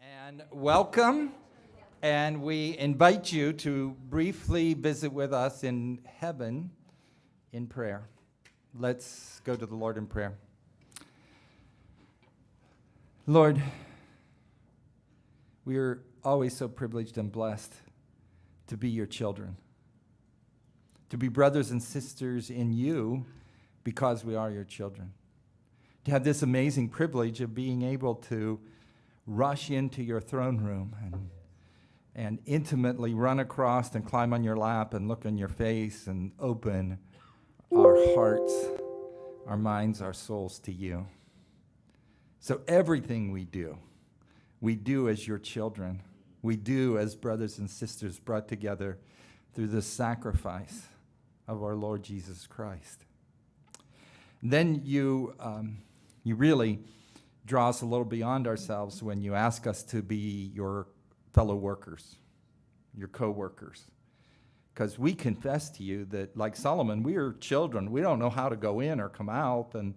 And welcome, and we invite you to briefly visit with us in heaven in prayer. Let's go to the Lord in prayer. Lord, we are always so privileged and blessed to be your children, to be brothers and sisters in you because we are your children, to have this amazing privilege of being able to rush into your throne room and intimately run across and climb on your lap and look in your face and open our hearts, our minds, our souls to you. So everything we do as your children. We do as brothers and sisters brought together through the sacrifice of our Lord Jesus Christ. Then you really draw us a little beyond ourselves when you ask us to be your fellow workers, your co-workers. Because we confess to you that, like Solomon, we are children. We don't know how to go in or come out, and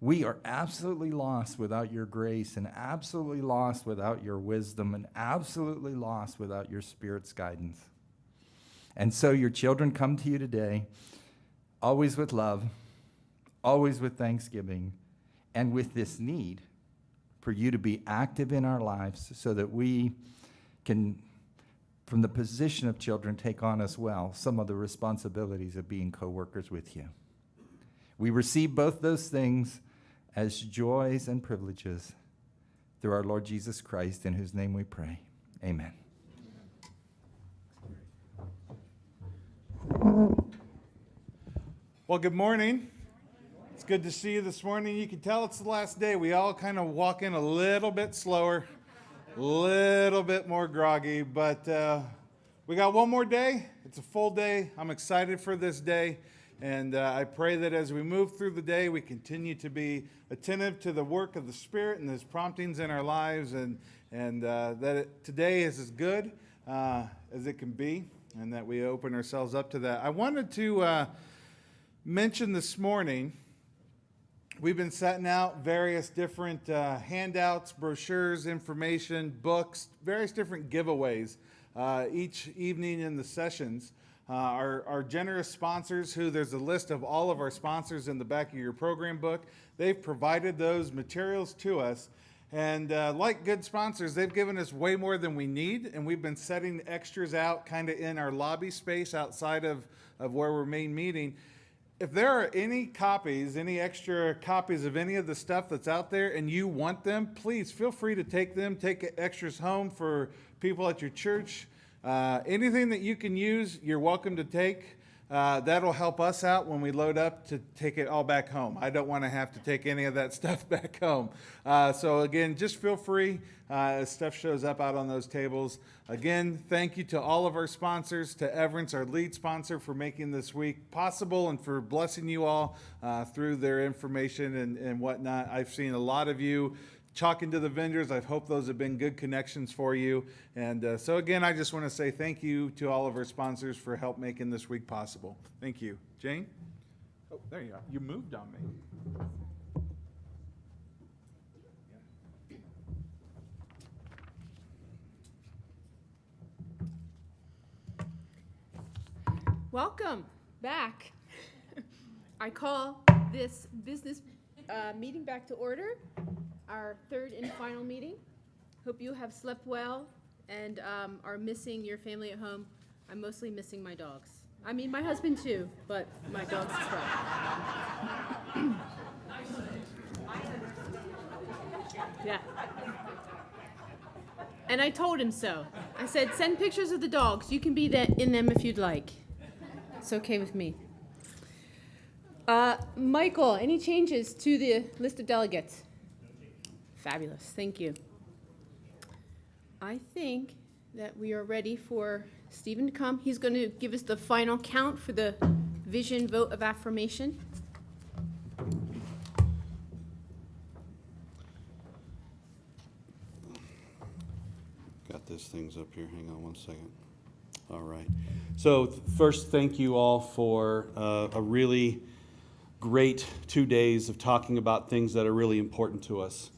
we are absolutely lost without your grace, and absolutely lost without your wisdom, and absolutely lost without your Spirit's guidance. And so your children come to you today, always with love, always with thanksgiving, and with this need for you to be active in our lives so that we can, from the position of children, take on as well some of the responsibilities of being co-workers with you. We receive both those things as joys and privileges through our Lord Jesus Christ, in whose name we pray. Amen. Well, good morning. It's good to see you this morning. You can tell it's the last day. We all kind of walk in a little bit slower, a little bit more groggy, but we got one more day. It's a full day. I'm excited for this day, and I pray that as we move through the day, we continue to be attentive to the work of the Spirit and His promptings in our lives, and that today is as good as it can be, and that we open ourselves up to that. I wanted to mention this morning, we've been setting out various different handouts, brochures, information, books, various different giveaways each evening in the sessions. Our generous sponsors, who there's a list of all of our sponsors in the back of your program book, they've provided those materials to us. And like good sponsors, they've given us way more than we need, and we've been setting extras out kind of in our lobby space outside of where we're main meeting. If there are any extra copies of any of the stuff that's out there and you want them, please feel free to take them, take extras home for people at your church. Anything that you can use, you're welcome to take. That'll help us out when we load up to take it all back home. I don't want to have to take any of that stuff back home. So again, just feel free as stuff shows up out on those tables. Again, thank you to all of our sponsors, to Everence, our lead sponsor, for making this week possible and for blessing you all through their information and whatnot. I've seen a lot of you talking to the vendors. I hope those have been good connections for you. And so again, I just want to say thank you to all of our sponsors for help making this week possible. Thank you. Jane? Oh, there you are. You moved on me. Welcome back. I call this business meeting back to order, our third and final meeting. Hope you have slept well and are missing your family at home. I'm mostly missing my dogs. I mean, my husband too, but my dogs as well. Yeah. And I told him so. I said, send pictures of the dogs. You can be in them if you'd like. It's okay with me. Michael, any changes to the list of delegates? Fabulous, thank you. I think that we are ready for Stephen to come. He's going to give us the final count for the vision vote of affirmation. Got these things up here. Hang on one second. All right. So first, thank you all for a really great 2 days of talking about things that are really important to us.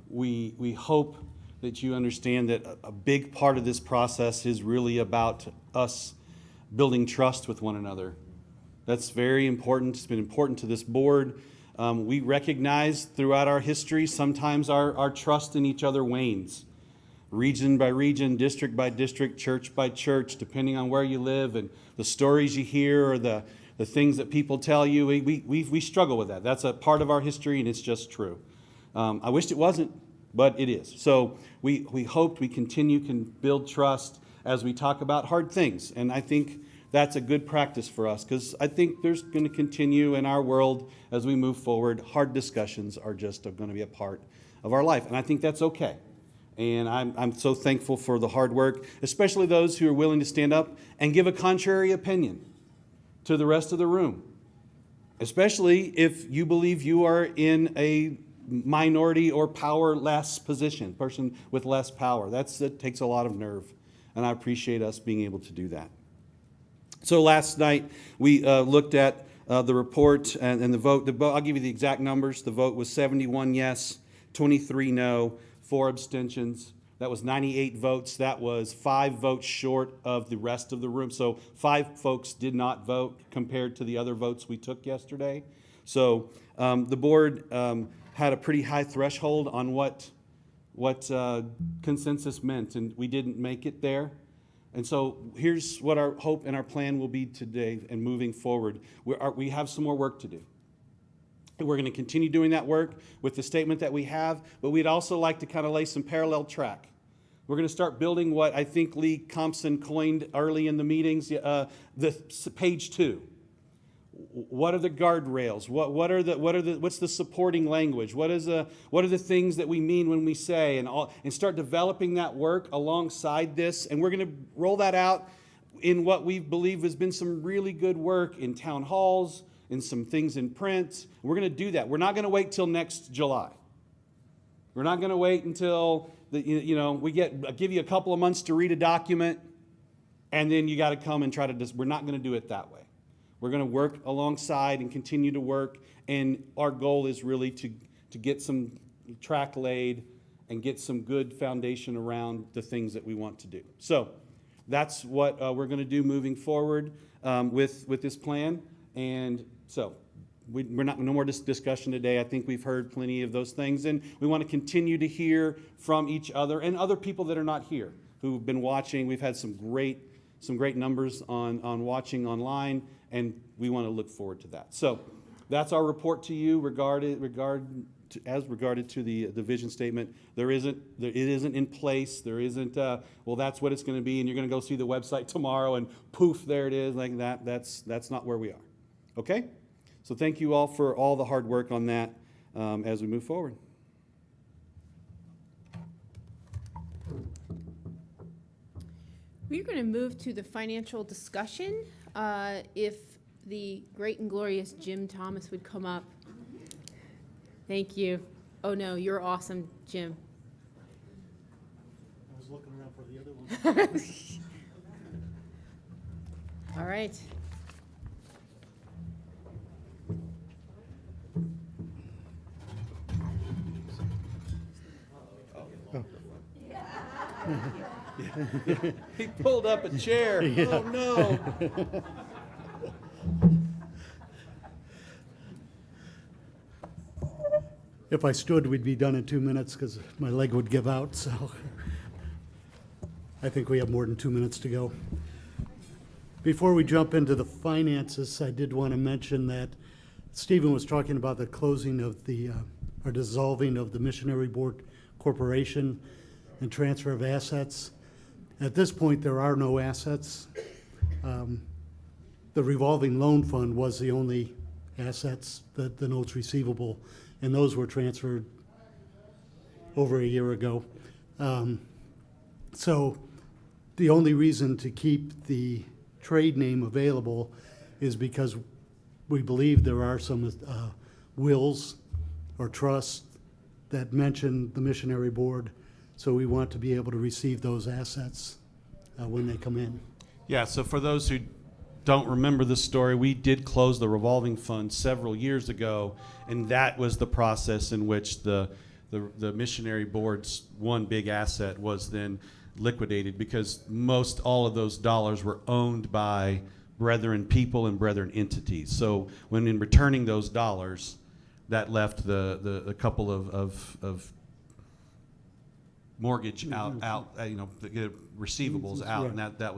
We hope that you understand that a big part of this process is really about us building trust with one another. That's very important. It's been important to this board. We recognize throughout our history sometimes our trust in each other wanes. Region by region, district by district, church by church, depending on where you live and the stories you hear or the things that people tell you, we struggle with that. That's a part of our history, and it's just true. I wished it wasn't, but it is. So we hope we can build trust as we talk about hard things. And I think that's a good practice for us, because I think there's going to continue in our world as we move forward. Hard discussions are just going to be a part of our life, and I think that's okay. And I'm so thankful for the hard work, especially those who are willing to stand up and give a contrary opinion to the rest of the room, especially if you believe you are in a minority or powerless position, person with less power. That takes a lot of nerve, and I appreciate us being able to do that. So last night we looked at the report and the vote. I'll give you the exact numbers. The vote was 71 yes, 23 no, 4 abstentions. That was 98 votes. That was 5 votes short of the rest of the room. So 5 folks did not vote compared to the other votes we took yesterday. So the board had a pretty high threshold on what consensus meant, and we didn't make it there. And so here's what our hope and our plan will be today and moving forward. We have some more work to do. We're going to continue doing that work with the statement that we have, but we'd also like to kind of lay some parallel track. We're going to start building what I think Lee Compson coined early in the meetings, the page 2. What are the guardrails? What's the supporting language? What are the things that we mean when we say, and start developing that work alongside this. And we're going to roll that out in what we believe has been some really good work in town halls, in some things in print. We're going to do that. We're not going to wait till next July. We're not going to wait until we give you a couple of months to read a document, and then you got to come and try to. We're not going to do it that way. We're going to work alongside and continue to work, and our goal is really to get some track laid and get some good foundation around the things that we want to do. So that's what we're going to do moving forward with this plan. And so we're not no more discussion today. I think we've heard plenty of those things, and we want to continue to hear from each other and other people that are not here who've been watching. We've had some great numbers on watching online, and we want to look forward to that. So that's our report to you regarded to the vision statement. It isn't in place. There isn't that's what it's going to be, and you're going to go see the website tomorrow, and poof, there it is, like that. That's not where we are. Okay? So thank you all for all the hard work on that as we move forward. We're going to move to the financial discussion. If the great and glorious Jim Thomas would come up. Thank you. Oh no, you're awesome, Jim. I was looking around for the other one. All right. He pulled up a chair. Yeah. Oh no. If I stood, we'd be done in 2 minutes because my leg would give out, so I think we have more than 2 minutes to go. Before we jump into the finances, I did want to mention that Stephen was talking about the closing of or dissolving of the Missionary Board Corporation and transfer of assets. At this point, there are no assets. The revolving loan fund was the only assets, the notes receivable, and those were transferred over a year ago. So the only reason to keep the trade name available is because we believe there are some wills or trusts that mention the missionary board, so we want to be able to receive those assets when they come in. Yeah, so for those who don't remember the story, we did close the revolving fund several years ago, and that was the process in which the the missionary board's one big asset was then liquidated because most all of those dollars were owned by brethren people and brethren entities. So when in returning those dollars, that left the couple of mortgage out, the receivables out, and that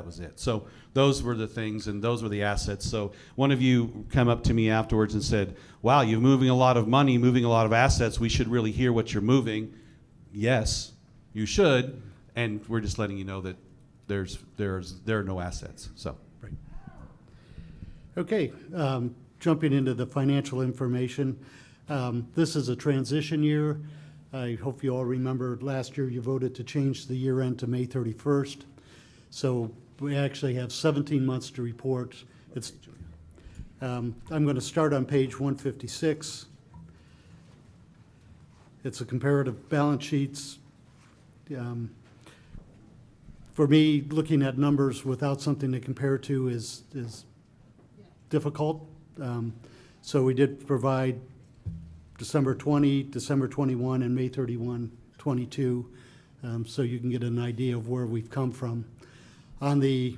was it. So those were the things, and those were the assets. So one of you come up to me afterwards and said, "Wow, you're moving a lot of money, moving a lot of assets. We should really hear what you're moving." Yes, you should, and we're just letting you know that there are no assets. So. Right. Okay, jumping into the financial information. This is a transition year. I hope you all remember last year you voted to change the year end to May 31st. So we actually have 17 months to report. I'm going to start on page 156. It's a comparative balance sheets. For me, looking at numbers without something to compare to is difficult. So we did provide December 20, December 21, and May 31, 22, so you can get an idea of where we've come from. On the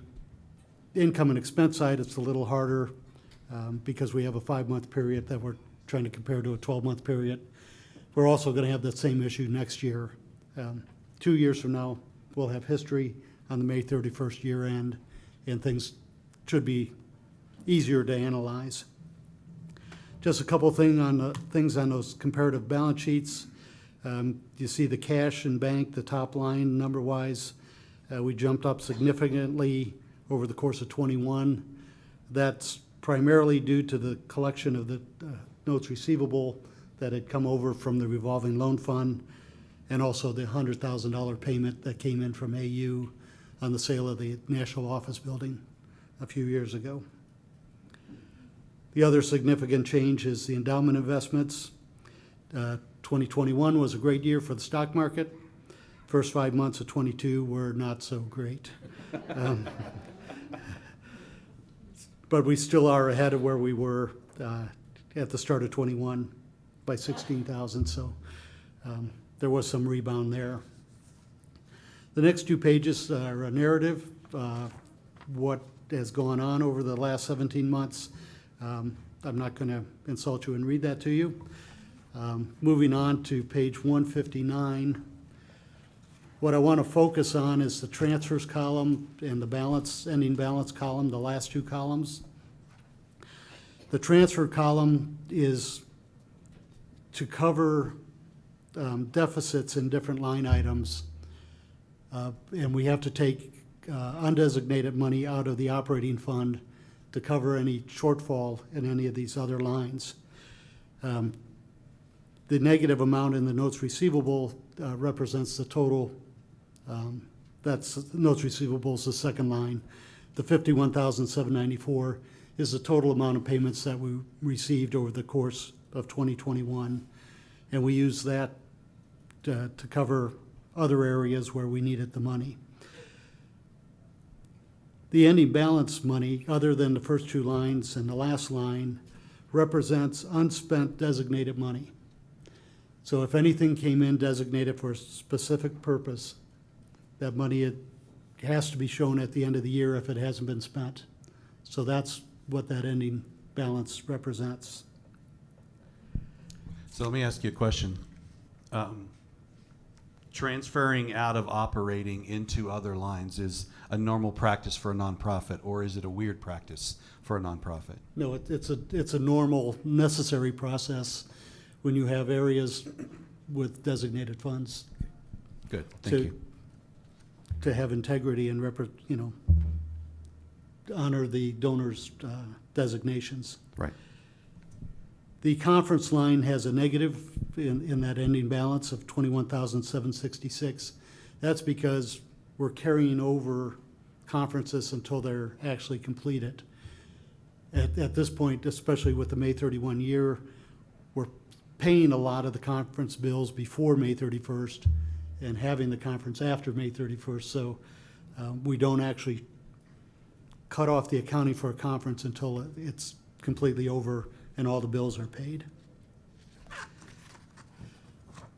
income and expense side, it's a little harder because we have a 5-month period that we're trying to compare to a 12-month period. We're also going to have that same issue next year. 2 years from now, we'll have history on the May 31st year end, and things should be easier to analyze. Just a couple things on those comparative balance sheets. You see the cash and bank, the top line number-wise. We jumped up significantly over the course of 21. That's primarily due to the collection of the notes receivable that had come over from the revolving loan fund, and also the $100,000 payment that came in from AU on the sale of the National Office Building a few years ago. The other significant change is the endowment investments. 2021 was a great year for the stock market. First 5 months of 22 were not so great. But we still are ahead of where we were at the start of 21 by 16,000, so there was some rebound there. The next 2 pages are a narrative, what has gone on over the last 17 months. I'm not going to insult you and read that to you. Moving on to page 159. What I want to focus on is the transfers column and the balance, ending balance column, the last 2 columns. The transfer column is to cover deficits in different line items, and we have to take undesignated money out of the operating fund to cover any shortfall in any of these other lines. The negative amount in the notes receivable represents the total. That's notes receivables, the second line. The $51,794 is the total amount of payments that we received over the course of 2021, and we use that to cover other areas where we needed the money. The ending balance money, other than the first 2 lines and the last line, represents unspent designated money. So if anything came in designated for a specific purpose, that money has to be shown at the end of the year if it hasn't been spent. So that's what that ending balance represents. So let me ask you a question. Transferring out of operating into other lines is a normal practice for a nonprofit, or is it a weird practice for a nonprofit? No, it's a normal, necessary process when you have areas with designated funds Good, thank you. to have integrity and honor the donors' designations. Right. The conference line has a negative in that ending balance of $21,766. That's because we're carrying over conferences until they're actually completed. At this point, especially with the May 31 year, we're paying a lot of the conference bills before May 31st and having the conference after May 31st. So we don't actually cut off the accounting for a conference until it's completely over and all the bills are paid.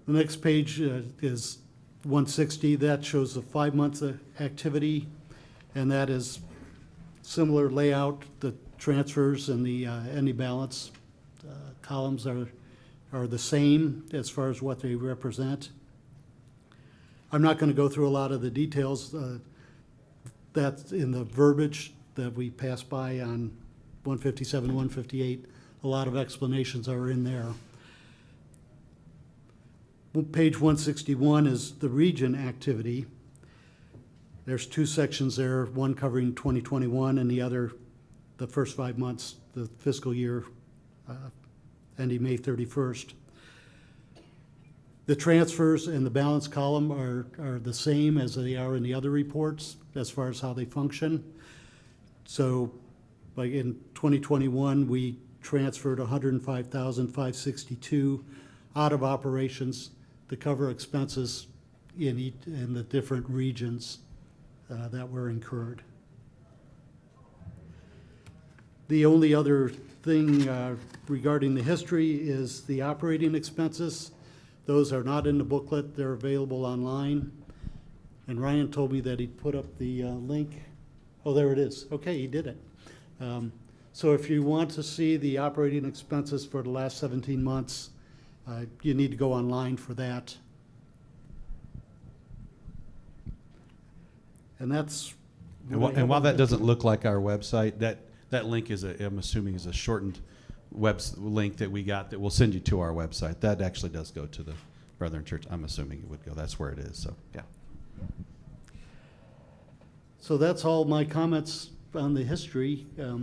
The next page is 160. That shows the 5 months of activity, and that is similar layout. The transfers and the ending balance columns are the same as far as what they represent. I'm not going to go through a lot of the details. That's in the verbiage that we passed by on 157, 158. A lot of explanations are in there. Page 161 is the region activity. There's two sections there, one covering 2021 and the other, the first 5 months, the fiscal year ending May 31st. The transfers and the balance column are the same as they are in the other reports as far as how they function. So like in 2021, we transferred 105,562 out of operations to cover expenses in the different regions that were incurred. The only other thing regarding the history is the operating expenses. Those are not in the booklet. They're available online. And Ryan told me that he'd put up the link. Oh, there it is. Okay, he did it. So if you want to see the operating expenses for the last 17 months, you need to go online for that. And that's. And while that doesn't look like our website, that link is I'm assuming is a shortened link that we got that will send you to our website. That actually does go to the Brethren Church. I'm assuming it would go. That's where it is. So yeah. So that's all my comments on the history. I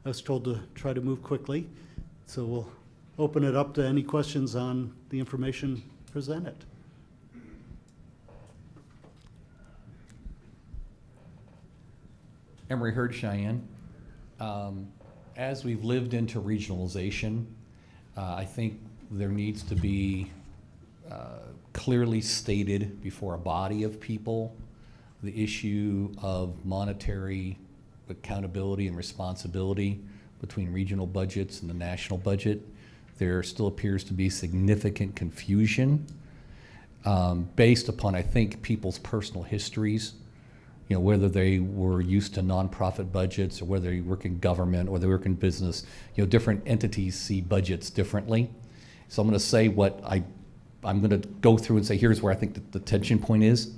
was told to try to move quickly, so we'll open it up to any questions on the information presented. Emery Hurd, Cheyenne. As we've lived into regionalization, I think there needs to be clearly stated before a body of people the issue of monetary accountability and responsibility between regional budgets and the national budget. There still appears to be significant confusion based upon, I think, people's personal histories. You know, whether they were used to nonprofit budgets or whether they work in government or they work in business, you know, different entities see budgets differently. So I'm going to say what I'm going to go through and say here's where I think the tension point is.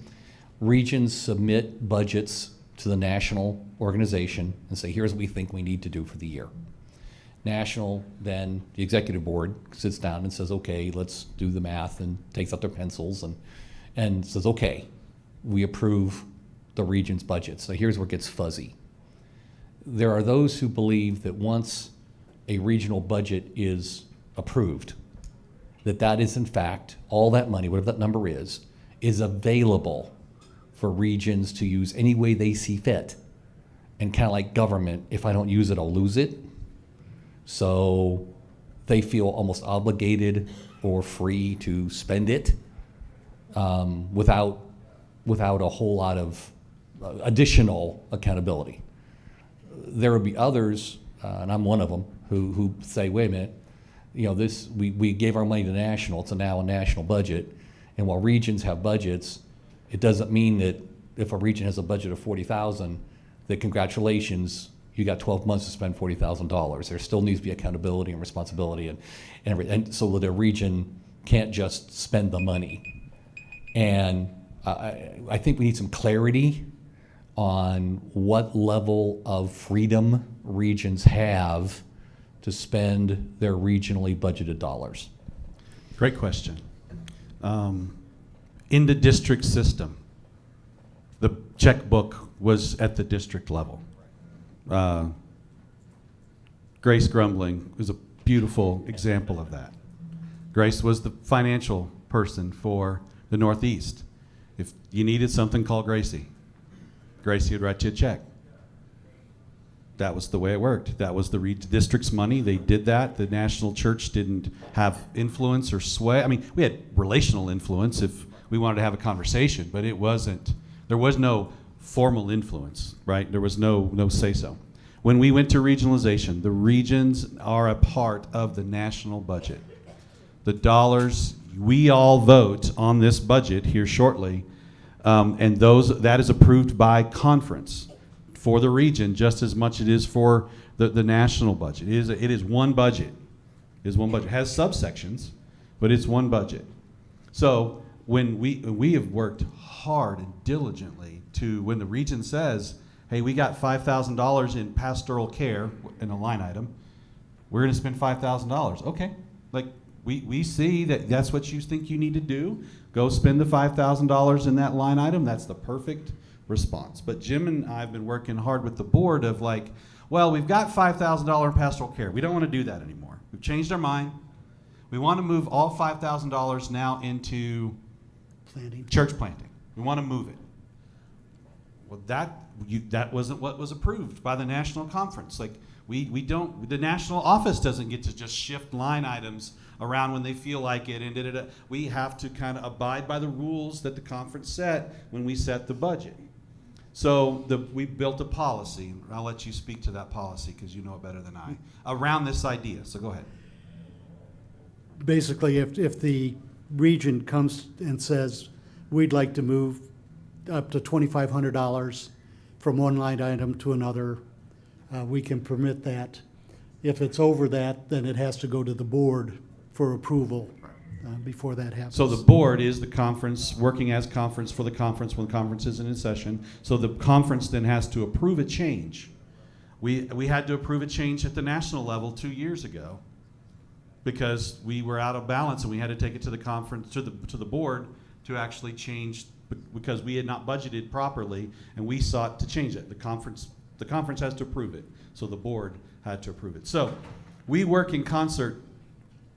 Regions submit budgets to the national organization and say here's what we think we need to do for the year. National, then the executive board sits down and says, okay, let's do the math, and takes out their pencils and says, okay, we approve the region's budget. So here's where it gets fuzzy. There are those who believe that once a regional budget is approved, that is in fact, all that money, whatever that number is available for regions to use any way they see fit. And kind of like government, if I don't use it, I'll lose it. So they feel almost obligated or free to spend it without a whole lot of additional accountability. There would be others, and I'm one of them, who say, wait a minute, you know, we gave our money to national, it's now a national budget, and while regions have budgets, it doesn't mean that if a region has a budget of $40,000, that congratulations, you got 12 months to spend $40,000. There still needs to be accountability and responsibility, and so that a region can't just spend the money. And I think we need some clarity on what level of freedom regions have to spend their regionally budgeted dollars. Great question. In the district system, the checkbook was at the district level. Grace Grumbling is a beautiful example of that. Grace was the financial person for the Northeast. If you needed something, call Gracie. Gracie would write you a check. That was the way it worked. That was the district's money. They did that. The national church didn't have influence or sway. I mean, we had relational influence if we wanted to have a conversation, but it wasn't, there was no formal influence, right? There was no say-so. When we went to regionalization, the regions are a part of the national budget. The dollars we all vote on this budget here shortly, and that is approved by conference for the region just as much it is for the national budget. It is one budget. It is one budget. It has subsections, but it's one budget. So when we have worked hard and diligently to, when the region says, hey, we got $5,000 in pastoral care in a line item, we're going to spend $5,000. Okay, like we see that that's what you think you need to do. Go spend the $5,000 in that line item. That's the perfect response. But Jim and I have been working hard with the board of like, well, we've got $5,000 in pastoral care. We don't want to do that anymore. We've changed our mind. We want to move all $5,000 now into Planting. church planting. We want to move it. Well, that wasn't what was approved by the national conference. Like we don't, the national office doesn't get to just shift line items around when they feel like it, and da-da-da. We have to kind of abide by the rules that the conference set when we set the budget. So we built a policy. I'll let you speak to that policy because you know it better than I, around this idea. So go ahead. Basically, if the region comes and says, we'd like to move up to $2,500 from one line item to another, we can permit that. If it's over that, then it has to go to the board for approval before that happens. So the board is the conference, working as conference for the conference when the conference isn't in session. So the conference then has to approve a change. We had to approve a change at the national level 2 years ago because we were out of balance and we had to take it to the conference, to the board to actually change because we had not budgeted properly and we sought to change it. The conference has to approve it. So the board had to approve it. So we work in concert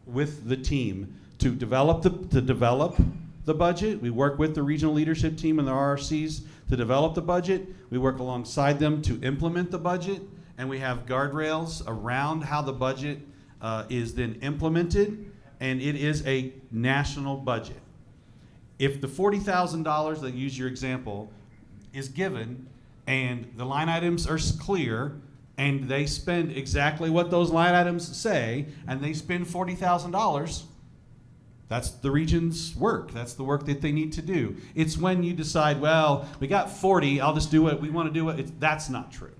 with the team to develop the budget. We work with the regional leadership team and the RRCs to develop the budget. We work alongside them to implement the budget, and we have guardrails around how the budget is then implemented, and it is a national budget. If the $40,000, that use your example, is given and the line items are clear and they spend exactly what those line items say and they spend $40,000, that's the region's work. That's the work that they need to do. It's when you decide, well, we got 40, I'll just do what we want to do. That's not true.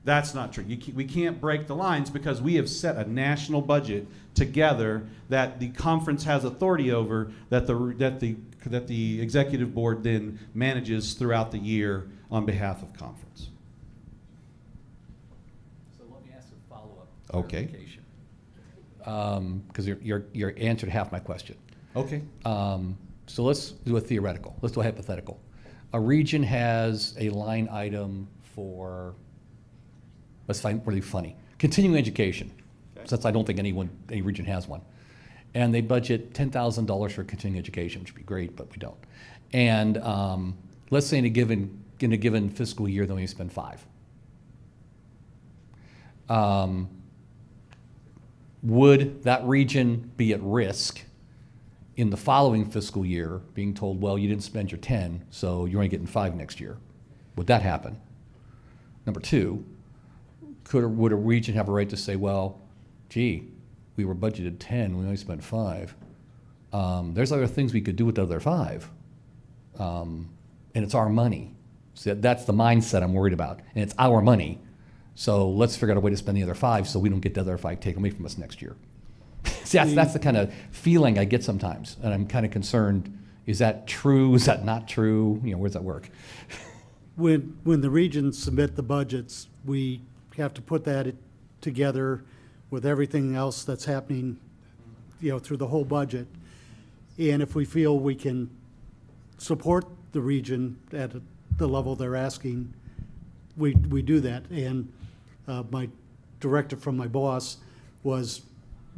That's not true. We can't break the lines because we have set a national budget together that the conference has authority over, that the executive board then manages throughout the year on behalf of conference. So let me ask a follow-up Okay. clarification. Because you answered half my question. Okay. So let's do a theoretical. Let's do a hypothetical. A region has a line item for, let's find really funny, continuing education, since I don't think any region has one. And they budget $10,000 for continuing education, which would be great, but we don't. And let's say in a given fiscal year, they only spend $5,000. Would that region be at risk in the following fiscal year, being told, well, you didn't spend your 10, so you're only getting 5 next year? Would that happen? Number two, would a region have a right to say, well, gee, we were budgeted 10, we only spent 5. There's other things we could do with the other 5, and it's our money. So that's the mindset I'm worried about, and it's our money. So let's figure out a way to spend the other 5 so we don't get the other 5 taken away from us next year. See, that's the kind of feeling I get sometimes, and I'm kind of concerned, is that true, is that not true? You know, where does that work? When the regions submit the budgets, we have to put that together with everything else that's happening, through the whole budget. And if we feel we can support the region at the level they're asking, we do that. And my directive from my boss was,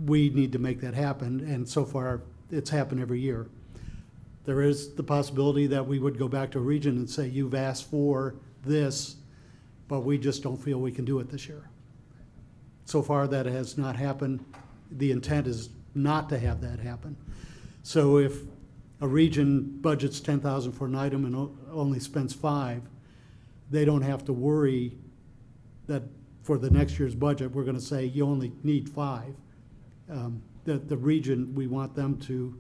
we need to make that happen, and so far it's happened every year. There is the possibility that we would go back to a region and say, you've asked for this, but we just don't feel we can do it this year. So far that has not happened. The intent is not to have that happen. So if a region budgets $10,000 for an item and only spends 5, they don't have to worry that for the next year's budget, we're gonna say you only need 5. The region, we want them to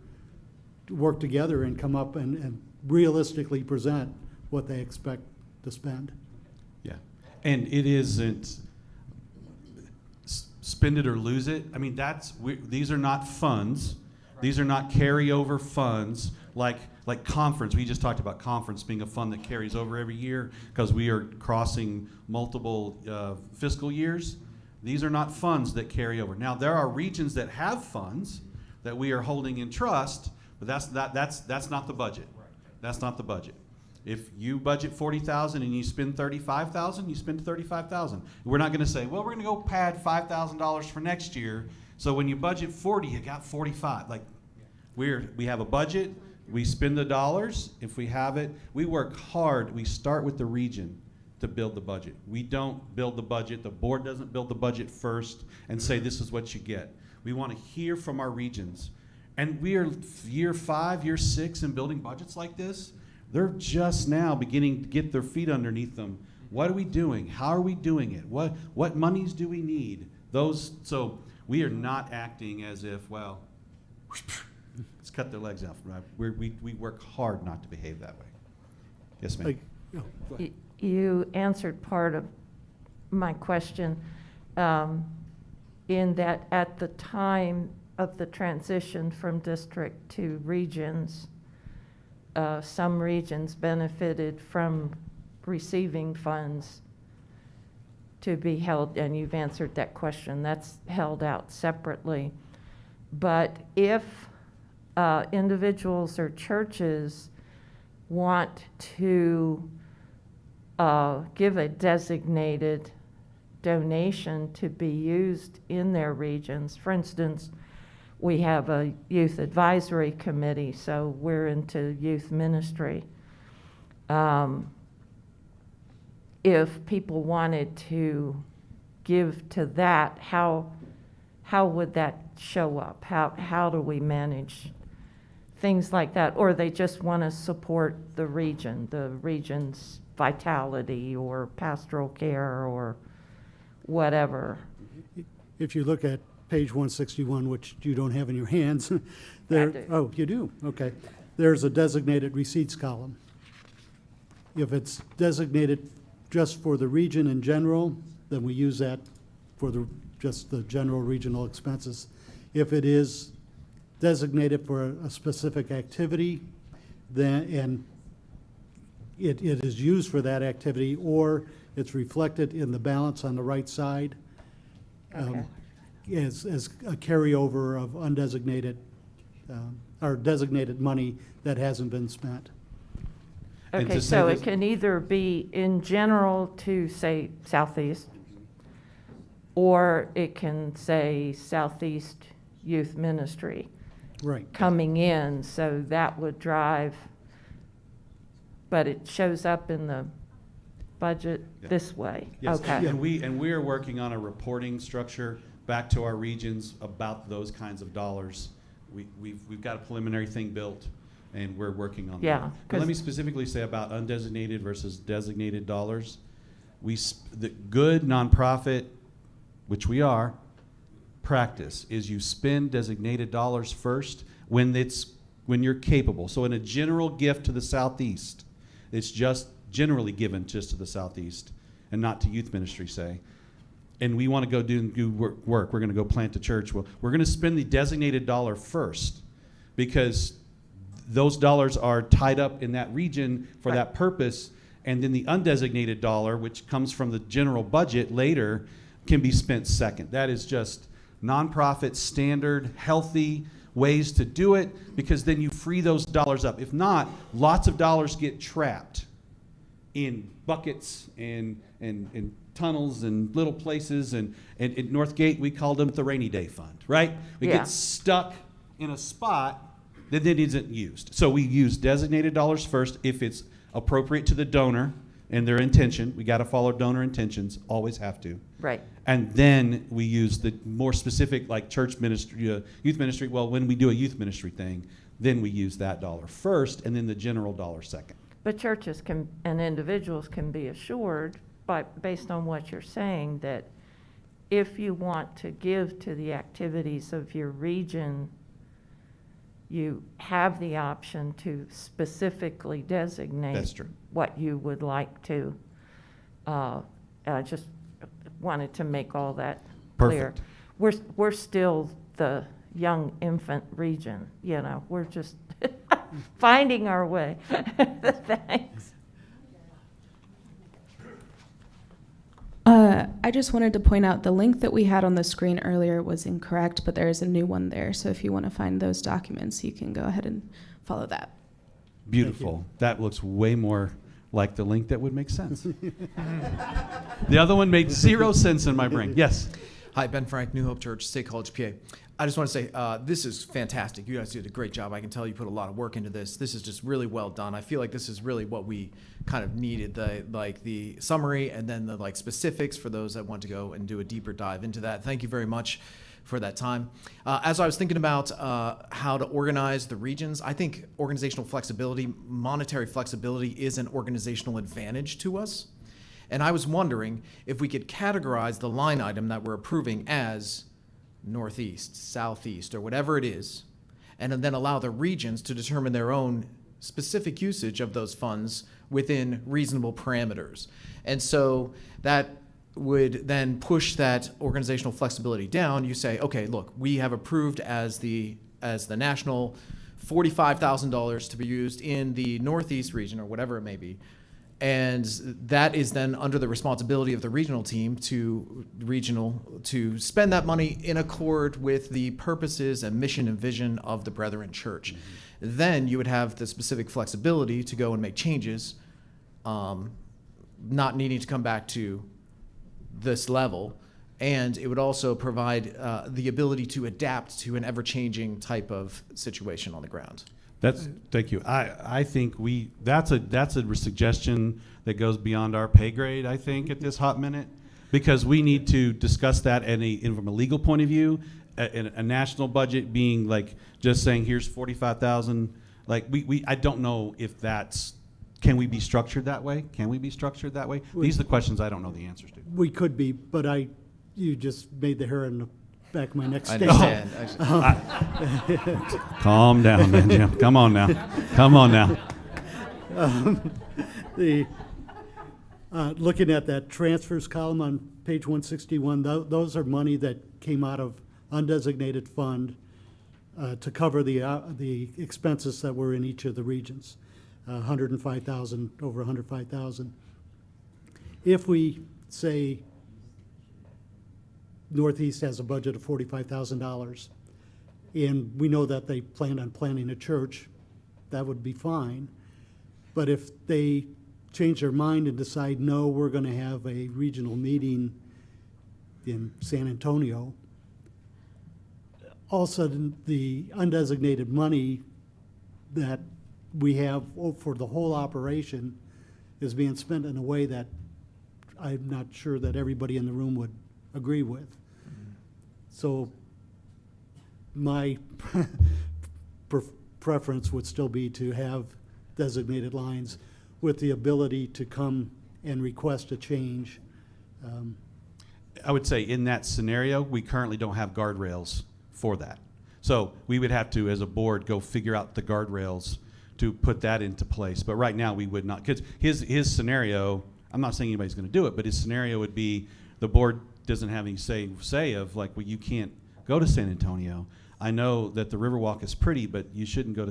work together and come up and realistically present what they expect to spend. Yeah, and it isn't spend it or lose it. I mean, these are not funds. These are not carryover funds like conference. We just talked about conference being a fund that carries over every year because we are crossing multiple fiscal years. These are not funds that carry over. Now, there are regions that have funds that we are holding in trust, but that's not the budget. That's not the budget. If you budget $40,000 and you spend $35,000, you spend $35,000. We're not going to say, well, we're going to go pad $5,000 for next year. So when you budget 40, you got 45. Like, we have a budget. We spend the dollars. If we have it, we work hard. We start with the region to build the budget. We don't build the budget. The board doesn't build the budget first and say this is what you get. We want to hear from our regions. And we are year 5, year 6 in building budgets like this. They're just now beginning to get their feet underneath them. What are we doing? How are we doing it? What monies do we need? So we are not acting as if, well, let's cut their legs off. Right? We work hard not to behave that way. Yes, ma'am. Go ahead. You answered part of my question in that at the time of the transition from district to regions, some regions benefited from receiving funds to be held, and you've answered that question. That's held out separately. But if individuals or churches want to give a designated donation to be used in their regions, for instance, we have a youth advisory committee, so we're into youth ministry. If people wanted to give to that, how would that show up? How do we manage things like that? Or they just want to support the region's vitality or pastoral care or whatever. If you look at page 161, which you don't have in your hands, there. I do. Oh, you do? Okay. There's a designated receipts column. If it's designated just for the region in general, then we use that for just the general regional expenses. If it is designated for a specific activity, then, and it is used for that activity, or it's reflected in the balance on the right side, Okay. as a carryover of undesignated, or designated money that hasn't been spent. And Okay, to say so this- it can either be in general to, say, Southeast, or it can say Southeast Youth Ministry Right. coming in, so that would drive, but it shows up in the budget Yeah. this way. Yes, Okay. and we are working on a reporting structure back to our regions about those kinds of dollars. We've got a preliminary thing built, and we're working on that. Yeah, But let 'cause- me specifically say about undesignated versus designated dollars. The good nonprofit, which we are, practice is you spend designated dollars first when you're capable. So in a general gift to the Southeast, it's just generally given just to the Southeast and not to youth ministry, say. And we want to go do work. We're going to go plant a church. Well, we're going to spend the designated dollar first because those dollars are tied up in that region for Right. that purpose. And then the undesignated dollar, which comes from the general budget later, can be spent second. That is just nonprofit, standard, healthy ways to do it because then you free those dollars up. If not, lots of dollars get trapped in buckets and tunnels and little places. And at Northgate, we called them the rainy day fund, right? We Yeah. get stuck in a spot that then isn't used. So we use designated dollars first if it's appropriate to the donor and their intention. We got to follow donor intentions, always have to. Right. And then we use the more specific, like church ministry, youth ministry. Well, when we do a youth ministry thing, then we use that dollar first and then the general dollar second. But churches can, and individuals can be assured, based on what you're saying, that if you want to give to the activities of your region, you have the option to specifically designate That's true. what you would like to. I just wanted to make all that clear. Perfect. We're still the young infant region, you know, we're just finding our way. Thanks. I just wanted to point out the link that we had on the screen earlier was incorrect, but there is a new one there. So if you want to find those documents, you can go ahead and follow that. Beautiful. That looks way more like the link that would make sense. The other one made 0 sense in my brain. Yes. Hi, Ben Frank, New Hope Church, State College, PA. I just want to say this is fantastic. You guys did a great job. I can tell you put a lot of work into this. This is just really well done. I feel like this is really what we kind of needed, the summary and then the specifics for those that want to go and do a deeper dive into that. Thank you very much for that time. As I was thinking about how to organize the regions, I think organizational flexibility, monetary flexibility is an organizational advantage to us. And I was wondering if we could categorize the line item that we're approving as Northeast, Southeast, or whatever it is, and then allow the regions to determine their own specific usage of those funds within reasonable parameters. And so that would then push that organizational flexibility down. You say, okay, look, we have approved as the national $45,000 to be used in the Northeast region or whatever it may be. And that is then under the responsibility of the regional team to spend that money in accord with the purposes and mission and vision of the Brethren Church. Mm-hmm. Then you would have the specific flexibility to go and make changes, not needing to come back to this level. And it would also provide the ability to adapt to an ever-changing type of situation on the ground. Thank you. I think that's a suggestion that goes beyond our pay grade, I think, at this hot minute, because we need to discuss that from a legal point of view, a national budget being just saying here's 45,000. I don't know if can we be structured that way? Can we be structured that way? These are the questions I don't know the answers to. We could be, but you just made the hair on the back of my neck I stand. understand. Calm down, man, Jim. Come on now. Come on now. Looking at that transfers column on page 161, those are money that came out of undesignated fund to cover the expenses that were in each of the regions. 105,000, over 105,000. If we say Northeast has a budget of $45,000, and we know that they plan on planning a church, that would be fine. But if they change their mind and decide, no, we're going to have a regional meeting in San Antonio, all of a sudden the undesignated money that we have for the whole operation is being spent in a way that I'm not sure that everybody in the room would agree with. So my preference would still be to have designated lines with the ability to come and request a change. I would say in that scenario, we currently don't have guardrails for that. So we would have to, as a board, go figure out the guardrails to put that into place. But right now, we would not. Because his scenario, I'm not saying anybody's going to do it, but his scenario would be the board doesn't have any say of well, you can't go to San Antonio. I know that the Riverwalk is pretty, but you shouldn't go to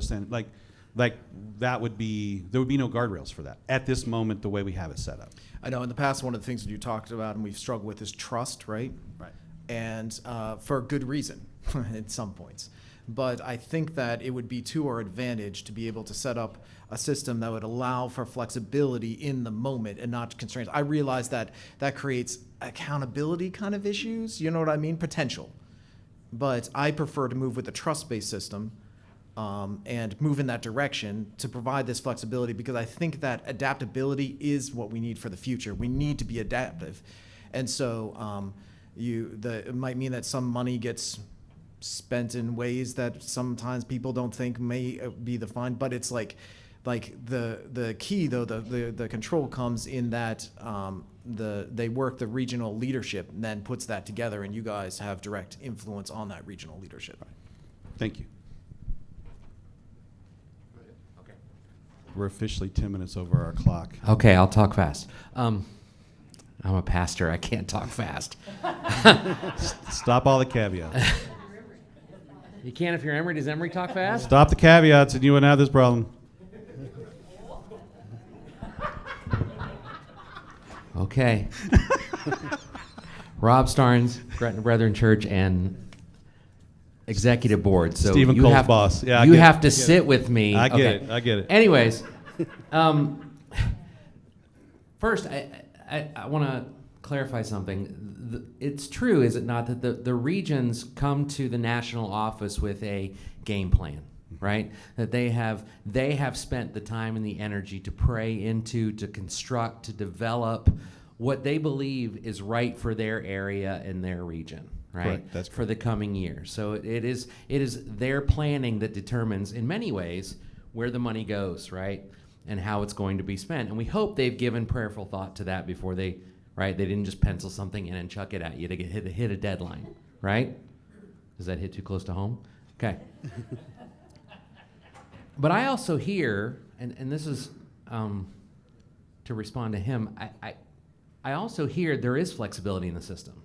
that would be, there would be no guardrails for that at this moment, the way we have it set up. I know in the past, one of the things that you talked about and we've struggled with is trust, right? Right. And for good reason at some points. But I think that it would be to our advantage to be able to set up a system that would allow for flexibility in the moment and not constraints. I realize that that creates accountability kind of issues, you know what I mean? Potential. But I prefer to move with a trust-based system and move in that direction to provide this flexibility, because I think that adaptability is what we need for the future. We need to be adaptive. And so it might mean that some money gets spent in ways that sometimes people don't think may be the fine, but it's like the key though, the control comes in that they work the regional leadership and then puts that together, and you guys have direct influence on that regional leadership. Thank you. We're officially 10 minutes over our clock. Okay, I'll talk fast. I'm a pastor. I can't talk fast. Stop all the caveats. You can if you're Emery. Does Emery talk fast? Stop the caveats and you wouldn't have this problem. Okay. Rob Starnes, Gretna Brethren Church, and Executive Board. So Stephen you Cole's have, boss. Yeah, I you get it. have to sit with me. I get Okay. it. I get it. Anyways, first, I want to clarify something. It's true, is it not, that the regions come to the national office with a game plan, right? That they have spent the time and the energy to pray into, to construct, to develop what they believe is right for their area and their region, right? Correct. That's for the coming year. So it is their planning that determines, in many ways, where the money goes, right? And how it's going to be spent. And we hope they've given prayerful thought to that before they, right? They didn't just pencil something in and chuck it at you to hit a deadline, right? Does that hit too close to home? Okay. But I also hear, and this is to respond to him, I also hear there is flexibility in the system.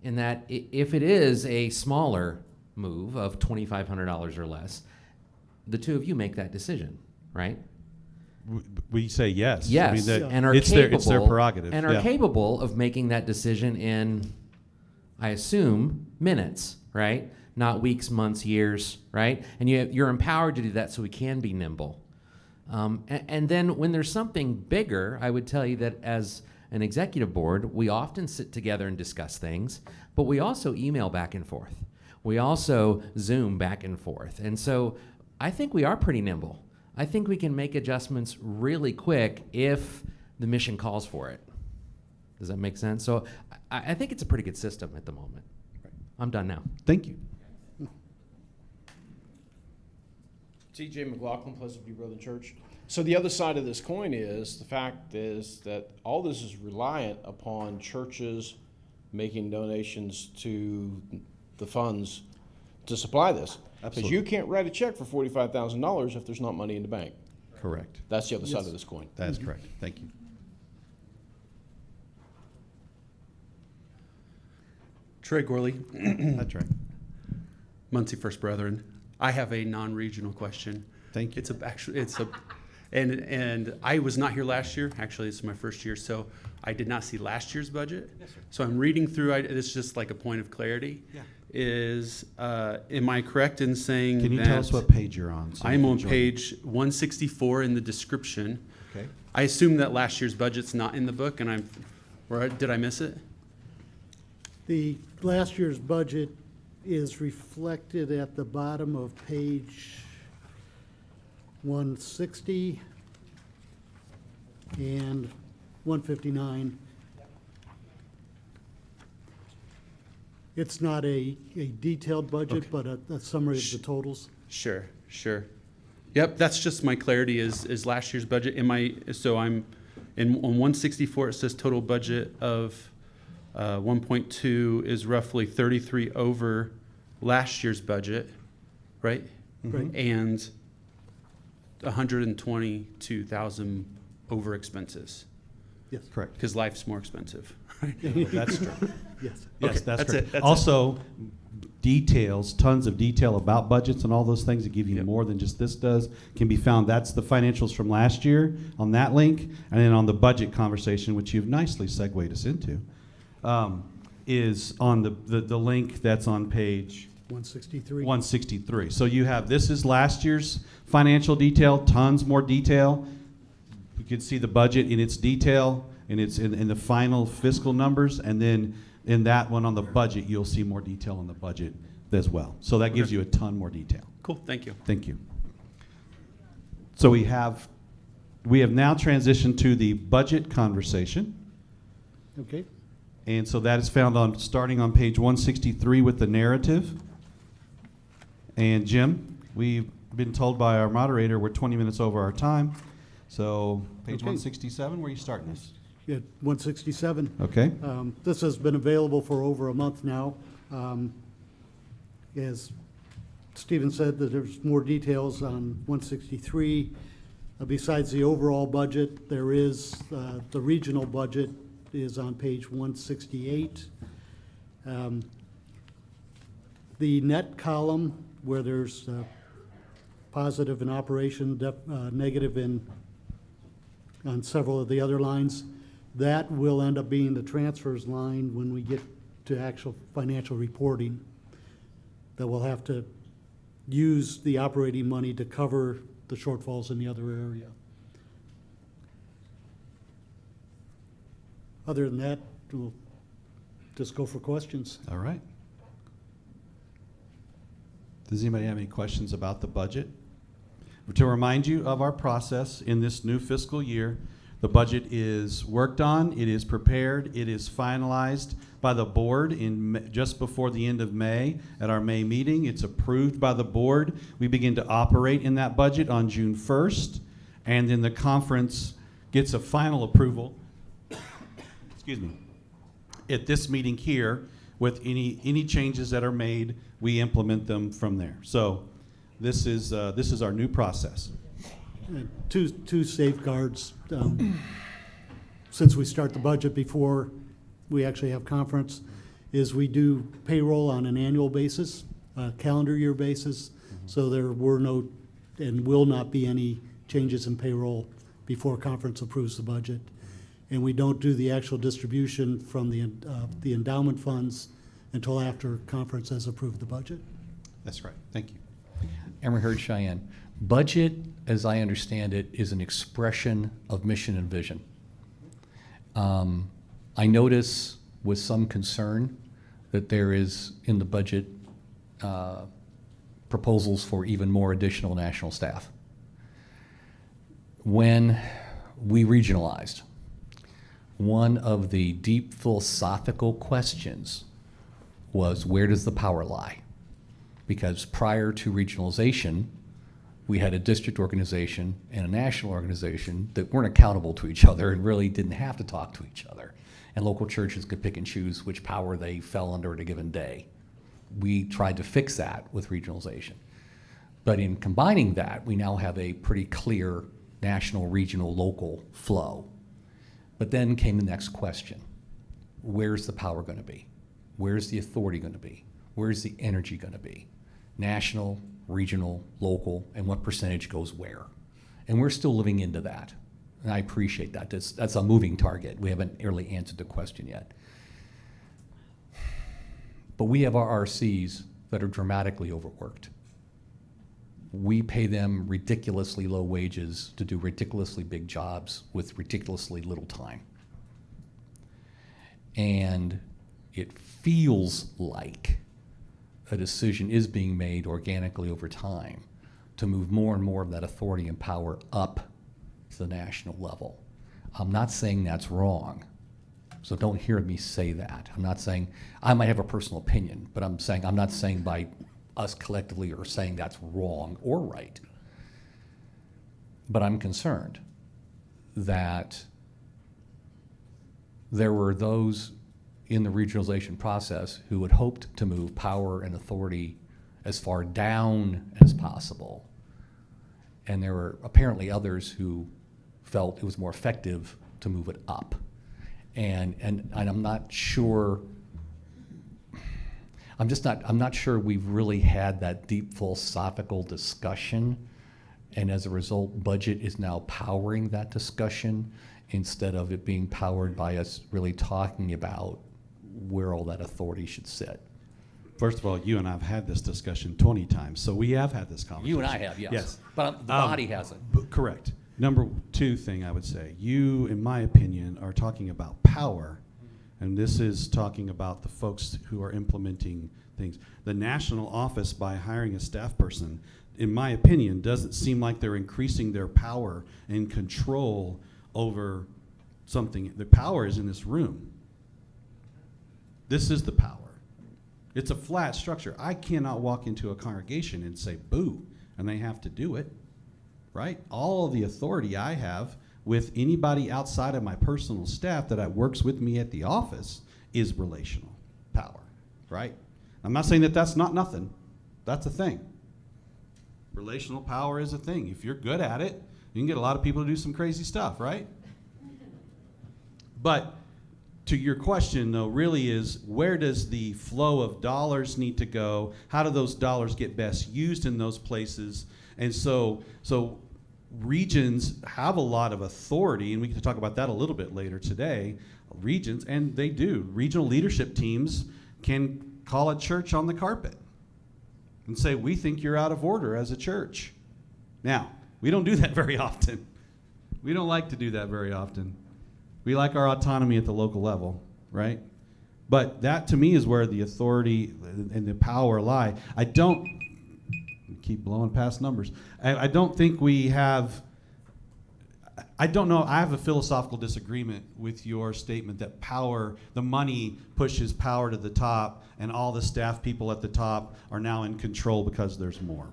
In that if it is a smaller move of $2,500 or less, the two of you make that decision, right? We say yes. Yes, I mean, that- and are it's capable, their prerogative. and are yeah. capable of making that decision in, I assume, minutes, right? Not weeks, months, years, right? And you're empowered to do that, so we can be nimble. And then when there's something bigger, I would tell you that as an executive board, we often sit together and discuss things, but we also email back and forth. We also Zoom back and forth. And so I think we are pretty nimble. I think we can make adjustments really quick if the mission calls for it. Does that make sense? So I think it's a pretty good system at the moment. I'm done now. Thank you. T.J. McLaughlin, Pleasant View Brethren Church. So the other side of this coin is, the fact is that all this is reliant upon churches making donations to the funds to supply this. Because Absolutely. you can't write a check for $45,000 if there's not money in the bank. Correct. That's the other side of this coin. That is correct. Thank you. Trey Gorley, That's right. Muncie First Brethren. I have a non-regional question. Thank you. And I was not here last year. Actually, it's my first year, so I did not see last year's budget. Yes, sir. So I'm reading through. It's just like a point of clarity. Yeah. Am I correct in saying Can you that tell us what page you're on? so we I'm can on join? page 164 in the description. Okay. I assume that last year's budget's not in the book, and did I miss it? The last year's budget is reflected at the bottom of page 160 and 159. It's not a detailed budget, Okay. but a summary of the totals. Sure. Yep, that's just my clarity is last year's budget. On 164, it says total budget of 1.2 is roughly 33 over last year's budget, right? Right. And 122,000 over expenses, Yes. Correct. because life's more expensive, right? That's true. Yes. Yes, Okay, that's that's correct. it, that's it. Also, details, tons of detail about budgets and all those things that give you Yep. more than just this does can be found. That's the financials from last year on that link, and then on the budget conversation, which you've nicely segued us into, is on the link that's on page 163. 163. So you have, this is last year's financial detail, tons more detail. You can see the budget in its detail, and it's in the final fiscal numbers, and then in that one on the budget, you'll see more detail on the budget as well. So that gives you a ton more detail. Cool, thank you. Thank you. So we have now transitioned to the budget conversation. Okay. And so that is found starting on page 163 with the narrative. And Jim, we've been told by our moderator we're 20 minutes over our time. So page Okay. 167, where are you starting us? At 167. Okay. This has been available for over a month now. As Stephen said, that there's more details on 163. Besides the overall budget, there is, the regional budget is on page 168. The net column, where there's positive in operation, negative on several of the other lines, that will end up being the transfers line when we get to actual financial reporting. That we'll have to use the operating money to cover the shortfalls in the other area. Other than that, we'll just go for questions. All right. Does anybody have any questions about the budget? To remind you of our process in this new fiscal year, the budget is worked on, it is prepared, it is finalized by the board just before the end of May at our May meeting. It's approved by the board. We begin to operate in that budget on June 1st, and then the conference gets a final approval, excuse me, at this meeting here. With any changes that are made, we implement them from there. So this is our new process. Two safeguards. Since we start the budget before we actually have conference, is we do payroll on an annual basis, calendar year basis. So there were no and will not be any changes in payroll before conference approves the budget. And we don't do the actual distribution from the endowment funds until after conference has approved the budget. That's right. Thank you. And we heard Cheyenne. Budget, as I understand it, is an expression of mission and vision. I notice with some concern that there is in the budget proposals for even more additional national staff. When we regionalized, one of the deep philosophical questions was, where does the power lie? Because prior to regionalization, we had a district organization and a national organization that weren't accountable to each other and really didn't have to talk to each other. And local churches could pick and choose which power they fell under at a given day. We tried to fix that with regionalization. But in combining that, we now have a pretty clear national, regional, local flow. But then came the next question. Where's the power going to be? Where's the authority going to be? Where's the energy going to be? National, regional, local, and what percentage goes where? And we're still living into that. And I appreciate that. That's a moving target. We haven't really answered the question yet. But we have our RCs that are dramatically overworked. We pay them ridiculously low wages to do ridiculously big jobs with ridiculously little time. And it feels like a decision is being made organically over time to move more and more of that authority and power up to the national level. I'm not saying that's wrong, so don't hear me say that. I'm not saying, I might have a personal opinion, but I'm not saying by us collectively are saying that's wrong or right. But I'm concerned that there were those in the regionalization process who had hoped to move power and authority as far down as possible. And there were apparently others who felt it was more effective to move it up. And I'm not sure, I'm not sure we've really had that deep philosophical discussion. And as a result, budget is now powering that discussion instead of it being powered by us really talking about where all that authority should sit. First of all, you and I have had this discussion 20 times, so we have had this conversation. You and I have, yes. Yes. But the body hasn't. Correct. Number two thing I would say, you, in my opinion, are talking about power, and this is talking about the folks who are implementing things. The national office, by hiring a staff person, in my opinion, doesn't seem like they're increasing their power and control over something. The power is in this room. This is the power. It's a flat structure. I cannot walk into a congregation and say boo, and they have to do it, right? All of the authority I have with anybody outside of my personal staff that works with me at the office is relational power, right? I'm not saying that that's not nothing. That's a thing. Relational power is a thing. If you're good at it, You can get a lot of people to do some crazy stuff, right? But to your question, though, really is where does the flow of dollars need to go? How do those dollars get best used in those places? And so regions have a lot of authority, and we can talk about that a little bit later today. Regions, and they do. Regional leadership teams can call a church on the carpet and say, we think you're out of order as a church. Now, we don't do that very often. We don't like to do that very often. We like our autonomy at the local level, right? But that, to me, is where the authority and the power lie. I don't keep blowing past numbers. I don't think we have, I don't know, I have a philosophical disagreement with your statement that power, the money pushes power to the top and all the staff people at the top are now in control because there's more.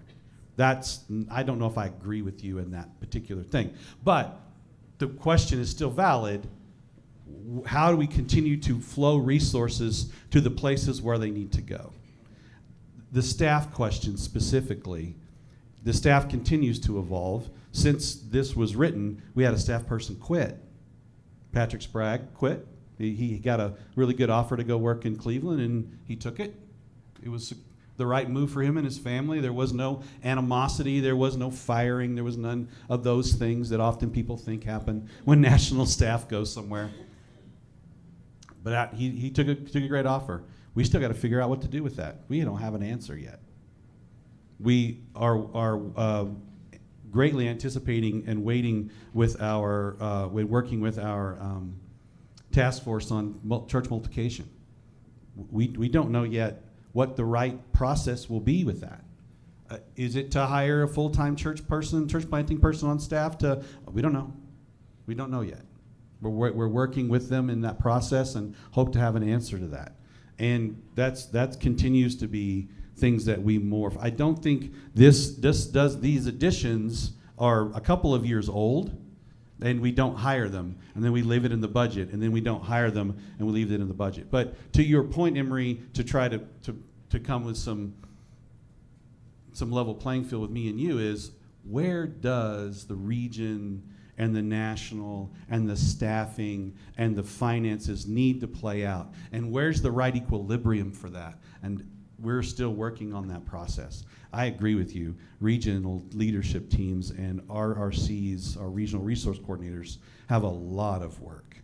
I don't know if I agree with you in that particular thing. But the question is still valid. How do we continue to flow resources to the places where they need to go? The staff question specifically, the staff continues to evolve. Since this was written, we had a staff person quit. Patrick Sprague quit. He got a really good offer to go work in Cleveland, and he took it. It was the right move for him and his family. There was no animosity. There was no firing. There was none of those things that often people think happen when national staff goes somewhere. But he took a great offer. We still got to figure out what to do with that. We don't have an answer yet. We are greatly anticipating and waiting with our, working with our task force on church multiplication. We don't know yet what the right process will be with that. Is it to hire a full-time church planting person on staff we don't know. We don't know yet. We're working with them in that process and hope to have an answer to that. And that continues to be things that we morph. I don't think these additions are a couple of years old, and we don't hire them, and then we leave it in the budget, and then we don't hire them, and we leave it in the budget. But to your point, Emery, to try to come with some level playing field with me and you is, where does the region and the national and the staffing and the finances need to play out? And where's the right equilibrium for that? And we're still working on that process. I agree with you. Regional leadership teams and RRCs, our regional resource coordinators, have a lot of work.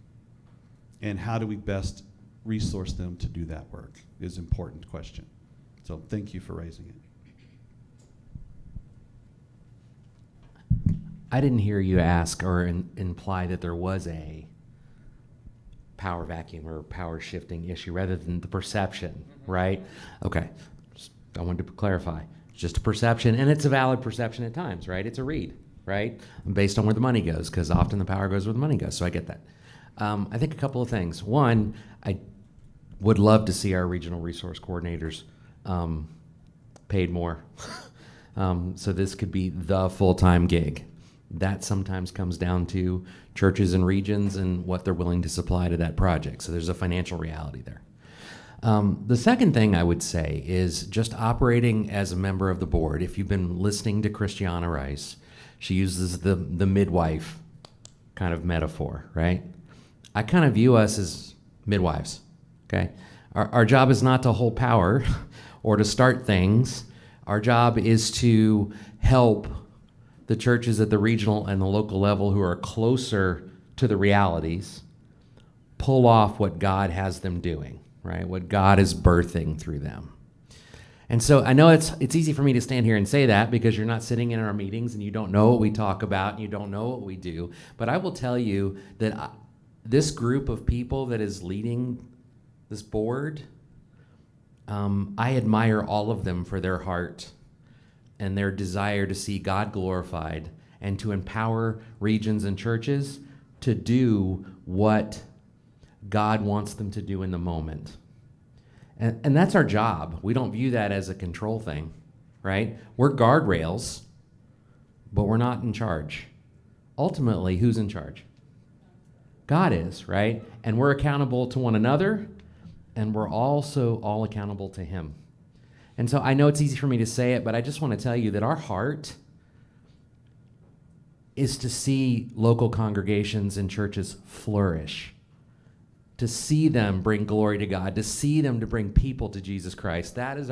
And how do we best resource them to do that work is an important question. So thank you for raising it. I didn't hear you ask or imply that there was a power vacuum or power shifting issue rather than the perception, right? Okay, I wanted to clarify. It's just a perception, and it's a valid perception at times, right? It's a read, right? Based on where the money goes, because often the power goes where the money goes, so I get that. I think a couple of things. One, I would love to see our regional resource coordinators paid more. So this could be the full-time gig. That sometimes comes down to churches and regions and what they're willing to supply to that project. So there's a financial reality there. The second thing I would say is just operating as a member of the board. If you've been listening to Christiana Rice, she uses the midwife kind of metaphor, right? I kind of view us as midwives, okay? Our job is not to hold power or to start things. Our job is to help the churches at the regional and the local level who are closer to the realities pull off what God has them doing, right? What God is birthing through them. And so I know it's easy for me to stand here and say that because you're not sitting in our meetings and you don't know what we talk about and you don't know what we do. But I will tell you that this group of people that is leading this board, I admire all of them for their heart and their desire to see God glorified and to empower regions and churches to do what God wants them to do in the moment. And that's our job. We don't view that as a control thing, right? We're guardrails, but we're not in charge. Ultimately, who's in charge? God is, right? And we're accountable to one another, and we're also all accountable to Him. And so I know it's easy for me to say it, but I just want to tell you that our heart is to see local congregations and churches flourish, to see them bring glory to God, to see them to bring people to Jesus Christ. That is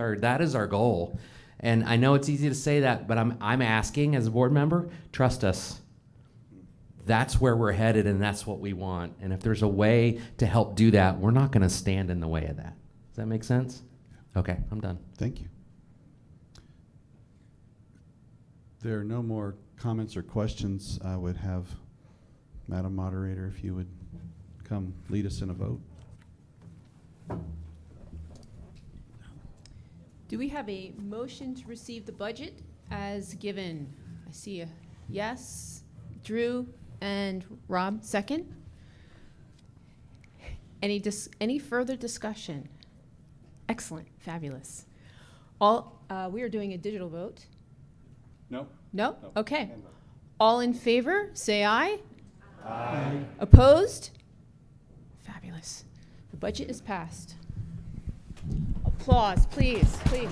our goal. And I know it's easy to say that, but I'm asking as a board member, trust us. That's where we're headed, and that's what we want. And if there's a way to help do that, we're not going to stand in the way of that. Does that make sense? Okay, I'm done. Thank you. There are no more comments or questions. I would have, Madam Moderator, if you would come lead us in a vote. Do we have a motion to receive the budget as given? I see a yes, Drew and Rob, second. Any further discussion? Excellent, fabulous. We are doing a digital vote. No? No? No. Okay. All in favor, say aye. Aye. Opposed? Fabulous. The budget is passed. Applause, please, please.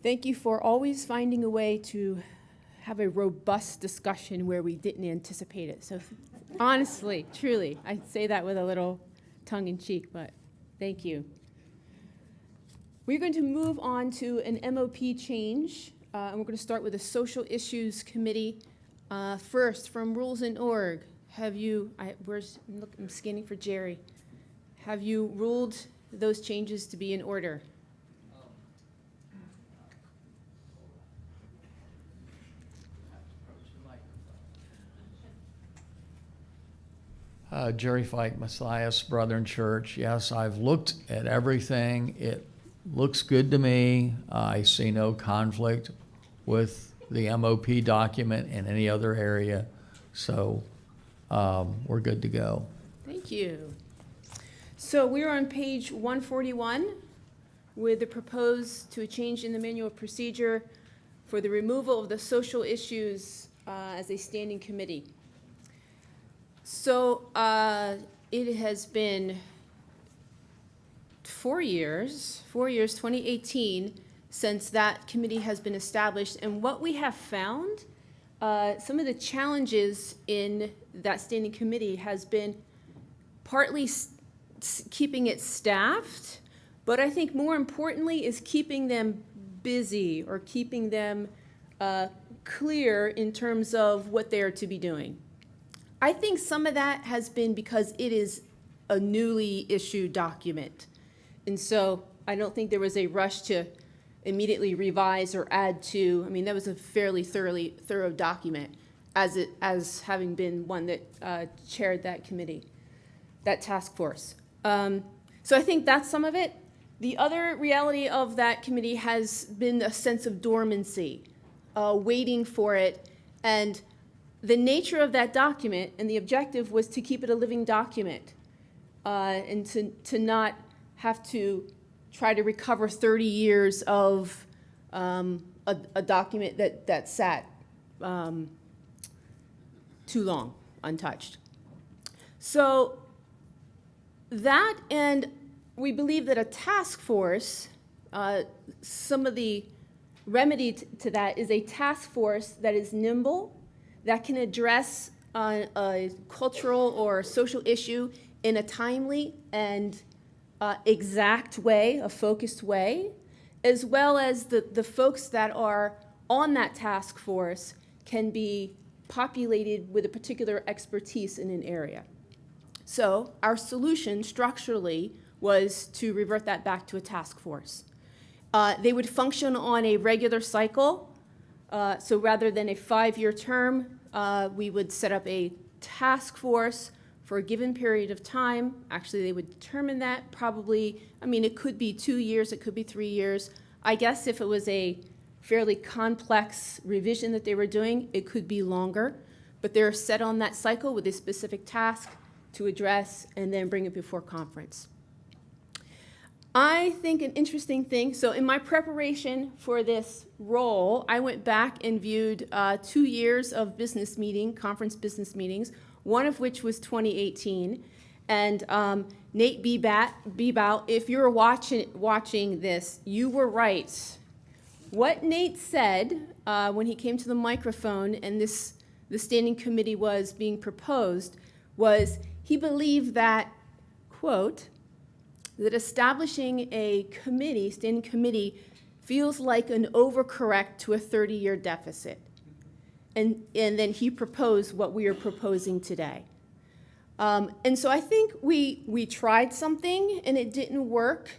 Thank you for always finding a way to have a robust discussion where we didn't anticipate it. So honestly, truly, I say that with a little tongue in cheek, but thank you. We're going to move on to an MOP change, and we're going to start with the Social Issues Committee. First, from Rules and Org, have you, I'm scanning for Jerry. Have you ruled those changes to be in order? Jerry Fike, Messiah's Brethren Church. Yes, I've looked at everything. It looks good to me. I see no conflict with the MOP document in any other area. So we're good to go. Thank you. So we're on page 141 with the proposed to a change in the manual procedure for the removal of the social issues as a standing committee. So it has been 4 years, 2018, since that committee has been established. And what we have found, some of the challenges in that standing committee has been partly keeping it staffed, but I think more importantly is keeping them busy or keeping them clear in terms of what they are to be doing. I think some of that has been because it is a newly issued document. And so I don't think there was a rush to immediately revise or add to. I mean, that was a fairly thorough document as having been one that chaired that committee, that task force. So I think that's some of it. The other reality of that committee has been a sense of dormancy, waiting for it. And the nature of that document and the objective was to keep it a living document and to not have to try to recover 30 years of a document that sat too long untouched. So that, and we believe that a task force, some of the remedy to that is a task force that is nimble, that can address a cultural or social issue in a timely and exact way, a focused way, as well as the folks that are on that task force can be populated with a particular expertise in an area. So our solution structurally was to revert that back to a task force. They would function on a regular cycle. So rather than a 5-year term, we would set up a task force for a given period of time. Actually, they would determine that probably, I mean, it could be 2 years, it could be 3 years. I guess if it was a fairly complex revision that they were doing, it could be longer. But they're set on that cycle with a specific task to address and then bring it before conference. I think an interesting thing, so in my preparation for this role, I went back and viewed 2 years of conference business meetings, one of which was 2018. And Nate Bebout, if you're watching this, you were right. What Nate said when he came to the microphone and the standing committee was being proposed was he believed that, quote, that establishing a standing committee, feels like an overcorrect to a 30-year deficit. And then he proposed what we are proposing today. And so I think we tried something and it didn't work.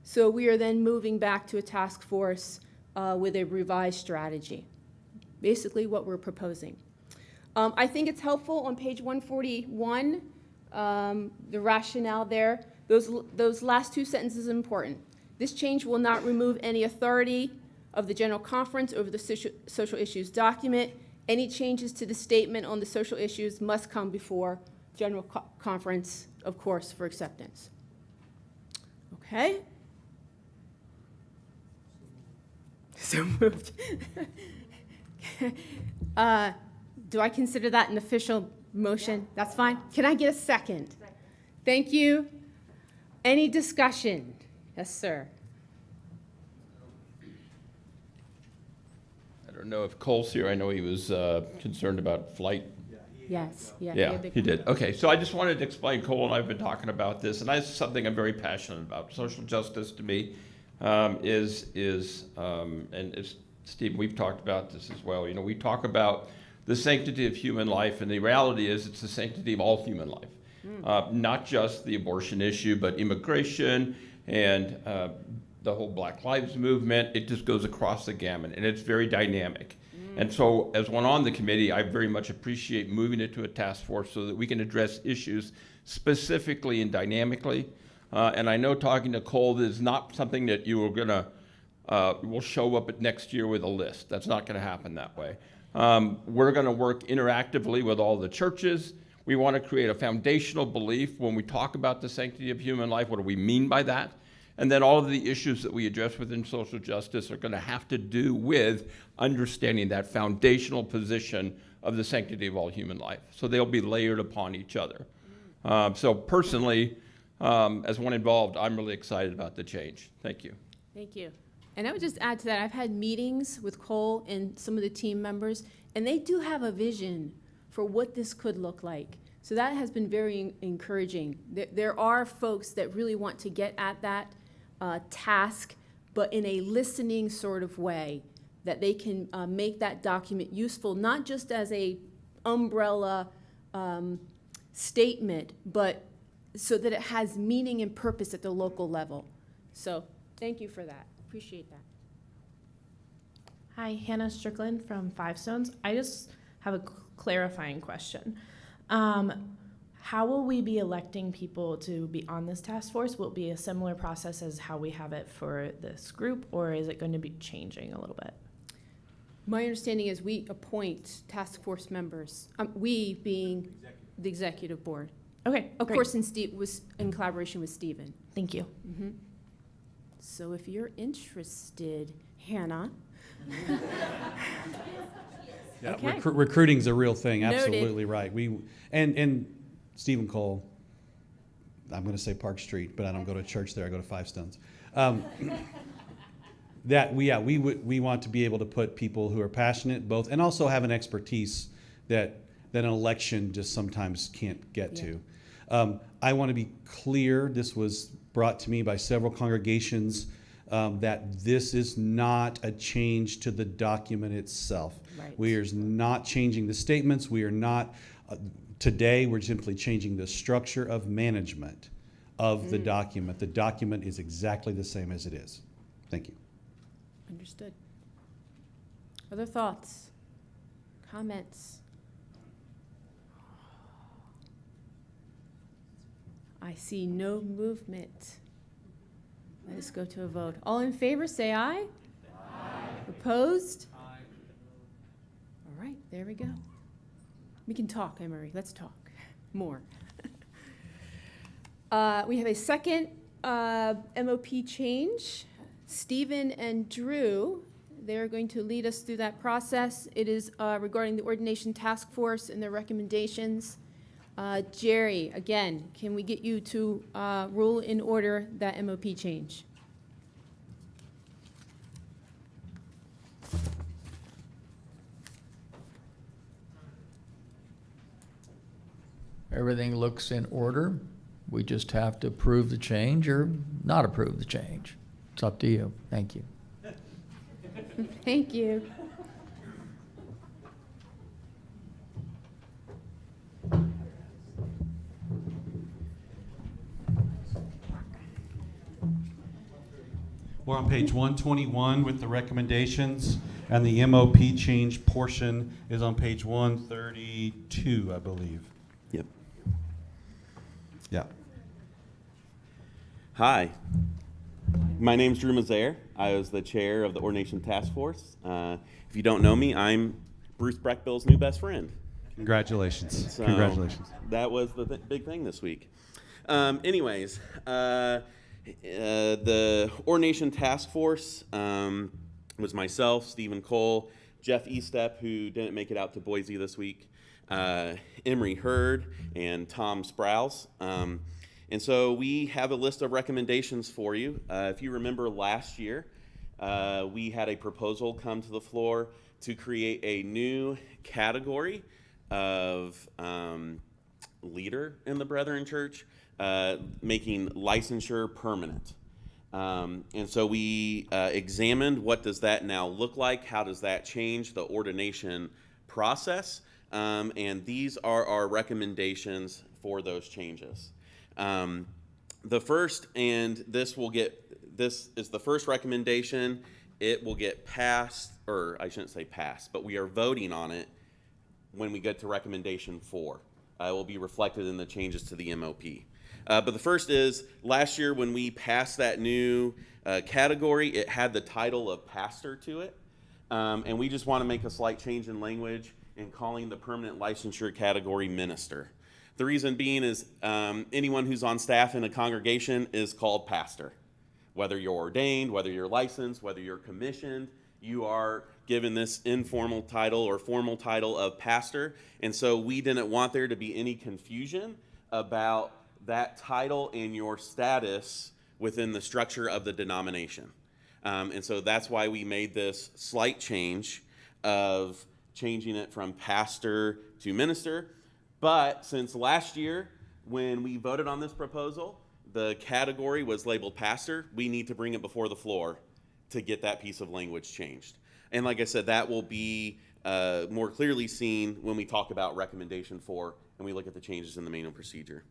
So we are then moving back to a task force with a revised strategy. Basically what we're proposing. I think it's helpful on page 141, the rationale there. Those last 2 sentences are important. This change will not remove any authority of the General Conference over the social issues document. Any changes to the statement on the social issues must come before General Conference, of course, for acceptance. Okay? So moved. Do I consider that an official motion? That's fine. Can I get a second? Thank you. Any discussion? Yes, sir. I don't know if Cole's here. I know he was concerned about flight. Yes. Yeah, he did. Okay, so I just wanted to explain, Cole and I have been talking about this, and that's something I'm very passionate about. Social justice to me and it's, Steve, we've talked about this as well. You know, we talk about the sanctity of human life, and the reality is it's the sanctity of all human life. Not just the abortion issue, but immigration and the whole Black Lives Movement. It just goes across the gamut, and it's very dynamic. And so as one on the committee, I very much appreciate moving it to a task force so that we can address issues specifically and dynamically. And I know talking to Cole, this is not something that you are gonna, will show up at next year with a list. That's not gonna happen that way. We're gonna work interactively with all the churches. We want to create a foundational belief when we talk about the sanctity of human life. What do we mean by that? And then all of the issues that we address within social justice are going to have to do with understanding that foundational position of the sanctity of all human life. So they'll be layered upon each other. So personally, as one involved, I'm really excited about the change. Thank you. Thank you. And I would just add to that, I've had meetings with Cole and some of the team members, and they do have a vision for what this could look like. So that has been very encouraging. There are folks that really want to get at that task, but in a listening sort of way, that they can make that document useful, not just as a umbrella statement, but so that it has meaning and purpose at the local level. So thank you for that. Appreciate that. Hi, Hannah Strickland from Five Stones. I just have a clarifying question. How will we be electing people to be on this task force? Will it be a similar process as how we have it for this group, or is it going to be changing a little bit? My understanding is we appoint task force members, we being the executive board. Okay, Of great. course, in collaboration with Stephen. Thank you. Mm-hmm. So if you're interested, Hannah. Yeah, Okay. Recruiting's a real thing. Noted. Absolutely right. And Stephen Cole. I'm going to say Park Street, but I don't go to church there. I go to Five Stones. We want to be able to put people who are passionate, both, and also have an expertise that an election just sometimes can't get to. I want to be clear. This was brought to me by several congregations. That this is not a change to the document itself. Right. We are not changing the statements. We are not, today we're simply changing the structure of management of the document. The document is exactly the same as it is. Thank you. Understood. Other thoughts? Comments? I see no movement. Let us go to a vote. All in favor, say aye. Aye. Opposed? Aye. All right, there we go. We can talk, Emery. Let's talk more. We have a second MOP change. Stephen and Drew, they're going to lead us through that process. It is regarding the ordination task force and their recommendations. Jerry, again, can we get you to rule in order that MOP change? Everything looks in order. We just have to approve the change or not approve the change. It's up to you. Thank you. Thank you. We're on page 121 with the recommendations, and the MOP change portion is on page 132, I believe. Yep. Yeah. Hi, my name's Drew Mazaire. I was the chair of the Ordination Task Force. If you don't know me, I'm Bruce Breckbill's new best friend. Congratulations. So Congratulations. that was the big thing this week. Anyways, the Ordination Task Force was myself, Stephen Cole, Jeff Estep, who didn't make it out to Boise this week, Emery Hurd, and Tom Sprouse. And so we have a list of recommendations for you. If you remember last year, we had a proposal come to the floor to create a new category of leader in the Brethren Church, making licensure permanent. And so we examined what does that now look like, how does that change the ordination process, and these are our recommendations for those changes. The first, and this is the first recommendation, it will get passed, or I shouldn't say passed, but we are voting on it when we get to recommendation 4. It will be reflected in the changes to the MOP. But the first is, last year when we passed that new category, it had the title of pastor to it. And we just want to make a slight change in language in calling the permanent licensure category minister. The reason being is anyone who's on staff in a congregation is called pastor. Whether you're ordained, whether you're licensed, whether you're commissioned, you are given this informal title or formal title of pastor. And so we didn't want there to be any confusion about that title and your status within the structure of the denomination. And so that's why we made this slight change of changing it from pastor to minister. But since last year, when we voted on this proposal, the category was labeled pastor, we need to bring it before the floor to get that piece of language changed. And like I said, that will be more clearly seen when we talk about recommendation 4 and we look at the changes in the manual procedure.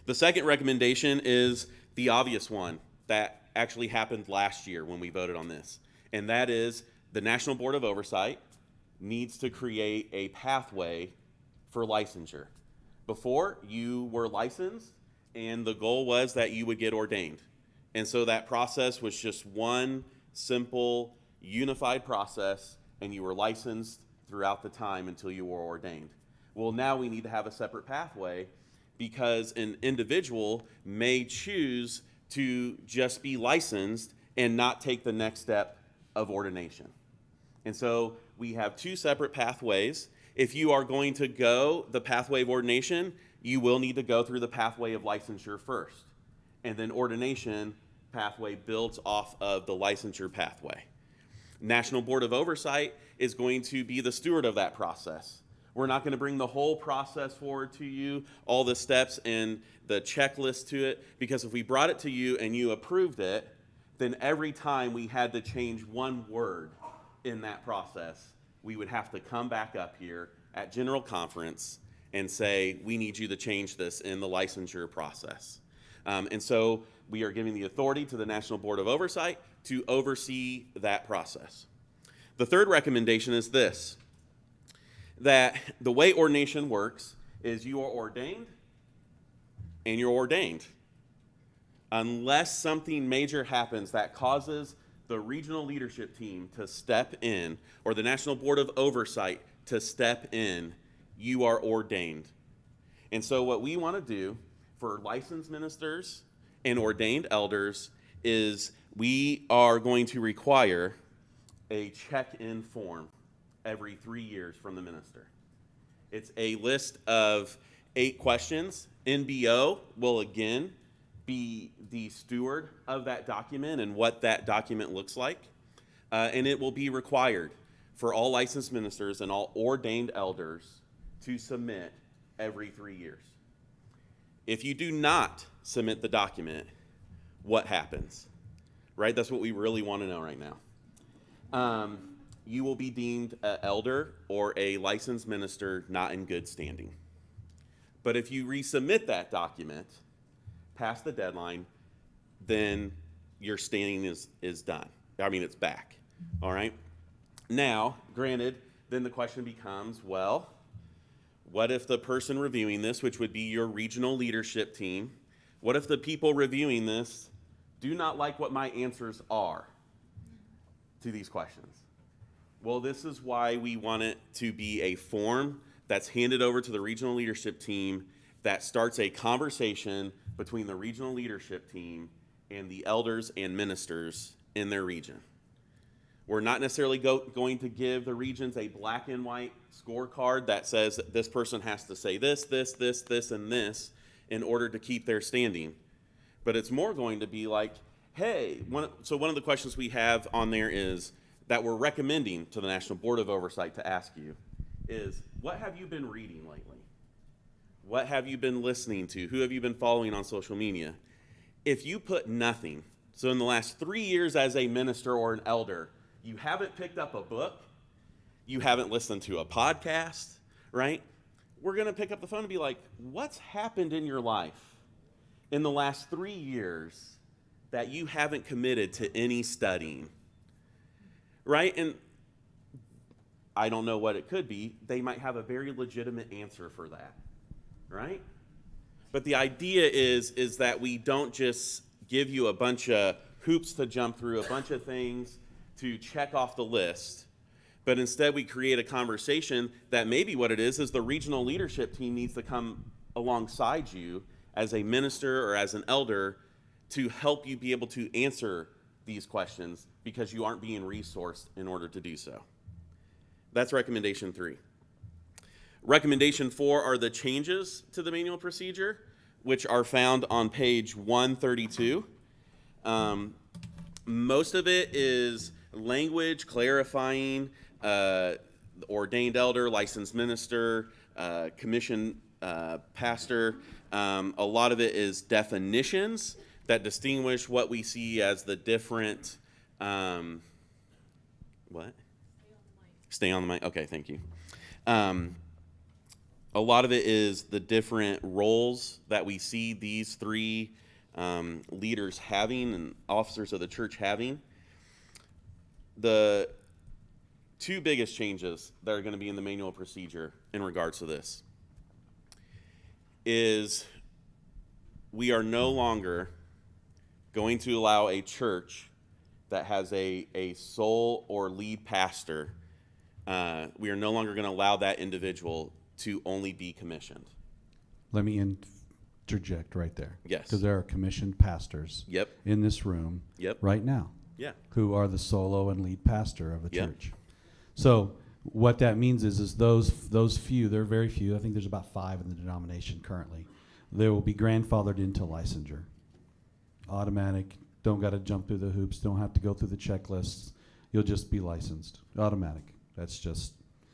The second recommendation is the obvious one that actually happened last year when we voted on this, and that is the National Board of Oversight needs to create a pathway for licensure. Before, you were licensed, and the goal was that you would get ordained. And so that process was just one simple, unified process, and you were licensed throughout the time until you were ordained. Well, now we need to have a separate pathway because an individual may choose to just be licensed and not take the next step of ordination. And so we have 2 separate pathways. If you are going to go the pathway of ordination, you will need to go through the pathway of licensure first. And then ordination pathway builds off of the licensure pathway. National Board of Oversight is going to be the steward of that process. We're not going to bring the whole process forward to you, all the steps and the checklist to it, because if we brought it to you and you approved it, then every time we had to change one word in that process, we would have to come back up here at General Conference and say, we need you to change this in the licensure process. And so we are giving the authority to the National Board of Oversight to oversee that process. The third recommendation is this, that the way ordination works is you are ordained and you're ordained. Unless something major happens that causes the regional leadership team to step in or the National Board of Oversight to step in, you are ordained. And so what we want to do for licensed ministers and ordained elders is we are going to require a check-in form every 3 years from the minister. It's a list of 8 questions. NBO will again be the steward of that document and what that document looks like. And it will be required for all licensed ministers and all ordained elders to submit every 3 years. If you do not submit the document, what happens? Right? That's what we really want to know right now. You will be deemed an elder or a licensed minister not in good standing. But if you resubmit that document past the deadline, then your standing is done. I mean, it's back. All right? Now, granted, then the question becomes, well, what if the person reviewing this, which would be your regional leadership team, what if the people reviewing this do not like what my answers are to these questions? Well, this is why we want it to be a form that's handed over to the regional leadership team that starts a conversation between the regional leadership team and the elders and ministers in their region. We're not necessarily going to give the regions a black and white scorecard that says that this person has to say this, and this in order to keep their standing. But it's more going to be like, hey, one of the questions we have on there is that we're recommending to the National Board of Oversight to ask you is, what have you been reading lately? What have you been listening to? Who have you been following on social media? If you put nothing, so in the last 3 years as a minister or an elder, you haven't picked up a book, you haven't listened to a podcast, right? We're going to pick up the phone and be like, what's happened in your life in the last 3 years that you haven't committed to any studying, right? And I don't know what it could be. They might have a very legitimate answer for that, right? But the idea is that we don't just give you a bunch of hoops to jump through, a bunch of things to check off the list, but instead we create a conversation that maybe what it is the regional leadership team needs to come alongside you as a minister or as an elder to help you be able to answer these questions because you aren't being resourced in order to do so. That's recommendation 3. Recommendation 4 are the changes to the manual procedure, which are found on page 132. Most of it is language clarifying, ordained elder, licensed minister, commissioned pastor. A lot of it is definitions that distinguish what we see as the different, what? Stay on the mic. Okay, thank you. A lot of it is the different roles that we see these 3 leaders having and officers of the church having. The 2 biggest changes that are going to be in the manual procedure in regards to this is we are no longer going to allow a church that has a sole or lead pastor. We are no longer going to allow that individual to only be commissioned. Let me interject right there. Yes. Because there are commissioned pastors in this room right now who are the solo and lead pastor of a church. So what that means is those few, there are very few, I think there's about 5 in the denomination currently, they will be grandfathered into licensure. Automatic, don't got to jump through the hoops, don't have to go through the checklists, you'll just be licensed. Automatic. That's just,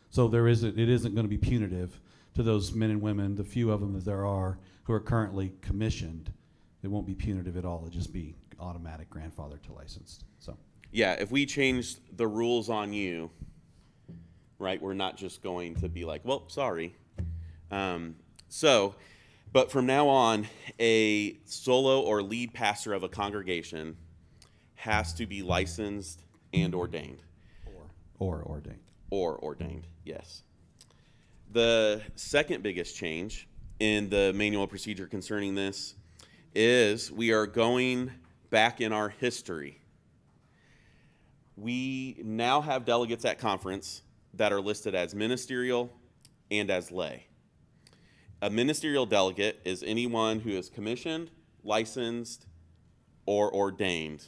so it isn't going to be punitive to those men and women, the few of them that there are who are currently commissioned. It won't be punitive at all, it'll just be automatic grandfather to licensed. So yeah, if we change the rules on you, right, we're not just going to be like, well, sorry. But from now on, a solo or lead pastor of a congregation has to be licensed and ordained. Or ordained. Or ordained, yes. The second biggest change in the manual procedure concerning this is we are going back in our history. We now have delegates at conference that are listed as ministerial and as lay. A ministerial delegate is anyone who is commissioned, licensed, or ordained,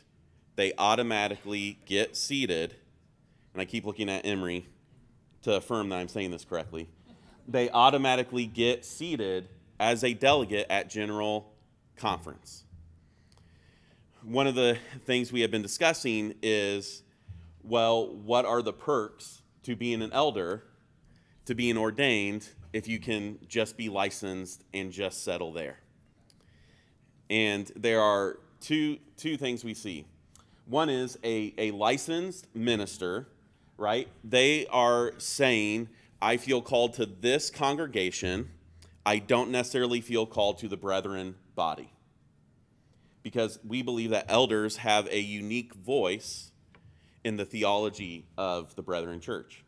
they automatically get seated, and I keep looking at Emery to affirm that I'm saying this correctly, they automatically get seated as a delegate at General Conference. One of the things we have been discussing is, well, what are the perks to being an elder, to being ordained, if you can just be licensed and just settle there? And there are two things we see. One is a licensed minister, right? They are saying, I feel called to this congregation. I don't necessarily feel called to the brethren body. Because we believe that elders have a unique voice in the theology of the brethren church.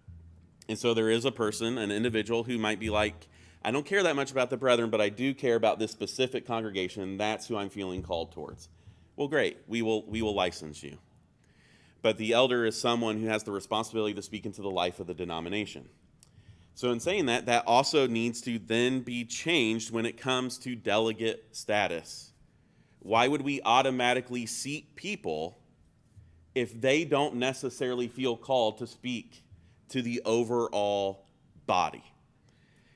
And so there is a person, an individual, who might be like, I don't care that much about the brethren, but I do care about this specific congregation. That's who I'm feeling called towards. Well, great. We will license you. But the elder is someone who has the responsibility to speak into the life of the denomination. So in saying that, that also needs to then be changed when it comes to delegate status. Why would we automatically seat people if they don't necessarily feel called to speak to the overall body?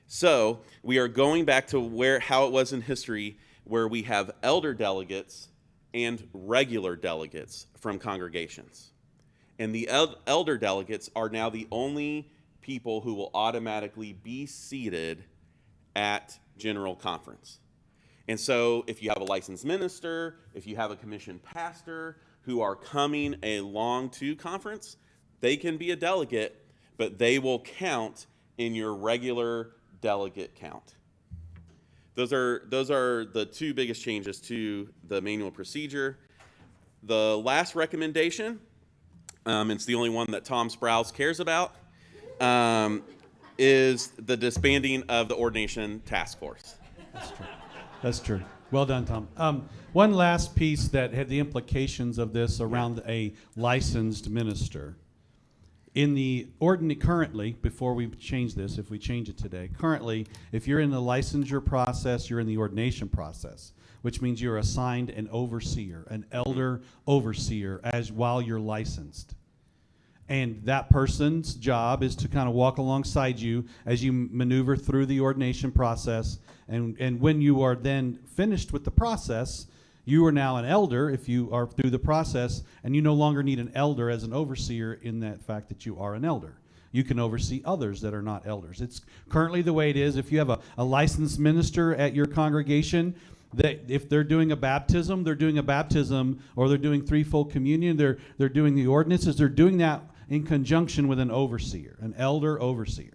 So we are going back to how it was in history, where we have elder delegates and regular delegates from congregations. And the elder delegates are now the only people who will automatically be seated at General Conference. And so if you have a licensed minister, if you have a commissioned pastor who are coming along to conference, they can be a delegate, but they will count in your regular delegate count. Those are the two biggest changes to the manual procedure. The last recommendation, it's the only one that Tom Sprouse cares about, is the disbanding of the ordination task force. That's true. That's true. Well done, Tom. One last piece that had the implications of this around a licensed minister. In the currently, before we change this, if we change it today, currently, if you're in the licensure process, you're in the ordination process, which means you're assigned an overseer, an elder overseer, while you're licensed. And that person's job is to kind of walk alongside you as you maneuver through the ordination process. And when you are then finished with the process, you are now an elder if you are through the process, and you no longer need an elder as an overseer in that fact that you are an elder. You can oversee others that are not elders. It's currently the way it is. If you have a licensed minister at your congregation, that if they're doing a baptism, or they're doing threefold communion, they're doing the ordinances, they're doing that in conjunction with an overseer, an elder overseer.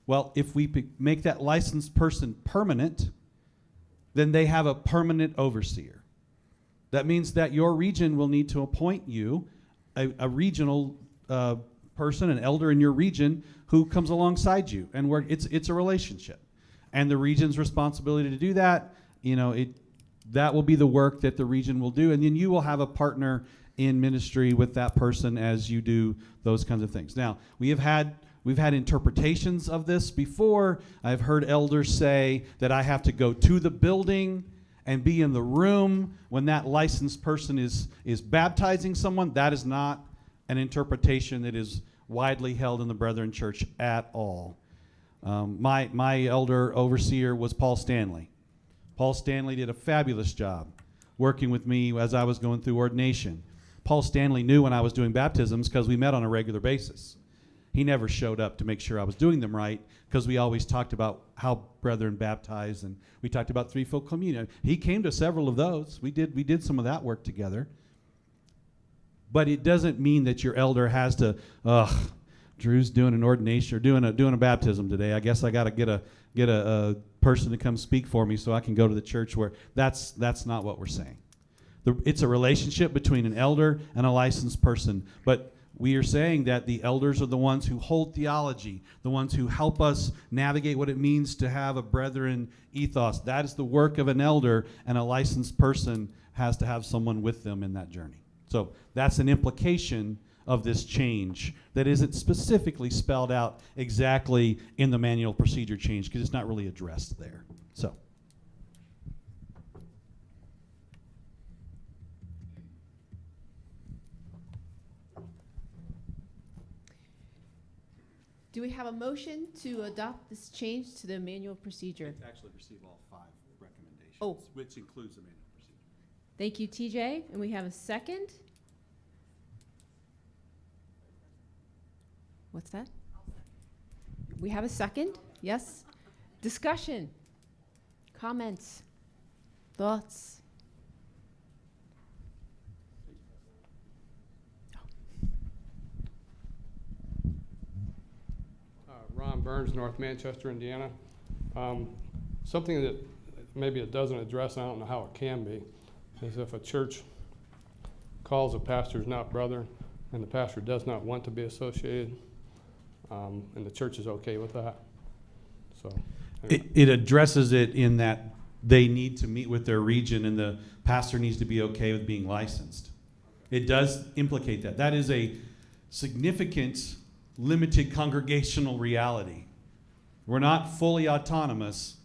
Well, if we make that licensed person permanent, then they have a permanent overseer. That means that your region will need to appoint you a regional person, an elder in your region, who comes alongside you, and it's a relationship. And the region's responsibility to do that, that will be the work that the region will do, and then you will have a partner in ministry with that person as you do those kinds of things. Now, we've had interpretations of this before. I've heard elders say that I have to go to the building and be in the room when that licensed person is baptizing someone. That is not an interpretation that is widely held in the Brethren Church at all. My elder overseer was Paul Stanley. Paul Stanley did a fabulous job working with me as I was going through ordination. Paul Stanley knew when I was doing baptisms because we met on a regular basis. He never showed up to make sure I was doing them right, because we always talked about how brethren baptize, and we talked about threefold communion. He came to several of those. We did some of that work together. But it doesn't mean that your elder has to, Drew's doing an ordination or doing a baptism today. I guess I got to get a person to come speak for me so I can go to the church where that's not what we're saying. It's a relationship between an elder and a licensed person, but we are saying that the elders are the ones who hold theology, the ones who help us navigate what it means to have a brethren ethos. That is the work of an elder, and a licensed person has to have someone with them in that journey. So that's an implication of this change that isn't specifically spelled out exactly in the manual procedure change, because it's not really addressed there. So. Do we have a motion to adopt this change to the manual procedure? Actually receive all 5 recommendations, Oh. which includes the manual procedure. Thank you, TJ. And we have a second? What's that? We have a second? Yes? Discussion? Comments? Thoughts? Ron Burns, North Manchester, Indiana. Something that maybe it doesn't address, I don't know how it can be, is if a church calls a pastor's not brother and the pastor does not want to be associated, and the church is okay with that. So It addresses it in that they need to meet with their region and the pastor needs to be okay with being licensed. It does implicate that. That is a significant limited congregational reality. We're not fully autonomous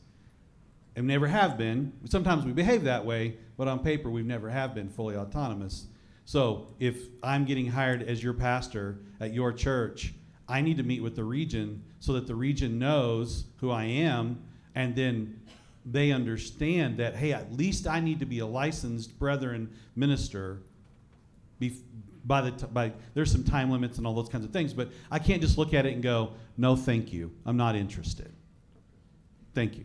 and never have been. Sometimes we behave that way, but on paper we've never have been fully autonomous. So if I'm getting hired as your pastor at your church, I need to meet with the region so that the region knows who I am, and then they understand that, hey, at least I need to be a licensed brethren minister. There's some time limits and all those kinds of things, but I can't just look at it and go, no, thank you, I'm not interested. Thank you.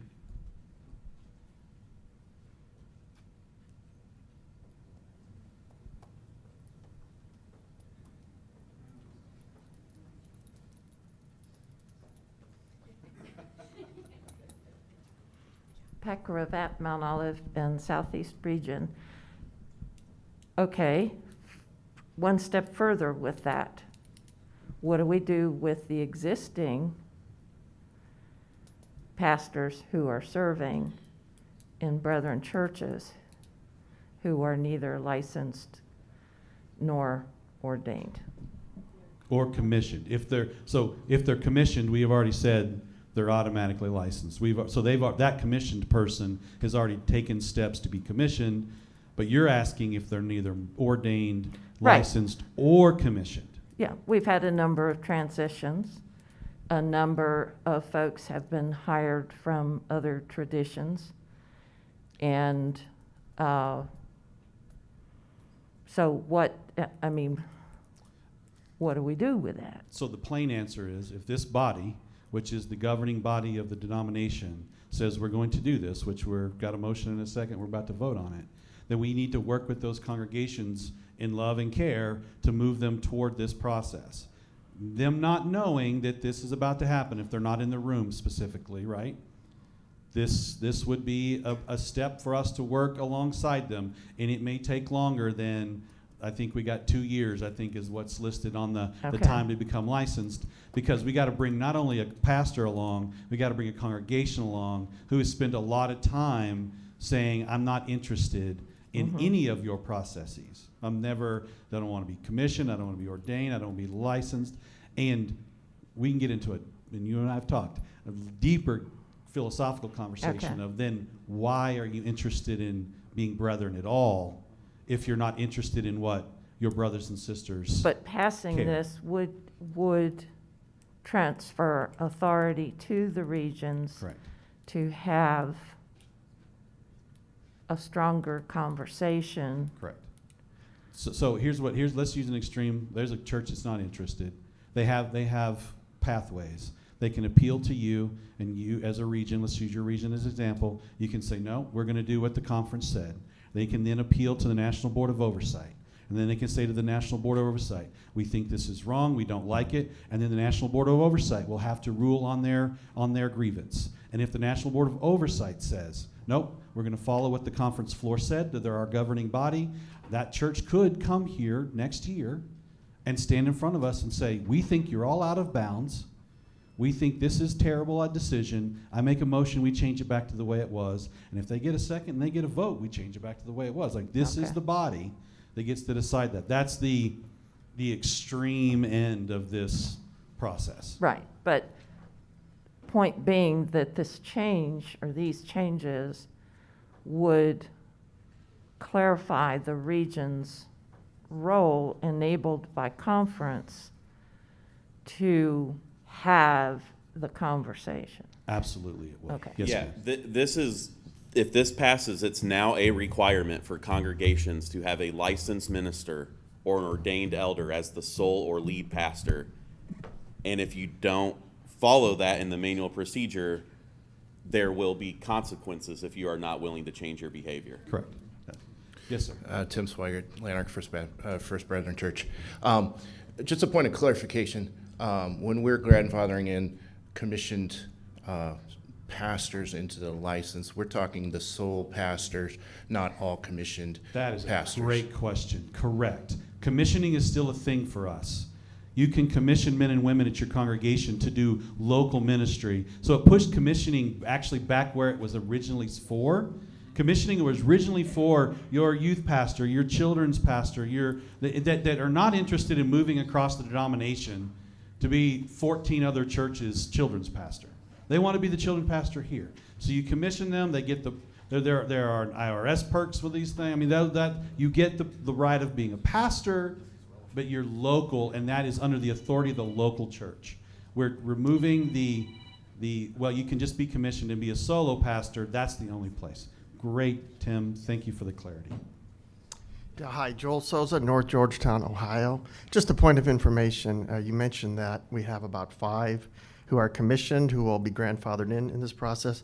Peckeravat, Mount Olive, and Southeast region. Okay, one step further with that. What do we do with the existing pastors who are serving in brethren churches who are neither licensed nor ordained? Or commissioned. If they're commissioned, we have already said they're automatically licensed. That commissioned person has already taken steps to be commissioned, but you're asking if they're neither ordained, Right. licensed, or commissioned. Yeah, we've had a number of transitions. A number of folks have been hired from other traditions. And so what do we do with that? So the plain answer is, if this body, which is the governing body of the denomination, says we're going to do this, which we've got a motion in a second, we're about to vote on it, then we need to work with those congregations in love and care to move them toward this process. Them not knowing that this is about to happen, if they're not in the room specifically, right? This would be a step for us to work alongside them, and it may take longer than, I think we got 2 years, I think is what's listed on the time to become licensed, because we got to bring not only a pastor along, we got to bring a congregation along who has spent a lot of time saying, I'm not interested in any of your processes. I don't want to be commissioned, I don't want to be ordained, I don't want to be licensed. And we can get into it, and you and I have talked, a deeper philosophical conversation of then why are you interested in being brethren at all if you're not interested in what your brothers and sisters But passing care. this would transfer authority to the regions. Correct. To have a stronger conversation. Correct. So let's use an extreme. There's a church that's not interested. They have pathways. They can appeal to you, and you as a region, let's use your region as an example, you can say, no, we're going to do what the conference said. They can then appeal to the National Board of Oversight. And then they can say to the National Board of Oversight, we think this is wrong, we don't like it, and then the National Board of Oversight will have to rule on their grievance. And if the National Board of Oversight says, nope, we're going to follow what the conference floor said, that they're our governing body, that church could come here next year and stand in front of us and say, we think you're all out of bounds. We think this is terrible a decision. I make a motion, we change it back to the way it was. And if they get a second and they get a vote, we change it back to the way it was. Like, this is the body that gets to decide that. That's the extreme end of this process. Right, but point being that this change, or these changes, would clarify the region's role enabled by conference to have the conversation. Absolutely it will. Okay. Yes, Yeah, ma'am. this is, if this passes, it's now a requirement for congregations to have a licensed minister or an ordained elder as the sole or lead pastor. And if you don't follow that in the manual procedure, there will be consequences if you are not willing to change your behavior. Correct. Yes, sir. Tim Swigert, Lanark First Brethren Church. Just a point of clarification. When we're grandfathering in commissioned pastors into the license, we're talking the sole pastors, not all commissioned That is pastors. a great question. Correct. Commissioning is still a thing for us. You can commission men and women at your congregation to do local ministry. So it pushed commissioning actually back where it was originally for. Commissioning was originally for your youth pastor, your children's pastor, that are not interested in moving across the denomination to be 14 other churches' children's pastor. They want to be the children's pastor here. So you commission them. They get there are IRS perks with these things. I mean, that you get the right of being a pastor, but you're local, and that is under the authority of the local church. We're removing well, you can just be commissioned and be a solo pastor. That's the only place. Great, Tim. Thank you for the clarity. Yeah, hi, Joel Souza, North Georgetown, Ohio. Just a point of information, you mentioned that we have about 5 who are commissioned who will be grandfathered in this process.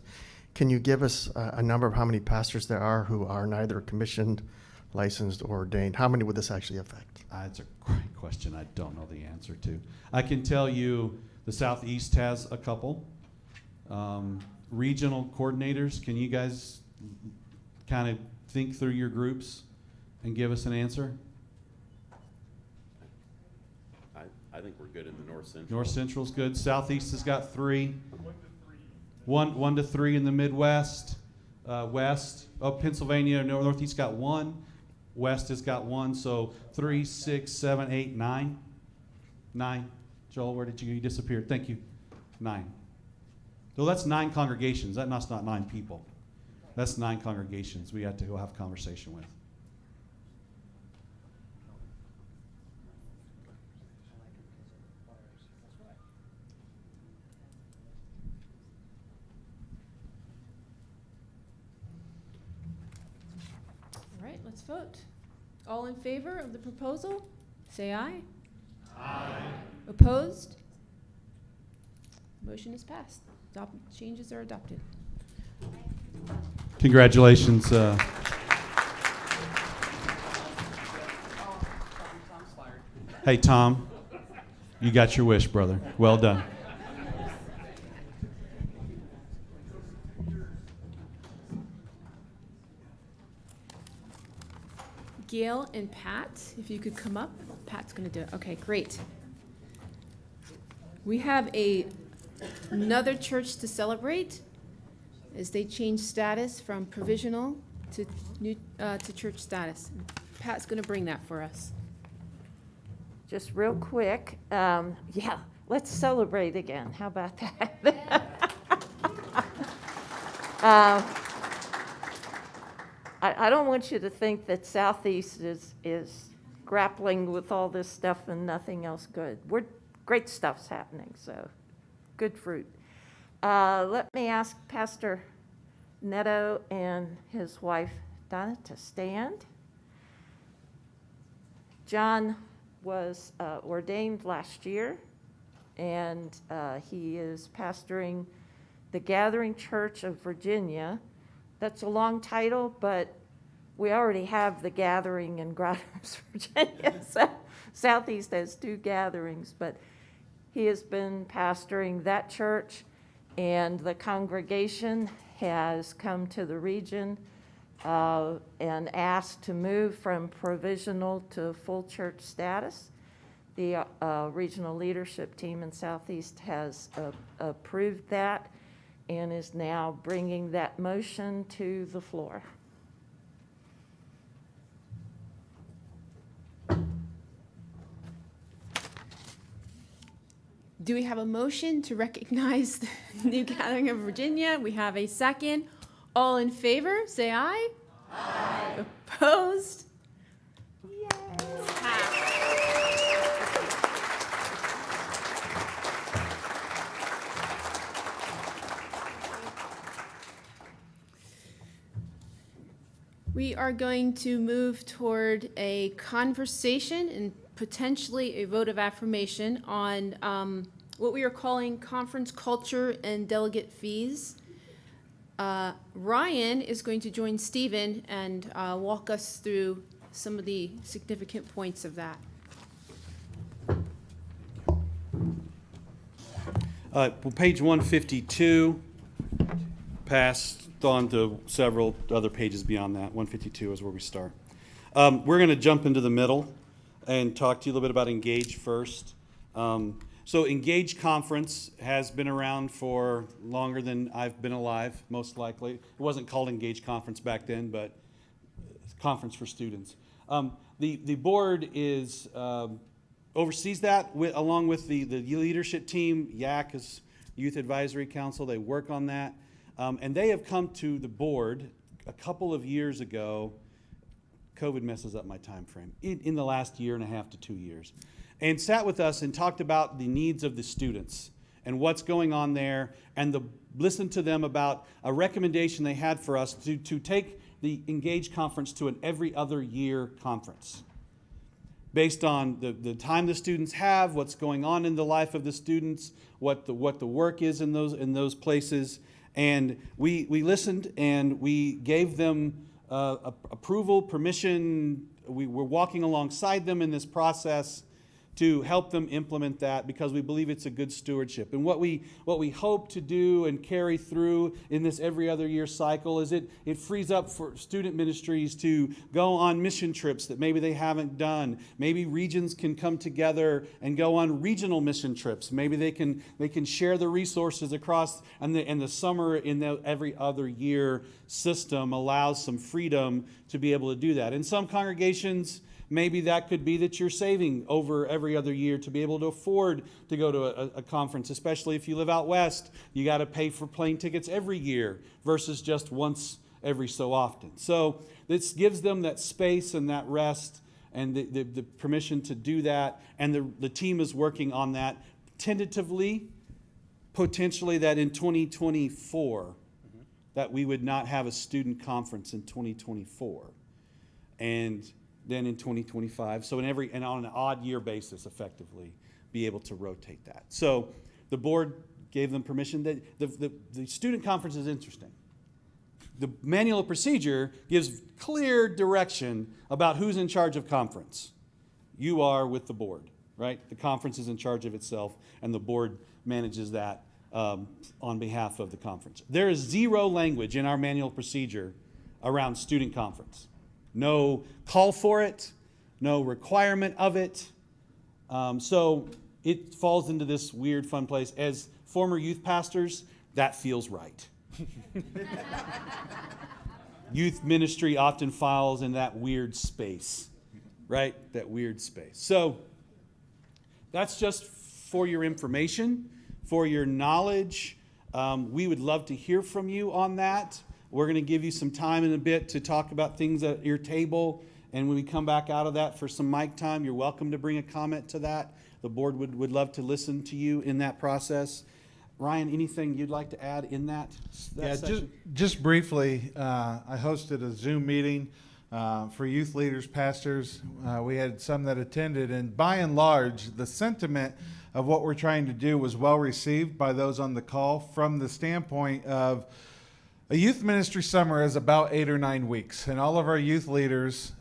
Can you give us a number of how many pastors there are who are neither commissioned, licensed, or ordained? How many would this actually affect? That's a great question I don't know the answer to. I can tell you the Southeast has a couple. Regional coordinators, can you guys kind of think through your groups and give us an answer? I think we're good in the North Central. North Central's good. Southeast has got 3. 1 to 3 in the Midwest. West, Pennsylvania, Northeast got 1. West has got 1. So 3, 6, 7, 8, 9. 9. Joel, where did you go? You disappeared. Thank you. 9. So that's 9 congregations. That's not 9 people. That's 9 congregations we have to go have a conversation with. All right, let's vote. All in favor of the proposal, say aye. Aye. Opposed? Motion is passed. Changes are adopted. Congratulations. Hey, Tom, you got your wish, brother. Well done. Gail and Pat, if you could come up. Pat's going to do it. Okay, great. We have another church to celebrate as they change status from provisional to church status. Pat's going to bring that for us. Just real quick, yeah, let's celebrate again. How about that? I don't want you to think that Southeast is grappling with all this stuff and nothing else good. Great stuff's happening, so good fruit. Let me ask Pastor Neto and his wife Donna to stand. John was ordained last year, and he is pastoring the Gathering Church of Virginia. That's a long title, but we already have the Gathering in Grottoes, Virginia. So Southeast has 2 gatherings, but he has been pastoring that church, and the congregation has come to the region and asked to move from provisional to full church status. The regional leadership team in Southeast has approved that and is now bringing that motion to the floor. Do we have a motion to recognize the New Gathering of Virginia? We have a second. All in favor, say aye. Aye. Opposed? Yay. 5 We are going to move toward a conversation and potentially a vote of affirmation on what we are calling conference culture and delegate fees. Ryan is going to join Stephen and walk us through some of the significant points of that. Well, page 152, passed on to several other pages beyond that. 152 is where we start. We're going to jump into the middle and talk to you a little bit about Engage first. So Engage Conference has been around for longer than I've been alive, most likely. It wasn't called Engage Conference back then, but it's a conference for students. The board is oversees that along with the leadership team. YAC is Youth Advisory Council. They work on that. And they have come to the board a couple of years ago. COVID messes up my time frame. In the last year and a half to 2 years. And sat with us and talked about the needs of the students and what's going on there, and listened to them about a recommendation they had for us to take the Engage Conference to an every other year conference. Based on the time the students have, what's going on in the life of the students, what the work is in those places. And we listened and we gave them approval, permission. We were walking alongside them in this process to help them implement that because we believe it's a good stewardship. And what we hope to do and carry through in this every other year cycle is it frees up for student ministries to go on mission trips that maybe they haven't done. Maybe regions can come together and go on regional mission trips. Maybe they can share the resources across, and the summer in the every other year system allows some freedom to be able to do that. In some congregations, maybe that could be that you're saving over every other year to be able to afford to go to a conference, especially if you live out west. You got to pay for plane tickets every year versus just once every so often. So this gives them that space and that rest and the permission to do that. And the team is working on that tentatively, potentially that in 2024, that we would not have a student conference in 2024. And then in 2025, so and on an odd year basis, effectively, be able to rotate that. So the board gave them permission. That the student conference is interesting. The manual of procedure gives clear direction about who's in charge of conference. You are with the board, right? The conference is in charge of itself, and the board manages that on behalf of the conference. There is zero language in our manual procedure around student conference. No call for it, no requirement of it. So it falls into this weird, fun place. As former youth pastors, that feels right. Youth ministry often falls in that weird space, right? That weird space. So that's just for your information, for your knowledge. We would love to hear from you on that. We're going to give you some time in a bit to talk about things at your table. And when we come back out of that for some mic time, you're welcome to bring a comment to that. The board would love to listen to you in that process. Ryan, anything you'd like to add in that section? Just briefly, I hosted a Zoom meeting for youth leaders, pastors. We had some that attended, and by and large, the sentiment of what we're trying to do was well received by those on the call from the standpoint of a youth ministry summer is about 8 or 9 weeks, and all of our youth leaders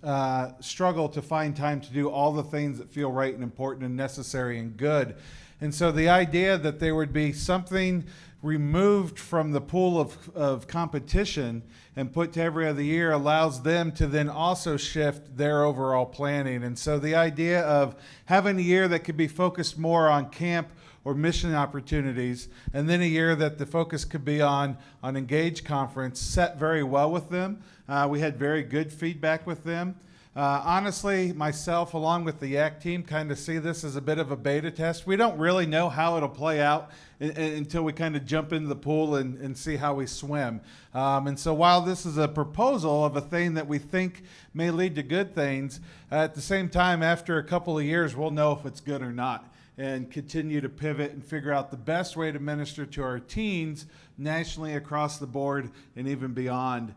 struggle to find time to do all the things that feel right and important and necessary and good. And so the idea that there would be something removed from the pool of competition and put to every other year allows them to then also shift their overall planning. And so the idea of having a year that could be focused more on camp or mission opportunities, and then a year that the focus could be on Engage Conference set very well with them. We had very good feedback with them. Honestly, myself, along with the YAC team, kind of see this as a bit of a beta test. We don't really know how it'll play out until we kind of jump into the pool and see how we swim. And so while this is a proposal of a thing that we think may lead to good things, at the same time, after a couple of years, we'll know if it's good or not. and continue to pivot and figure out the best way to minister to our teens nationally across the board and even beyond.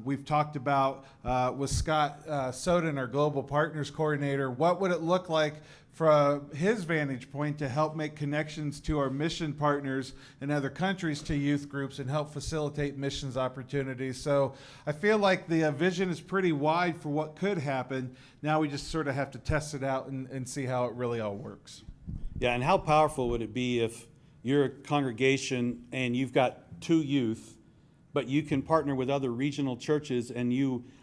We've talked about with Scott Soden, our Global Partners Coordinator, what would it look like from his vantage point to help make connections to our mission partners in other countries to youth groups and help facilitate missions opportunities. So I feel like the vision is pretty wide for what could happen. Now we just sort of have to test it out and see how it really all works. Yeah, and how powerful would it be if you're a congregation and you've got 2 youth, but you can partner with other regional churches and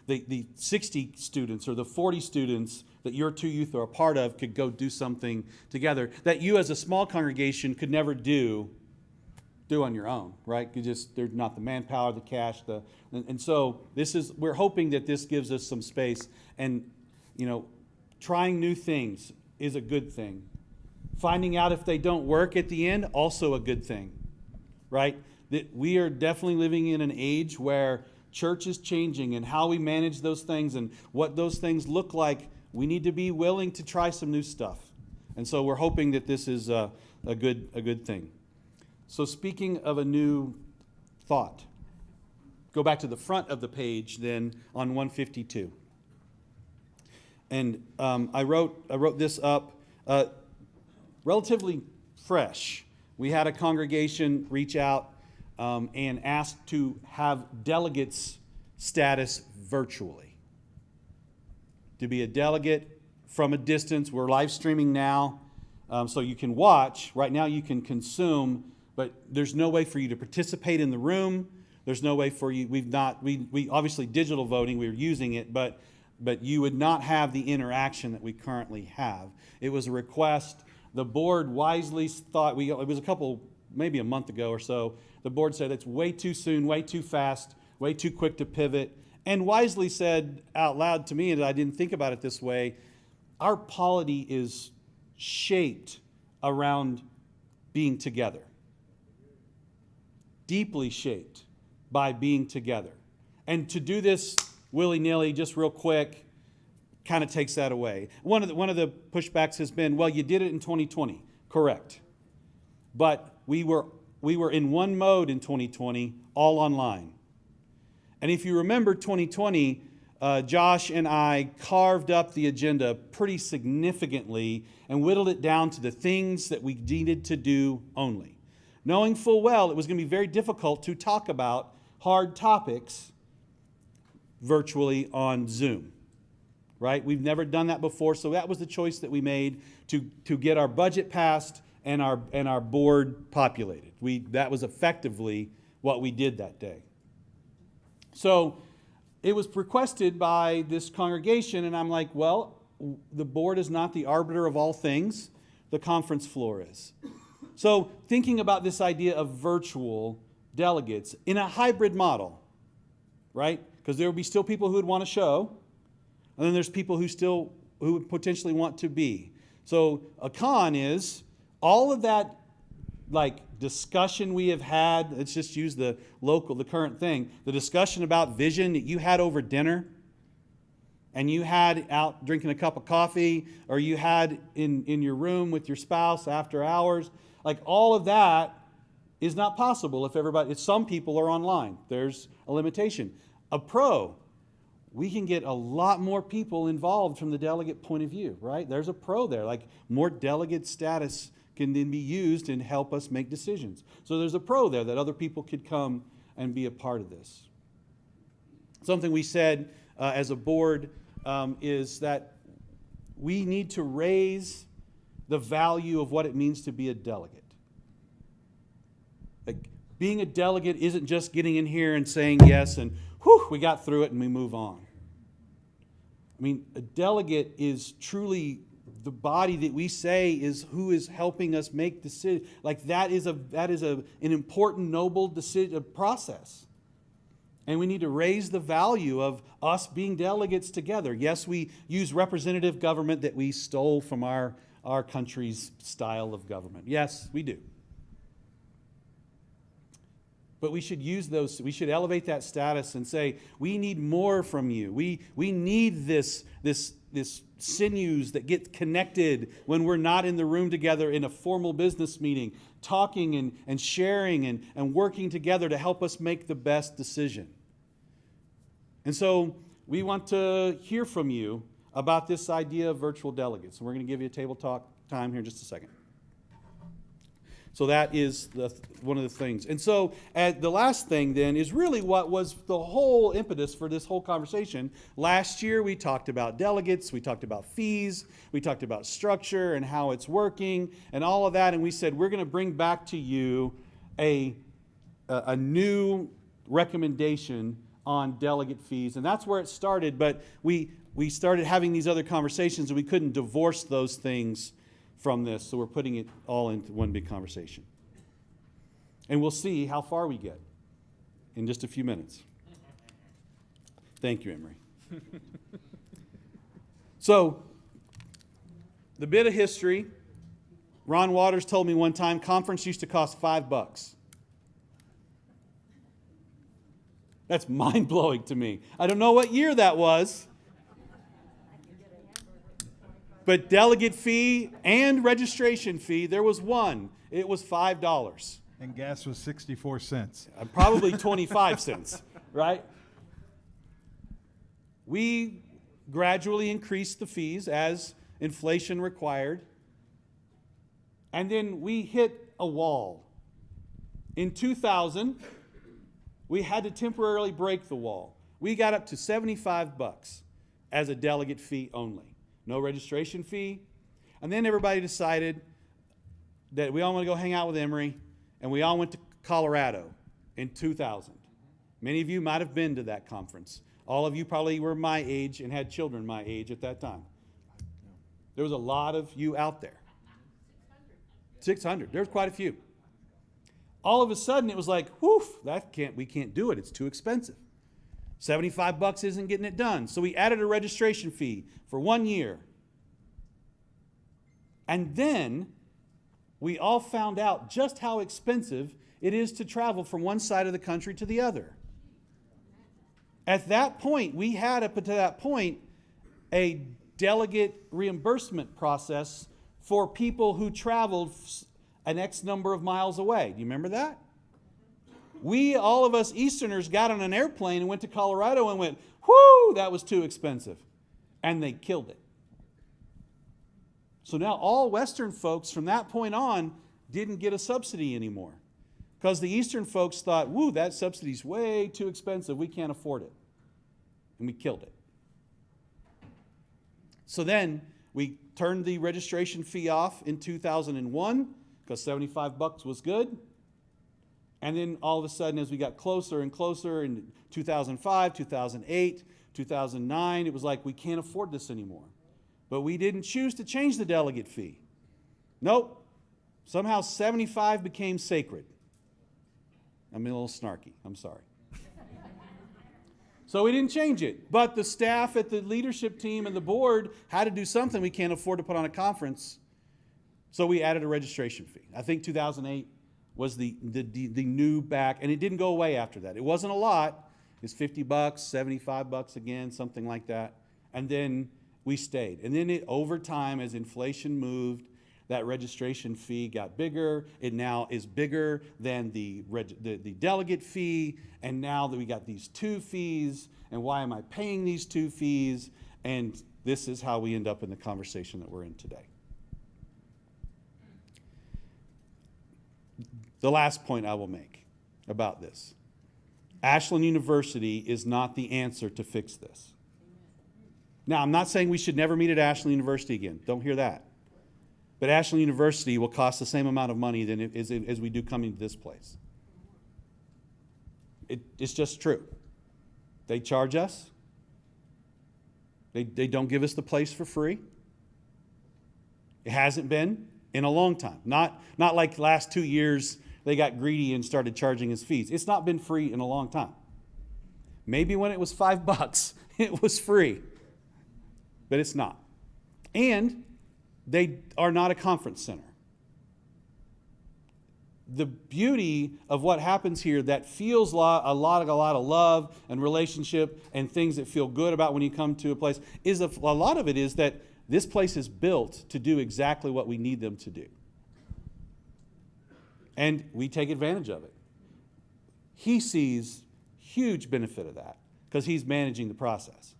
the 60 students or the 40 students that your 2 youth are a part of could go do something together that you as a small congregation could never do on your own, right? There's not the manpower, the cash, and so we're hoping that this gives us some space, and trying new things is a good thing. Finding out if they don't work at the end, also a good thing, right? That we are definitely living in an age where church is changing, and how we manage those things and what those things look like, we need to be willing to try some new stuff. And so we're hoping that this is a good thing. So speaking of a new thought, go back to the front of the page then on 152. And I wrote this up relatively fresh. We had a congregation reach out and ask to have delegates status virtually. To be a delegate from a distance. We're live streaming now, so you can watch. Right now you can consume, but there's no way for you to participate in the room. There's no way for you, we obviously digital voting, we're using it, but you would not have the interaction that we currently have. It was a request. The board wisely thought, it was maybe a month ago or so, the board said it's way too soon, way too fast, way too quick to pivot, and wisely said out loud to me, and I didn't think about it this way, our polity is shaped around being together. Deeply shaped by being together. And to do this willy-nilly, just real quick, kind of takes that away. One of the pushbacks has been, well, you did it in 2020. Correct. But we were in one mode in 2020, all online. And if you remember 2020, Josh and I carved up the agenda pretty significantly and whittled it down to the things that we needed to do only. Knowing full well it was going to be very difficult to talk about hard topics virtually on Zoom, right? We've never done that before, so that was the choice that we made to get our budget passed and our board populated. That was effectively what we did that day. So it was requested by this congregation, and I'm like, well, the board is not the arbiter of all things. The conference floor is. So thinking about this idea of virtual delegates in a hybrid model, right? Because there would be still people who would want to show, and then there's people who would potentially want to be. So a con is all of that discussion we have had, let's just use the current thing, the discussion about vision that you had over dinner, and you had out drinking a cup of coffee, or you had in your room with your spouse after hours, all of that is not possible if some people are online. There's a limitation. A pro, we can get a lot more people involved from the delegate point of view, right? There's a pro there, more delegate status can then be used and help us make decisions. So there's a pro there that other people could come and be a part of this. Something we said as a board is that we need to raise the value of what it means to be a delegate. Being a delegate isn't just getting in here and saying yes and whew, we got through it and we move on. A delegate is truly the body that we say is who is helping us make decisions. That is an important, noble decision process. And we need to raise the value of us being delegates together. Yes, we use representative government that we stole from our country's style of government. Yes, we do. But we should use those, we should elevate that status and say, we need more from you. We need this sinews that get connected when we're not in the room together in a formal business meeting, talking and sharing and working together to help us make the best decision. And so we want to hear from you about this idea of virtual delegates. And we're going to give you a table talk time here in just a second. So that is one of the things. And so the last thing then is really what was the whole impetus for this whole conversation. Last year we talked about delegates, we talked about fees, we talked about structure and how it's working and all of that. And we said we're going to bring back to you a new recommendation on delegate fees. And that's where it started. But we started having these other conversations and we couldn't divorce those things from this, so we're putting it all into one big conversation. And we'll see how far we get in just a few minutes. Thank you, Emery. So, the bit of history, Ron Waters told me one time, conference used to cost $5. That's mind-blowing to me. I don't know what year that was. But delegate fee and registration fee, there was one. It was $5. And gas was 64 cents. Probably 25 cents, right? We gradually increased the fees as inflation required. And then we hit a wall. In 2000, we had to temporarily break the wall. We got up to $75 as a delegate fee only. No registration fee. And then everybody decided that we all want to go hang out with Emery, and we all went to Colorado in 2000. Many of you might have been to that conference. All of you probably were my age and had children my age at that time. There was a lot of you out there. 600. There was quite a few. All of a sudden it was like, whew, we can't do it. It's too expensive. $75 isn't getting it done. So we added a registration fee for 1 year. And then we all found out just how expensive it is to travel from one side of the country to the other. At that point, we had up to that point a delegate reimbursement process for people who traveled an X number of miles away. Do you remember that? We, all of us Easterners, got on an airplane and went to Colorado and went, whoo, that was too expensive. And they killed it. So now all Western folks from that point on didn't get a subsidy anymore. Because the Eastern folks thought, whoo, that subsidy's way too expensive. We can't afford it. And we killed it. So then we turned the registration fee off in 2001 because $75 was good. And then all of a sudden, as we got closer and closer in 2005, 2008, 2009, it was like, we can't afford this anymore. But we didn't choose to change the delegate fee. Nope. Somehow 75 became sacred. I'm a little snarky. I'm sorry. So we didn't change it. But the staff at the leadership team and the board had to do something. We can't afford to put on a conference. So we added a registration fee. I think 2008 was the new back, and it didn't go away after that. It wasn't a lot. It's $50, $75 again, something like that. And then we stayed. And then over time, as inflation moved, that registration fee got bigger. It now is bigger than the delegate fee. And now that we got these two fees, and why am I paying these two fees? And this is how we end up in the conversation that we're in today. The last point I will make about this. Ashland University is not the answer to fix this. Now, I'm not saying we should never meet at Ashland University again. Don't hear that. But Ashland University will cost the same amount of money as we do coming to this place. It's just true. They charge us. They don't give us the place for free. It hasn't been in a long time. Not like the last 2 years they got greedy and started charging us fees. It's not been free in a long time. Maybe when it was $5, it was free. But it's not. And they are not a conference center. the beauty of what happens here that feels a lot of love and relationship and things that feel good about when you come to a place is a lot of it is that this place is built to do exactly what we need them to do. And we take advantage of it. He sees huge benefit of that because he's managing the process.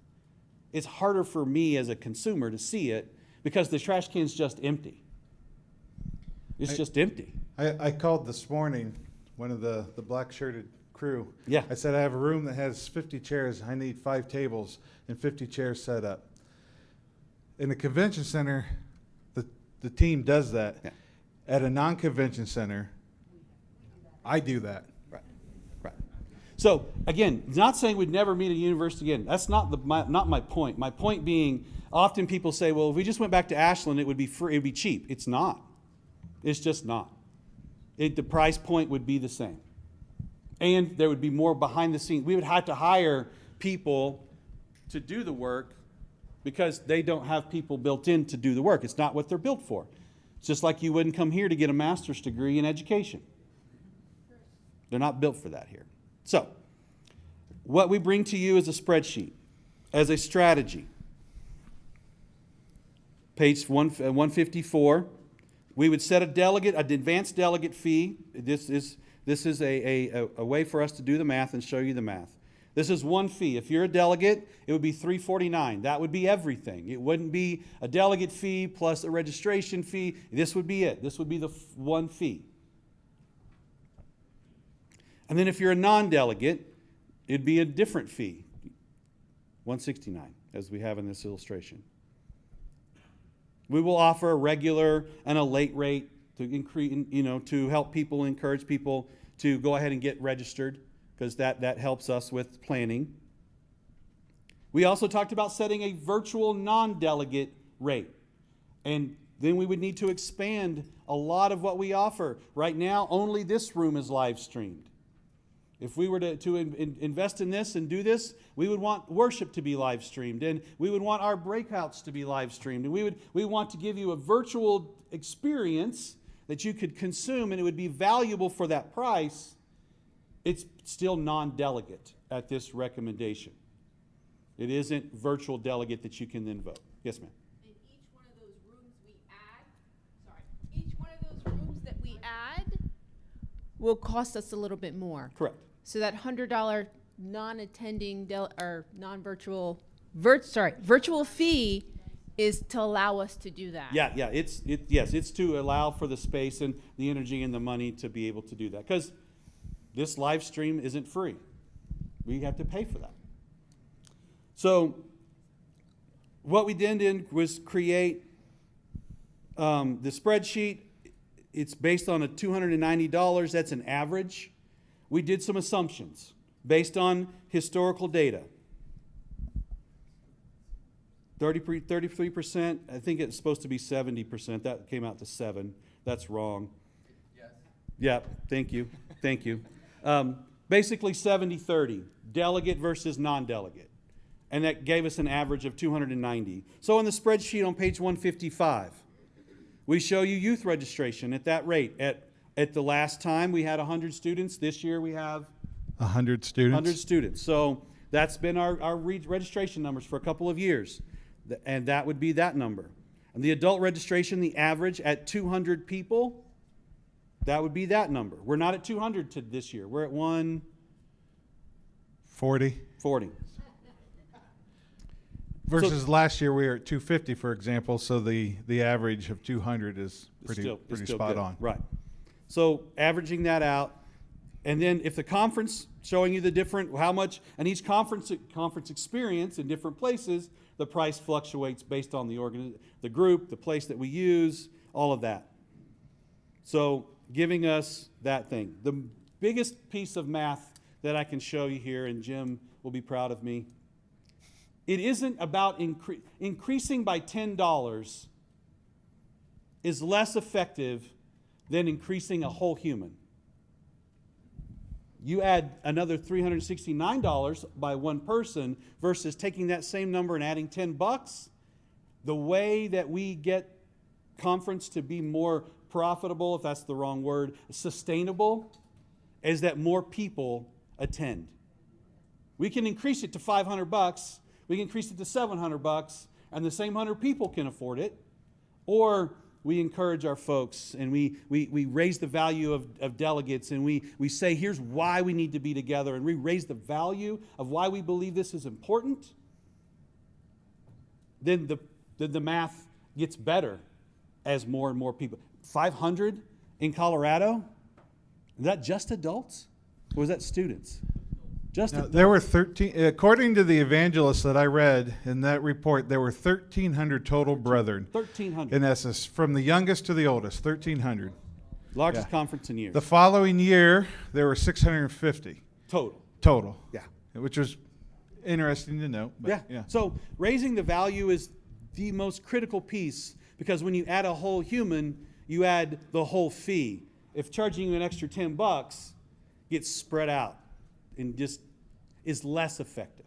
It's harder for me as a consumer to see it because the trash can's just empty. It's just empty. I called this morning, one of the black-shirted crew. Yeah. I said, I have a room that has 50 chairs. I need 5 tables and 50 chairs set up. In the convention center, the team does that. Yeah. At a non-convention center, I do that. Right. So again, not saying we'd never meet at a university again. That's not my point. My point being, often people say, well, if we just went back to Ashland, it would be free, it would be cheap. It's not. It's just not. The price point would be the same. And there would be more behind the scenes. We would have to hire people to do the work because they don't have people built in to do the work. It's not what they're built for. It's just like you wouldn't come here to get a master's degree in education. They're not built for that here. So, what we bring to you is a spreadsheet, as a strategy. Page 154. We would set an advanced delegate fee. This is a way for us to do the math and show you the math. This is one fee. If you're a delegate, it would be $349. That would be everything. It wouldn't be a delegate fee plus a registration fee. This would be it. This would be the one fee. And then if you're a non-delegate, it'd be a different fee, $169, as we have in this illustration. We will offer a regular and a late rate to increase, to help people, encourage people to go ahead and get registered, because that helps us with planning. We also talked about setting a virtual non-delegate rate. And then we would need to expand a lot of what we offer. Right now, only this room is live streamed. If we were to invest in this and do this, we would want worship to be live streamed, and we would want our breakouts to be live streamed, and we want to give you a virtual experience that you could consume, and it would be valuable for that price. It's still non-delegate at this recommendation. It isn't virtual delegate that you can then vote. Yes, ma'am. And each one of those rooms that we add will cost us a little bit more. Correct. So that $100 non-attending or virtual fee is to allow us to do that. Yeah. It's to allow for the space and the energy and the money to be able to do that. Because this live stream isn't free. We have to pay for that. So what we did was create the spreadsheet. It's based on a $290. That's an average. We did some assumptions based on historical data. 33%. I think it's supposed to be 70%. That came out to 7%. That's wrong. Yes. Yeah. Thank you. Basically 70-30, delegate versus non-delegate. And that gave us an average of 290. So in the spreadsheet on page 155, we show you youth registration at that rate. At the last time, we had 100 students. This year, we have 100 students. 100 students. So that's been our registration numbers for a couple of years. And that would be that number. And the adult registration, the average at 200 people, that would be that number. We're not at 200 this year. We're at 140. Versus last year, we were at 250, for example, so the average of 200 is pretty spot good. on. Right. So averaging that out, and then if the conference showing you the different, how much, and each conference experience in different places, the price fluctuates based on the group, the place that we use, all of that. So giving us that thing. The biggest piece of math that I can show you here, and Jim will be proud of me, it isn't about increasing by $10 is less effective than increasing a whole human. You add another $369 by one person versus taking that same number and adding $10. The way that we get conference to be more profitable, if that's the wrong word, sustainable, is that more people attend. We can increase it to $500, we can increase it to $700, and the same 100 people can afford it. Or we encourage our folks and we raise the value of delegates, and we say, here's why we need to be together, and we raise the value of why we believe this is important. Then the math gets better as more and more people. 500 in Colorado? Is that just adults? Or was that students? Just adults. There were 13, according to the evangelists that I read in that report, there were 1,300 total brethren. 1,300. In essence, from the youngest to the oldest, 1,300. Largest conference in years. The following year, there were 650. Total. Yeah. Which was interesting to note. But yeah. So raising the value is the most critical piece, because when you add a whole human, you add the whole fee. If charging you an extra $10 gets spread out and just is less effective.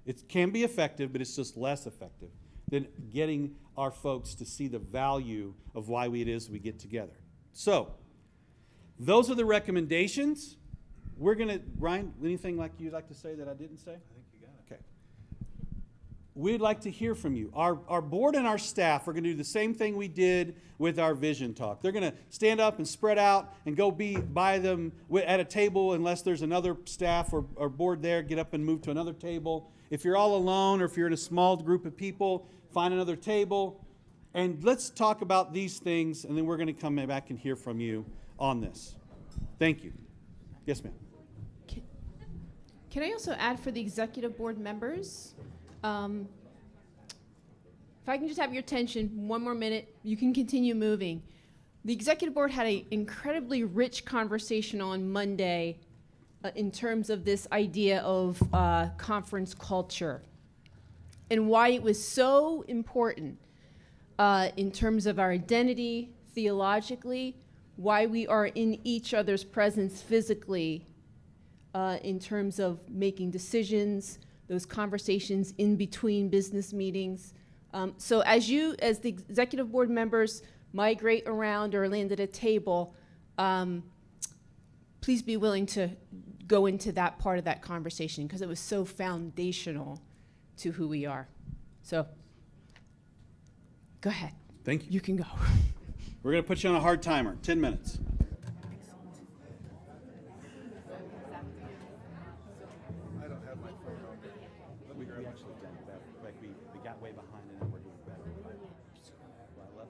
It can be effective, but it's just less effective than getting our folks to see the value of why it is we get together. So, those are the recommendations. We're going to, Ryan, anything like you'd like to say that I didn't say? I think you got it. Okay. We'd like to hear from you. Our board and our staff are going to do the same thing we did with our vision talk. They're going to stand up and spread out and go be by them at a table, unless there's another staff or board there. Get up and move to another table. If you're all alone, or if you're in a small group of people, find another table. And let's talk about these things, and then we're going to come back and hear from you on this. Thank you. Yes, ma'am. Can I also add for the executive board members? If I can just have your attention one more minute, you can continue moving. The executive board had an incredibly rich conversation on Monday in terms of this idea of conference culture and why it was so important in terms of our identity theologically, why we are in each other's presence physically, in terms of making decisions, those conversations in between business meetings. So as the executive board members migrate around or land at a table, please be willing to go into that part of that conversation, because it was so foundational to who we are. So go ahead. Thank you. You can go. We're going to put you on a hard timer, 10 minutes. I don't have my phone on. We actually did that. Like we got way behind and then we're doing better. Right left.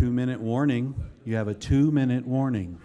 2-minute warning. You have a 2-minute warning.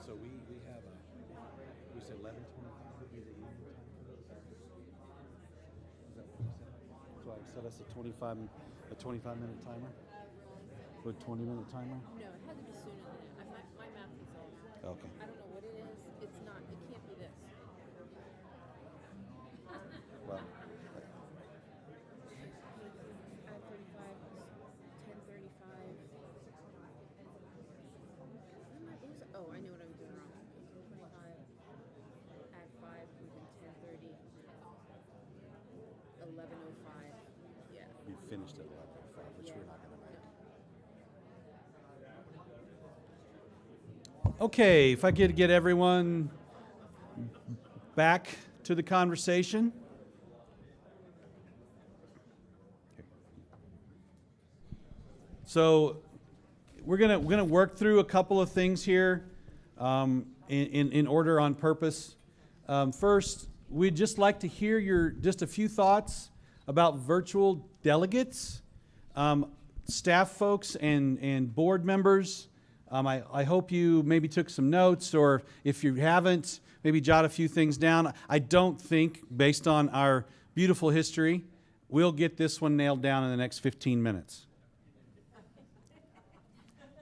So we have we said 11:25 would be the evening time for this? Is that what you said? So I set us a 25-minute timer? With 20-minute timer? No, it had to be sooner than that. My math is off. Okay. I don't know what it is. It's not. It can't be this. Well, 9:35, 10:35. Oh, I know what I'm doing wrong. 25 at 5 would be 10:30. 11:05. Yeah. we finished at 11:05, which we're not going to make. Okay, if I could get everyone back to the conversation. So we're gonna work through a couple of things here in order on purpose. First, we'd just like to hear just a few thoughts about virtual delegates, staff folks and board members. I hope you maybe took some notes, or if you haven't, maybe jot a few things down. I don't think, based on our beautiful history, we'll get this one nailed down in the next 15 minutes.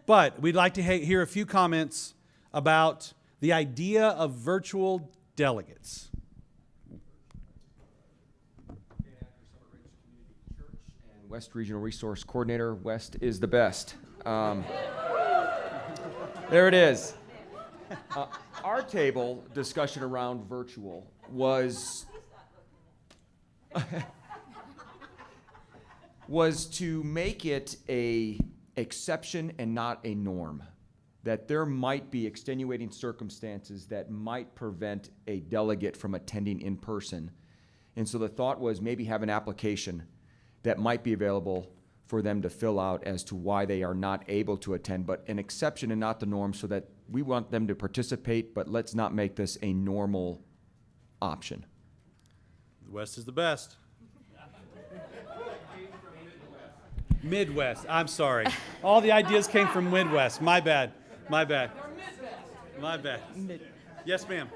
But we'd like to hear a few comments about the idea of virtual delegates. West Regional Resource Coordinator. West is the best. There it is. Our table discussion around virtual was to make it a exception and not a norm. That there might be extenuating circumstances that might prevent a delegate from attending in person. And so the thought was maybe have an application that might be available for them to fill out as to why they are not able to attend, but an exception and not the norm, so that we want them to participate, but let's not make this a normal option. The West is the best. Midwest, I'm sorry. All the ideas came from Midwest. My bad. My bad. My bad. Yes, ma'am.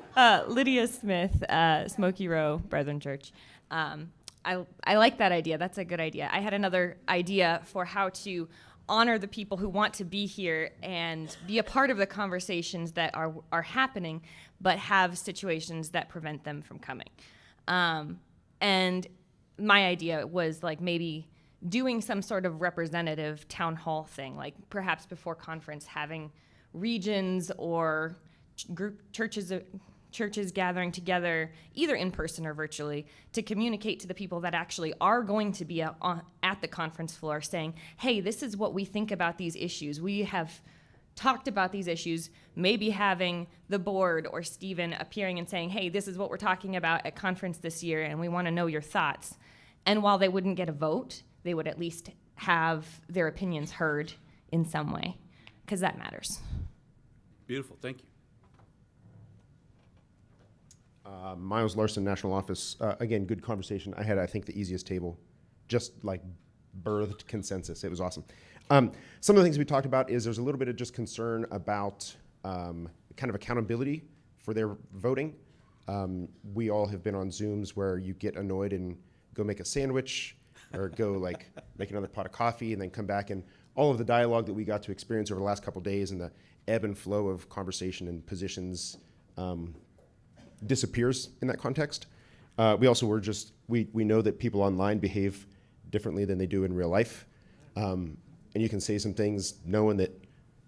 Lydia Smith, Smoky Row Brethren Church. I like that idea. That's a good idea. I had another idea for how to honor the people who want to be here and be a part of the conversations that are happening, but have situations that prevent them from coming. And my idea was like maybe doing some sort of representative town hall thing, like perhaps before conference having regions or group churches gathering together, either in person or virtually, to communicate to the people that actually are going to be at the conference floor saying, hey, this is what we think about these issues. We have talked about these issues, maybe having the board or Stephen appearing and saying, hey, this is what we're talking about at conference this year, and we want to know your thoughts. And while they wouldn't get a vote, they would at least have their opinions heard in some way, because that matters. Beautiful, thank you. Miles Larson, National Office. Again, good conversation. I had, I think, the easiest table. Just like birthed consensus. It was awesome. Some of the things we talked about is there's a little bit of just concern about kind of accountability for their voting. We all have been on Zooms where you get annoyed and go make a sandwich or go like make another pot of coffee and then come back, and all of the dialogue that we got to experience over the last couple of days and the ebb and flow of conversation and positions disappears in that context. We also were just, we know that people online behave differently than they do in real life. And you can say some things knowing that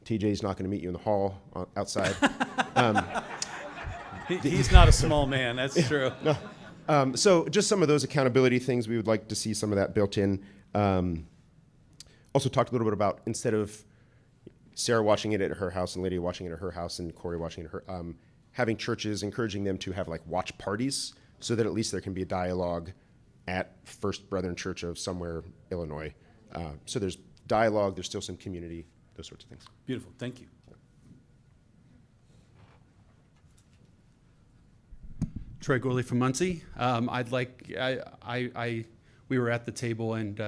TJ's not going to meet you in the hall outside. He's not a small man, that's true. No. So just some of those accountability things, we would like to see some of that built in. Also talked a little bit about, instead of Sarah watching it at her house and Lydia watching it at her house and Corey watching it at her, having churches, encouraging them to have like watch parties so that at least there can be a dialogue at First Brethren Church of somewhere, Illinois. So there's dialogue, there's still some community, those sorts of things. Beautiful, thank you. Troy Gorley from Muncie. We were at the table, and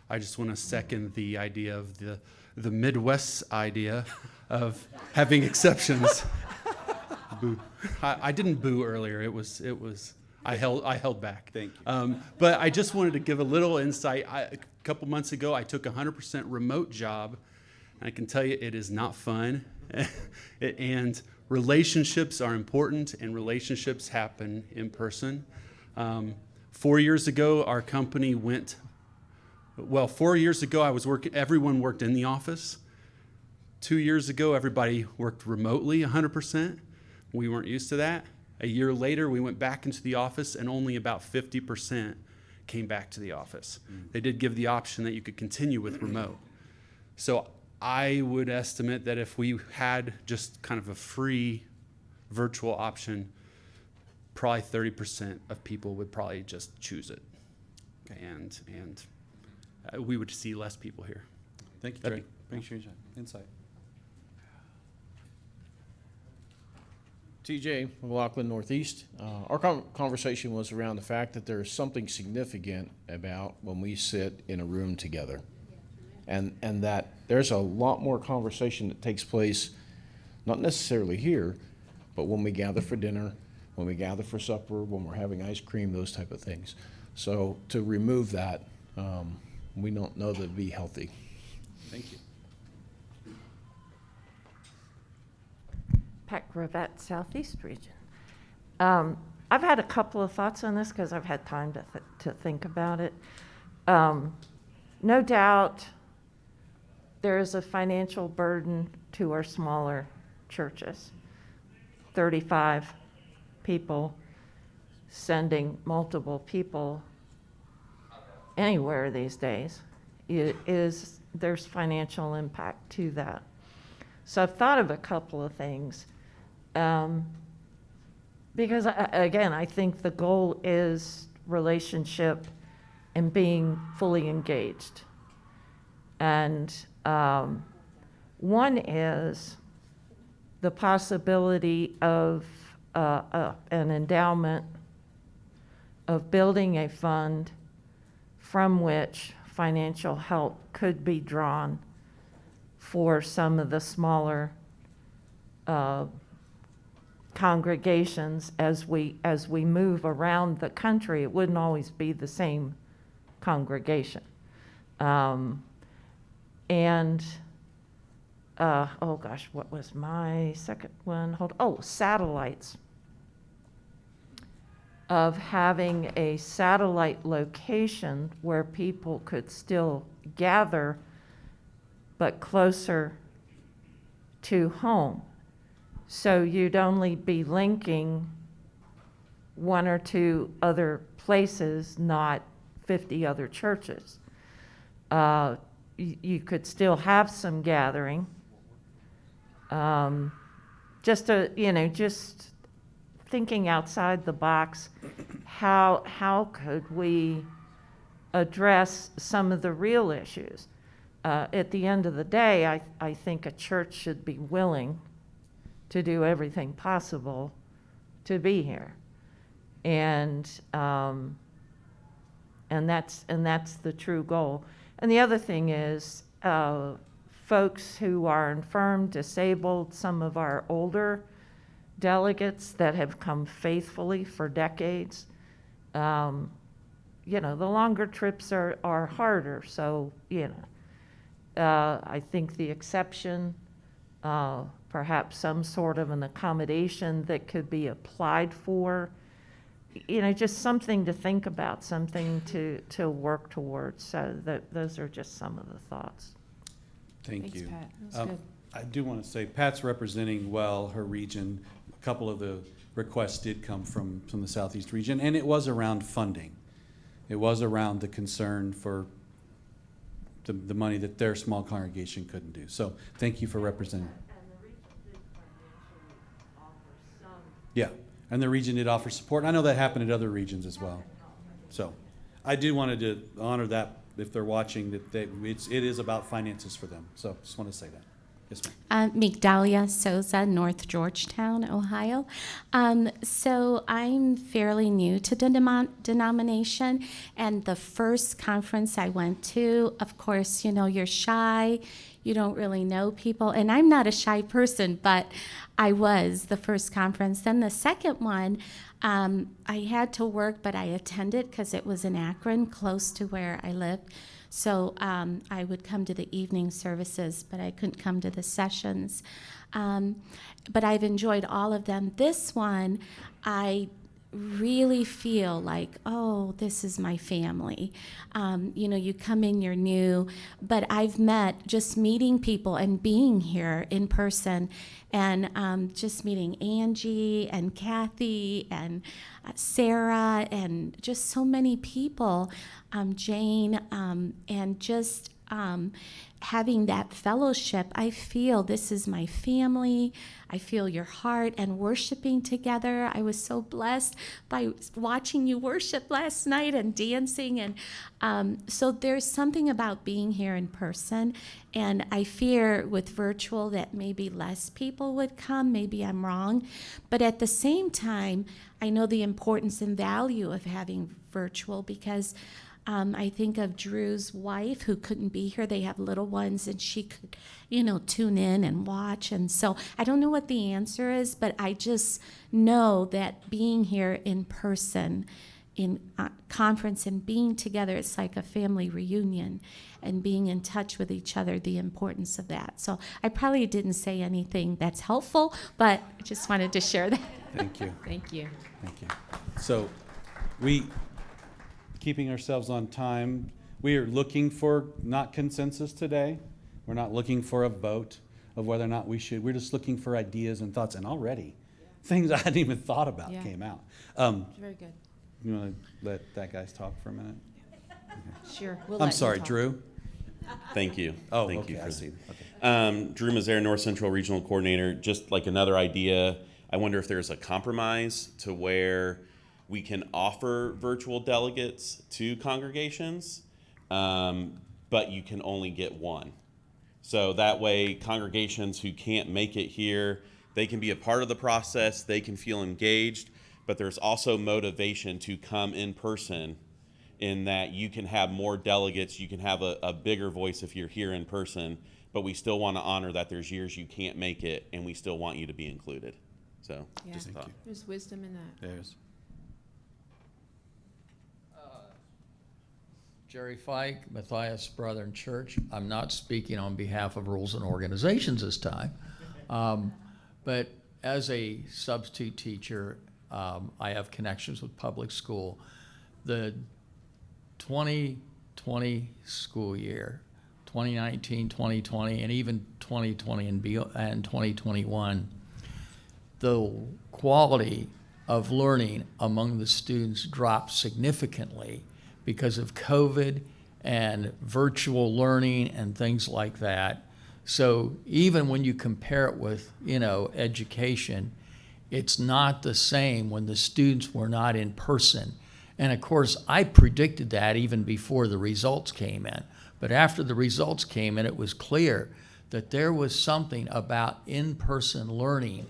I just want to second the idea of the Midwest idea of having exceptions. Boo. I didn't boo earlier. It was. I held back. Thank you. But I just wanted to give a little insight. A couple months ago, I took a 100% remote job. And I can tell you, it is not fun. And relationships are important, and relationships happen in person. 4 years ago, our company went. Well, 4 years ago, everyone worked in the office. 2 years ago, everybody worked remotely 100%. We weren't used to that. A year later, we went back into the office, and only about 50% came back to the office. They did give the option that you could continue with remote. So I would estimate that if we had just kind of a free virtual option, probably 30% of people would probably just choose it. Okay. And we would see less people here. Thank you, Trey. Thanks for your insight. TJ, McLaughlin Northeast. Our conversation was around the fact that there's something significant about when we sit in a room together. And that there's a lot more conversation that takes place, not necessarily here, but when we gather for dinner, when we gather for supper, when we're having ice cream, those type of things. So to remove that, we don't know that it'd be healthy. Thank you. Pat Gravette, Southeast Region. I've had a couple of thoughts on this because I've had time to think about it. No doubt there is a financial burden to our smaller churches. 35 people sending multiple people anywhere these days, there's financial impact to that. So I've thought of a couple of things. Because again, I think the goal is relationship and being fully engaged. And one is the possibility of an endowment, of building a fund from which financial help could be drawn for some of the smaller congregations as we move around the country. It wouldn't always be the same congregation. Oh gosh, what was my second one? Satellites. Of having a satellite location where people could still gather, but closer to home. So you'd only be linking one or two other places, not 50 other churches. You could still have some gathering. Just thinking outside the box, how could we address some of the real issues? At the end of the day, I think a church should be willing to do everything possible to be here, and that's the true goal. And the other thing is, folks who are infirm, disabled, some of our older delegates that have come faithfully for decades, you know, the longer trips are harder. So, you know, I think the exception, perhaps some sort of an accommodation that could be applied for, you know, just something to think about, something to work towards. So those are just some of the thoughts. Thank Thanks, you. Pat. That was good. I do want to say Pat's representing well her region. A couple of the requests did come from the Southeast region, and it was around funding. It was around the concern for the money that their small congregation couldn't do. So thank you for representing. Yeah, and the region did offer support. I know that happened at other regions as well. So I do wanted to honor that if they're watching, that it is about finances for them. So just want to say that. Yes, ma'am. Migdalia Souza, North Georgetown, Ohio. So I'm fairly new to the denomination, and the first conference I went to, of course, you know, you're shy, you don't really know people, and I'm not a shy person, but I was the first conference. Then the second one, I had to work, but I attended because it was in Akron, close to where I lived. So I would come to the evening services, but I couldn't come to the sessions. But I've enjoyed all of them. This one, I really feel like, oh, this is my family. You know, you come in, you're new, but I've met, just meeting people and being here in person, and just meeting Angie and Kathy and Sarah and just so many people, Jane, and just having that fellowship. I feel this is my family. I feel your heart, and worshiping together. I was so blessed by watching you worship last night and dancing. And so there's something about being here in person. And I fear with virtual that maybe less people would come. Maybe I'm wrong. But at the same time, I know the importance and value of having virtual, because I think of Drew's wife who couldn't be here. They have little ones, and she could, you know, tune in and watch. And so I don't know what the answer is, but I just know that being here in person, in conference, and being together, it's like a family reunion, and being in touch with each other, the importance of that. So I probably didn't say anything that's helpful, but I just wanted to share that. Thank you. Thank you. Thank you. So keeping ourselves on time, we are looking for not consensus today. We're not looking for a vote of whether or not we should. We're just looking for ideas and thoughts. And already, things I hadn't even thought about came out. Very good. You want to let that guy talk for a minute? Sure. I'm sorry, Drew. Thank you. Oh, Thank okay, you. I For, see. Okay. Drew Mazzara, North Central Regional Coordinator. Just like another idea, I wonder if there's a compromise to where we can offer virtual delegates to congregations, but you can only get one. So that way, congregations who can't make it here, they can be a part of the process, they can feel engaged, but there's also motivation to come in person, in that you can have more delegates, you can have a bigger voice if you're here in person, but we still want to honor that there's years you can't make it, and we still want you to be included. So, Yeah. just a thought. There's wisdom in that. There's. Jerry Fike, Matthias Brethren Church. I'm not speaking on behalf of rules and organizations this time. But as a substitute teacher, I have connections with public school. The 2020 school year, 2019, 2020, and even 2020 and 2021, the quality of learning among the students dropped significantly because of COVID and virtual learning and things like that. So even when you compare it with, you know, education, it's not the same when the students were not in person. And of course, I predicted that even before the results came in. But after the results came in, it was clear that there was something about in-person learning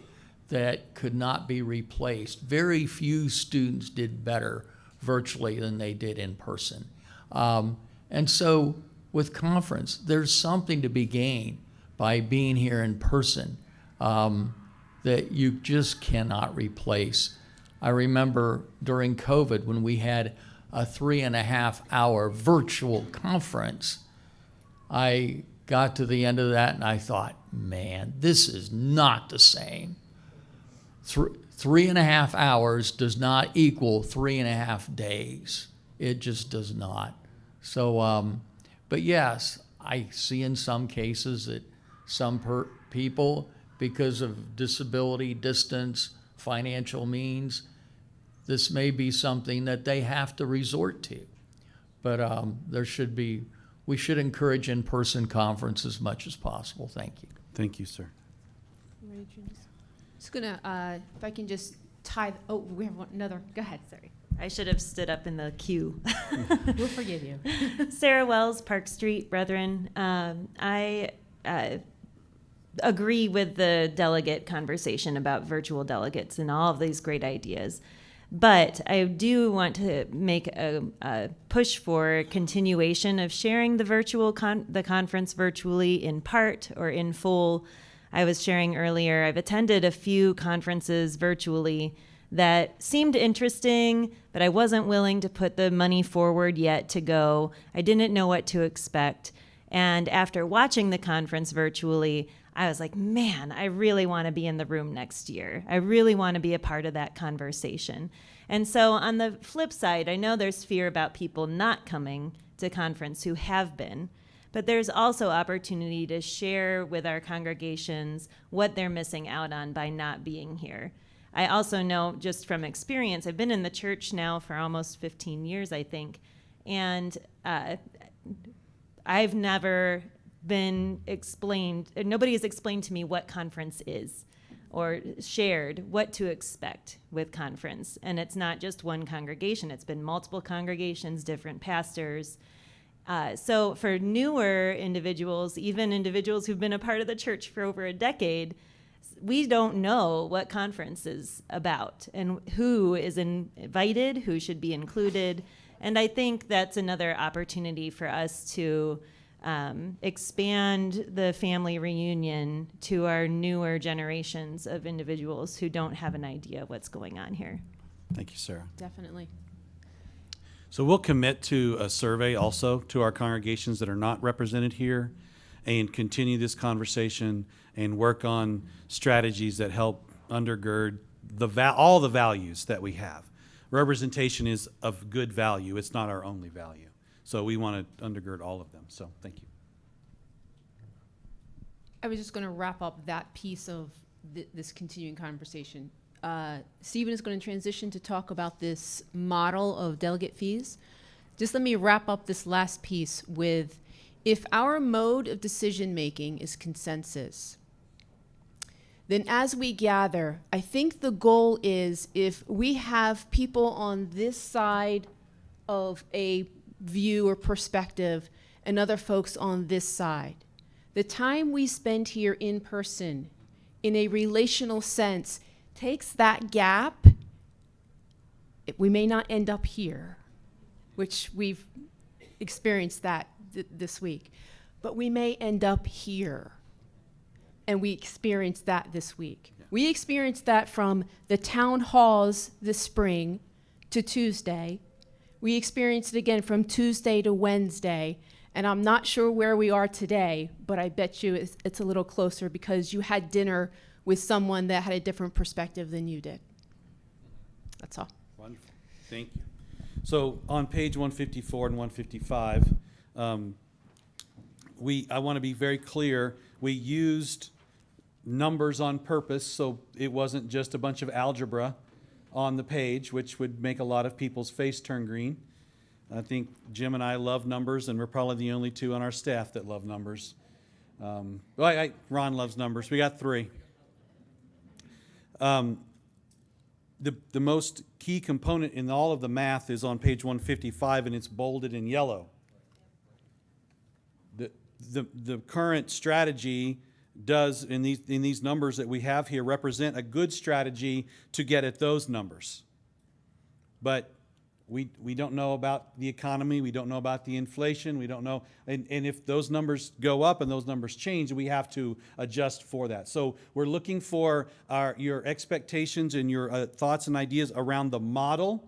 that could not be replaced. Very few students did better virtually than they did in person. And so with conference. There's something to be gained by being here in person that you just cannot replace. I remember during COVID when we had a 3.5 hour virtual conference, I got to the end of that and I thought, man, this is not the same. 3.5 hours does not equal 3.5 days. It just does not. So, but yes, I see in some cases that some people, because of disability, distance, financial means, this may be something that they have to resort to. But we should encourage in-person conference as much as possible. Thank you. Thank you, sir. Just gonna, if I can just tie, we have another, go ahead, sorry. I should have stood up in the queue. We'll forgive you. Sarah Wells, Park Street, Brethren. I agree with the delegate conversation about virtual delegates and all of these great ideas. But I do want to make a push for continuation of sharing the the conference virtually in part or in full. I was sharing earlier, I've attended a few conferences virtually that seemed interesting, but I wasn't willing to put the money forward yet to go. I didn't know what to expect. And after watching the conference virtually, I was like, man, I really want to be in the room next year. I really want to be a part of that conversation. And so on the flip side, I know there's fear about people not coming to conference who have been, but there's also opportunity to share with our congregations what they're missing out on by not being here. I also know just from experience, I've been in the church now for almost 15 years, I think, and I've never been explained, nobody has explained to me what conference is or shared what to expect with conference. And it's not just one congregation, it's been multiple congregations, different pastors. So for newer individuals, even individuals who've been a part of the church for over a decade, we don't know what conference is about and who is invited, who should be included. And I think that's another opportunity for us to expand the family reunion to our newer generations of individuals who don't have an idea of what's going on here. Thank you, Sarah. Definitely. So we'll commit to a survey also to our congregations that are not represented here and continue this conversation and work on strategies that help undergird all the values that we have. Representation is of good value. It's not our only value. So we want to undergird all of them. So thank you. I was just going to wrap up that piece of this continuing conversation. Stephen is going to transition to talk about this model of delegate fees. Just let me wrap up this last piece with, if our mode of decision making is consensus, then as we gather, I think the goal is, if we have people on this side of a view or perspective and other folks on this side, the time we spend here in person in a relational sense takes that gap. We may not end up here, which we've experienced that this week, but we may end up here. And we experienced that this week. Yeah. We experienced that from the town halls this spring to Tuesday. We experienced it again from Tuesday to Wednesday. And I'm not sure where we are today, but I bet you it's a little closer because you had dinner with someone that had a different perspective than you did. That's all. Wonderful. Thank you. So on page 154 and 155, I want to be very clear. We used numbers on purpose, so it wasn't just a bunch of algebra on the page, which would make a lot of people's face turn green. I think Jim and I love numbers, and we're probably the only two on our staff that love numbers. Ron loves numbers. We got 3. The most key component in all of the math is on page 155, and it's bolded in yellow. The current strategy does, in these numbers that we have here, represent a good strategy to get at those numbers. But we don't know about the economy, we don't know about the inflation, we don't know, and if those numbers go up and those numbers change, we have to adjust for that. So we're looking for your expectations and your thoughts and ideas around the model.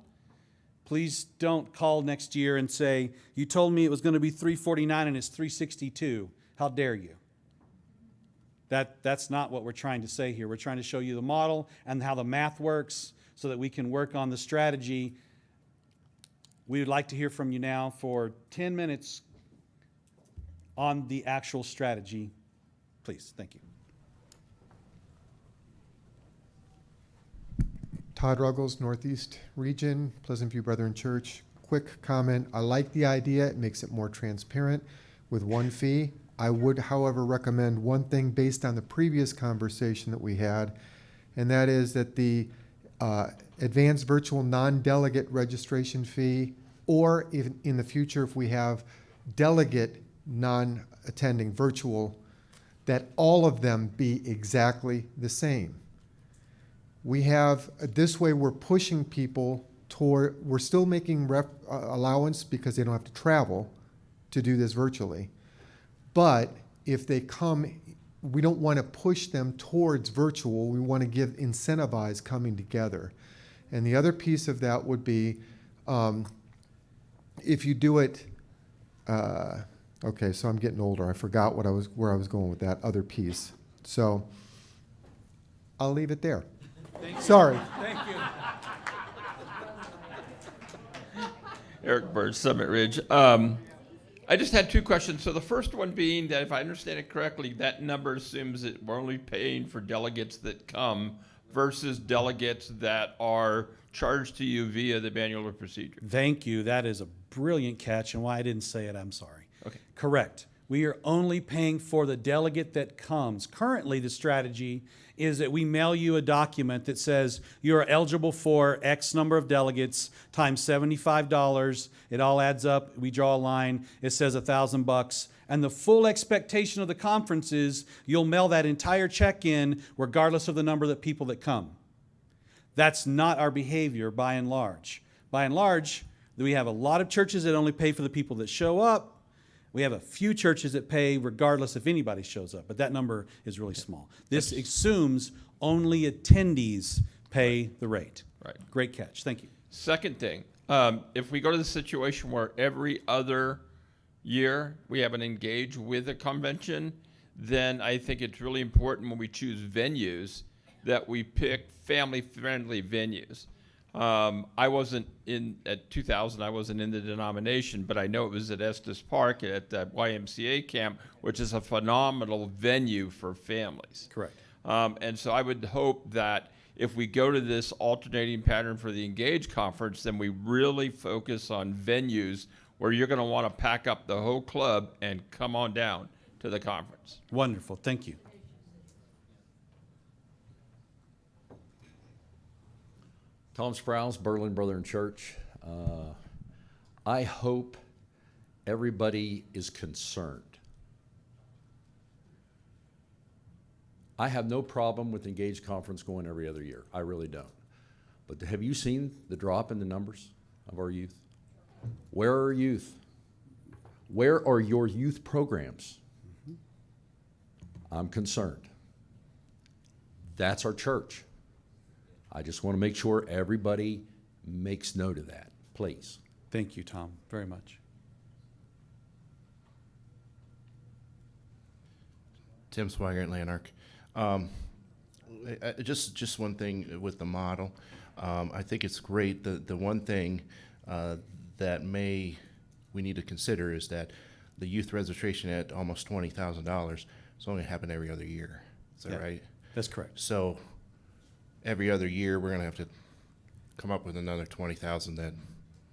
Please don't call next year and say, you told me it was going to be $349 and it's $362. How dare you? That's not what we're trying to say here. We're trying to show you the model and how the math works so that we can work on the strategy. We would like to hear from you now for 10 minutes on the actual strategy. Please, thank you. Todd Ruggles, Northeast Region, Pleasant View Brethren Church. Quick comment, I like the idea. It makes it more transparent with one fee. I would, however, recommend one thing based on the previous conversation that we had, and that is that the advanced virtual non-delegate registration fee, or if in the future if we have delegate non-attending virtual, that all of them be exactly the same. We have, this way we're pushing people toward, we're still making allowance because they don't have to travel to do this virtually. But if they come, we don't want to push them towards virtual. We want to incentivize coming together. And the other piece of that would be, if you do it, okay, so I'm getting older. I forgot where I was going with that other piece. So I'll leave it there. Sorry. Thank you. Eric Bird, Summit Ridge. I just had two questions. So the first one being that if I understand it correctly, that number assumes that we're only paying for delegates that come versus delegates that are charged to you via the manual of procedure. Thank you. That is a brilliant catch, and why I didn't say it, I'm sorry. Okay. Correct. We are only paying for the delegate that comes. Currently, the strategy is that we mail you a document that says you are eligible for X number of delegates times $75. It all adds up. We draw a line. It says $1,000. And the full expectation of the conference is you'll mail that entire check in regardless of the number of people that come. That's not our behavior by and large. By and large, we have a lot of churches that only pay for the people that show up. We have a few churches that pay regardless if anybody shows up, but that number is really small. This assumes only attendees pay the rate. Right. Great catch. Thank you. Second thing, if we go to the situation where every other year we have an engage with a convention, then I think it's really important when we choose venues that we pick family-friendly venues. I wasn't at 2000, I wasn't in the denomination, but I know it was at Estes Park at the YMCA camp, which is a phenomenal venue for families. Correct. And so I would hope that if we go to this alternating pattern for the Engage conference, then we really focus on venues where you're going to want to pack up the whole club and come on down to the conference. Wonderful. Thank you. Tom Sprouse, Berlin Brethren Church. I hope everybody is concerned. I have no problem with Engage Conference going every other year. I really don't. But have you seen the drop in the numbers of our youth? Where are youth? Where are your youth programs? I'm concerned. That's our church. I just want to make sure everybody makes note of that, please. Thank you, Tom, very much. Tim Swigert, Lanark. Just one thing with the model. I think it's great. The one thing that we need to consider is that the youth registration at almost $20,000 is only happening every other year. Is that right? That's correct. So every other year, we're going to have to come up with another $20,000 that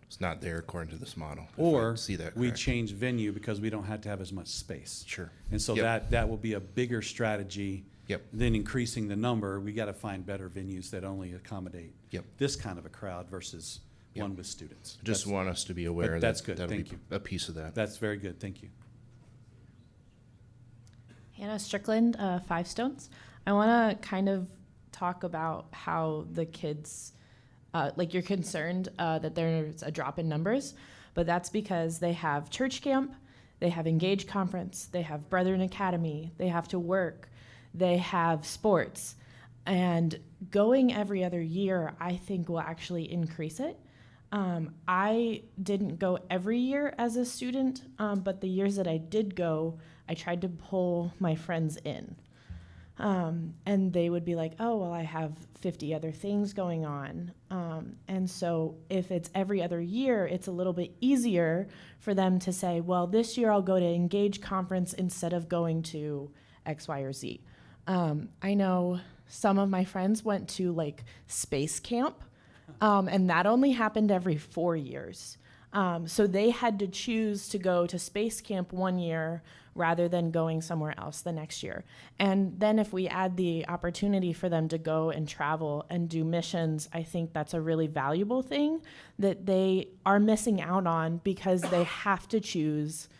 is not there according to this model. Or see that we correct. change venue because we don't have to have as much space. Sure. And so that will be a bigger strategy Yep. than increasing the number. We got to find better venues that only accommodate this kind of a crowd versus one with students. Just want us to be aware that that's good. that'll Thank be you. a piece of that. That's very good. Thank you. Hannah Strickland, Five Stones. I want to kind of talk about how the kids like you're concerned that there's a drop in numbers, but that's because they have church camp, they have Engage Conference, they have Brethren Academy, they have to work, they have sports. And going every other year, I think, will actually increase it. I didn't go every year as a student, but the years that I did go, I tried to pull my friends in. And they would be like, oh, well, I have 50 other things going on. And so if it's every other year, it's a little bit easier for them to say, well, this year I'll go to Engage Conference instead of going to X, Y, or Z. I know some of my friends went to like space camp, and that only happened every 4 years. So they had to choose to go to space camp one year rather than going somewhere else the next year. And then if we add the opportunity for them to go and travel and do missions, I think that's a really valuable thing that they are missing out on because they have to choose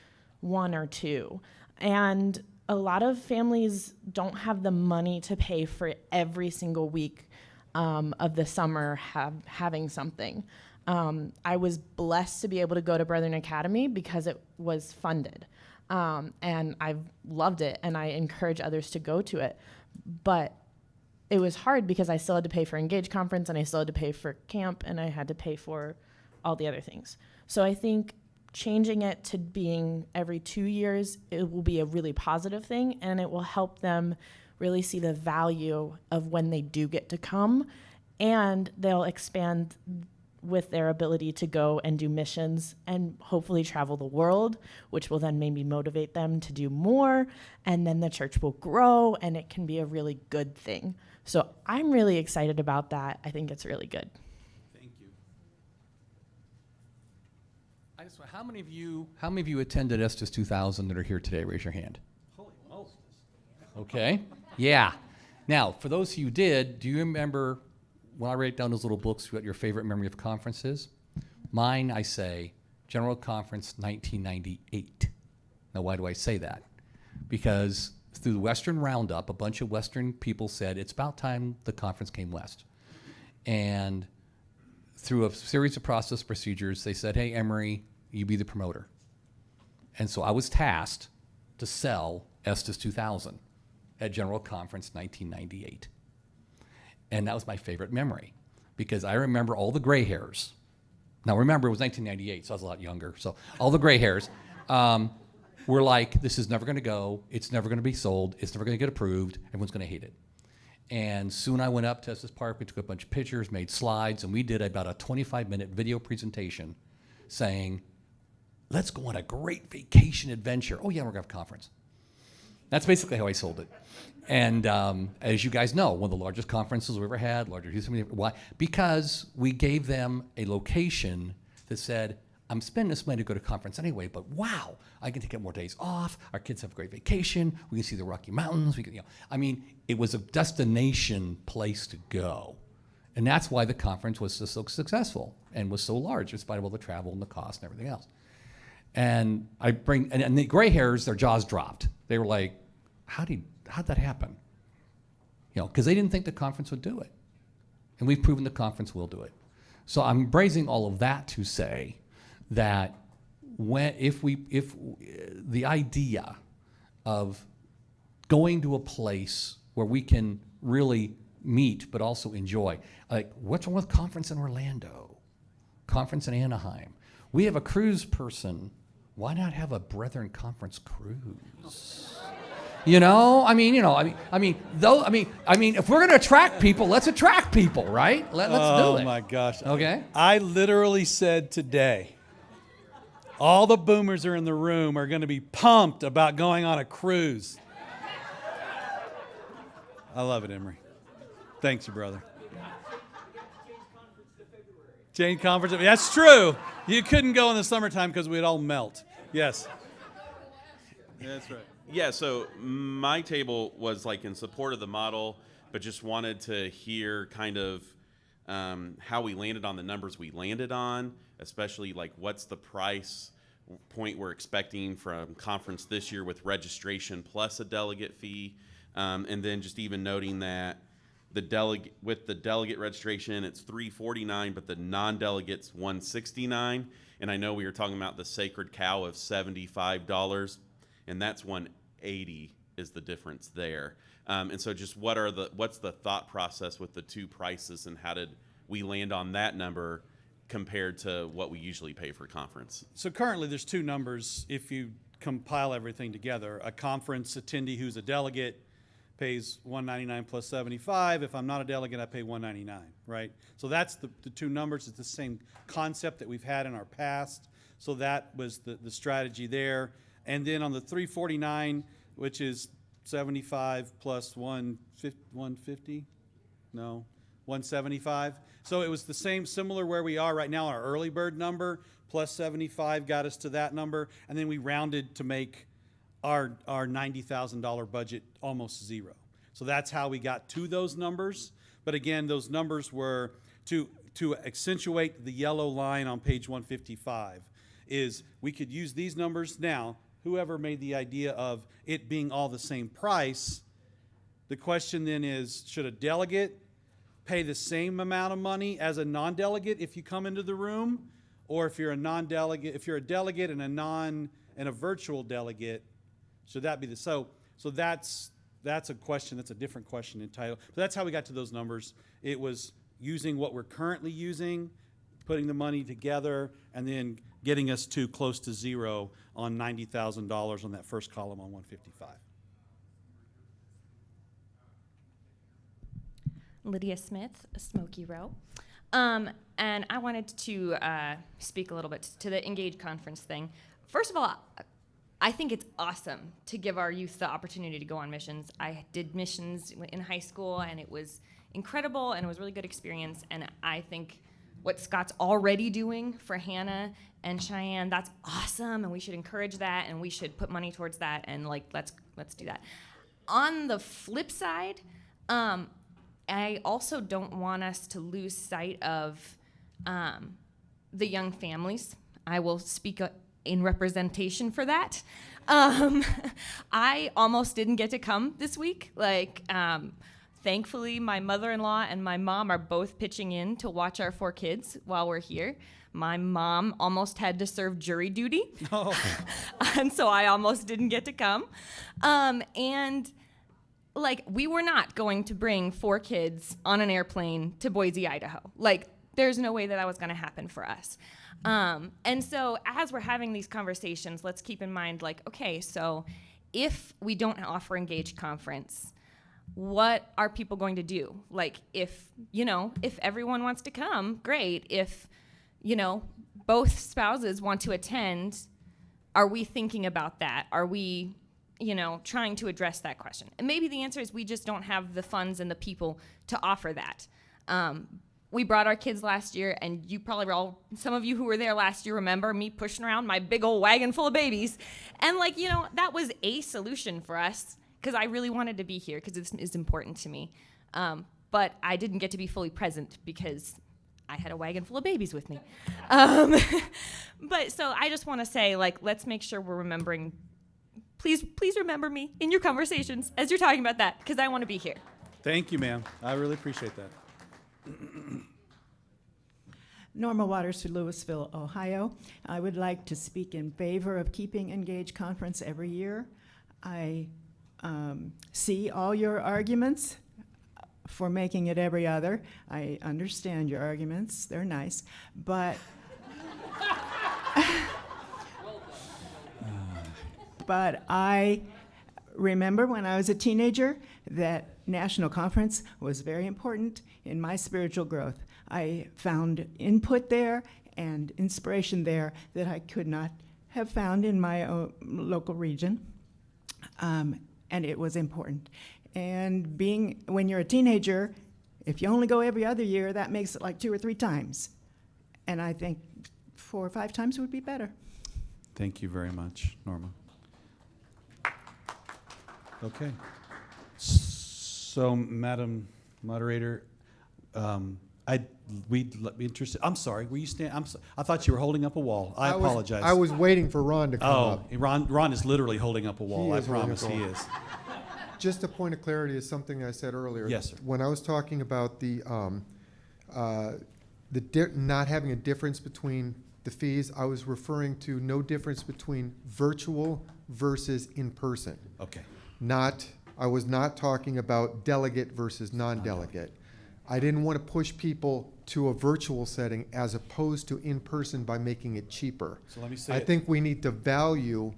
one or two. And a lot of families don't have the money to pay for every single week of the summer having something. I was blessed to be able to go to Brethren Academy because it was funded. And I've loved it, and I encourage others to go to it. But it was hard because I still had to pay for Engage Conference, and I still had to pay for camp, and I had to pay for all the other things. So I think changing it to being every 2 years, it will be a really positive thing, and it will help them really see the value of when they do get to come, and they'll expand with their ability to go and do missions and hopefully travel the world, which will then maybe motivate them to do more, and then the church will grow, and it can be a really good thing. So I'm really excited about that. I think it's really good. Thank you. I just how many of you attended Estes 2000 that are here today? Raise your hand. Holy Moses. Okay. Yeah. Now, for those of you who did, do you remember when I write down those little books what your favorite memory of conference is? Mine, I say, General Conference 1998. Now, why do I say that? Because through the Western Roundup, a bunch of Western people said it's about time the conference came west. And through a series of process procedures, they said, hey, Emory, you be the promoter. And so I was tasked to sell Estes 2000 at General Conference 1998. And that was my favorite memory because I remember all the gray hairs. Now remember, it was 1998, so I was a lot younger. So all the gray hairs were like, this is never going to go. It's never going to be sold. It's never going to get approved. Everyone's going to hate it. And soon I went up to Estes Park. We took a bunch of pictures, made slides, and we did about a 25-minute video presentation saying, let's go on a great vacation adventure. Oh, yeah, we're going to have a conference. That's basically how I sold it. And as you guys know, one of the largest conferences we ever had, larger Houston. Why? Because we gave them a location that said, I'm spending this money to go to a conference anyway, but wow, I can take more days off. Our kids have a great vacation. We can see the Rocky Mountains. We can, I mean, it was a destination place to go. And that's why the conference was so successful and was so large, in spite of all the travel and the cost and everything else. And and the gray hairs, their jaws dropped. They were like, how'd that happen? Because they didn't think the conference would do it. And we've proven the conference will do it. So I'm raising all of that to say that if the idea of going to a place where we can really meet but also enjoy, like what's wrong with conference in Orlando, conference in Anaheim? We have a cruise person. Why not have a Brethren Conference cruise? If we're going to attract people, let's attract people, right? Let's do it. Oh my gosh. Okay. I literally said today, all the boomers are in the room are going to be pumped about going on a cruise. I love it, Emory. Thanks, you brother. Jane Conference. That's true. You couldn't go in the summertime because we'd all melt. Yes. That's right. Yeah, so my table was like in support of the model, but just wanted to hear kind of how we landed on the numbers we landed on, especially like what's the price point we're expecting from conference this year with registration plus a delegate fee. And then just even noting that The delegate registration, it's $349, but the non-delegates $169. And I know we were talking about the sacred cow of $75, and that's $180 is the difference there. And so just what's the thought process with the two prices, and how did we land on that number compared to what we usually pay for conference? So currently there's two numbers. If you compile everything together, a conference attendee who's a delegate pays $199 plus $75. If I'm not a delegate, I pay $199, right? So that's the two numbers. It's the same concept that we've had in our past. So that was the strategy there. And then on the $349, which is 75 plus 150? No, 175. So it was the same, similar where we are right now. Our early bird number plus 75 got us to that number. And then we rounded to make our $90,000 budget almost zero. So that's how we got to those numbers. But again, those numbers were to accentuate the yellow line on page 155 is we could use these numbers now. Whoever made the idea of it being all the same price, the question then is, should a delegate pay the same amount of money as a non-delegate if you come into the room? Or if you're a non-delegate, if you're a delegate and a virtual delegate, should that be so that's a question, that's a different question entitled. But that's how we got to those numbers. It was using what we're currently using, putting the money together, and then getting us to close to zero on $90,000 on that first column on 155. Lydia Smith, Smoky Row. And I wanted to speak a little bit to the Engage conference thing. First of all, I think it's awesome to give our youth the opportunity to go on missions. I did missions in high school, and it was incredible, and it was a really good experience. And I think what Scott's already doing for Hannah and Cheyenne, that's awesome, and we should encourage that, and we should put money towards that, and let's do that. On the flip side, I also don't want us to lose sight of the young families. I will speak in representation for that. I almost didn't get to come this week. Thankfully, my mother-in-law and my mom are both pitching in to watch our 4 kids while we're here. My mom almost had to serve jury duty, and so I almost didn't get to come. We were not going to bring 4 kids on an airplane to Boise, Idaho. There's no way that was going to happen for us. And so as we're having these conversations, let's keep in mind, okay, so if we don't offer Engage Conference, what are people going to do? If everyone wants to come, great. If, both spouses want to attend, are we thinking about that? Are we, trying to address that question? And maybe the answer is we just don't have the funds and the people to offer that. We brought our kids last year, and you probably some of you who were there last year remember me pushing around my big old wagon full of babies. And that was a solution for us, because I really wanted to be here because this is important to me. But I didn't get to be fully present because I had a wagon full of babies with me. But so I just want to say, let's make sure we're remembering. Please remember me in your conversations as you're talking about that, because I want to be here. Thank you, ma'am. I really appreciate that. Norma Waters for Louisville, Ohio. I would like to speak in favor of keeping Engage Conference every year. I see all your arguments for making it every other. I understand your arguments. They're nice. But but I remember when I was a teenager that National Conference was very important in my spiritual growth. I found input there and inspiration there that I could not have found in my local region, and it was important. And when you're a teenager, if you only go every other year, that makes it 2 or 3 times. And I think 4 or 5 times would be better. Thank you very much, Norma. Okay. So, Madam Moderator, we'd be interested. I'm sorry. Were you I thought you were holding up a wall. I apologize. I was waiting for Ron to come up. Ron is literally holding up a wall. I promise he is. Just a point of clarity is something I said earlier. Yes, sir. When I was talking about the not having a difference between the fees, I was referring to no difference between virtual versus in person. Okay. I was not talking about delegate versus non-delegate. I didn't want to push people to a virtual setting as opposed to in person by making it cheaper. So let me say I it. think we need to value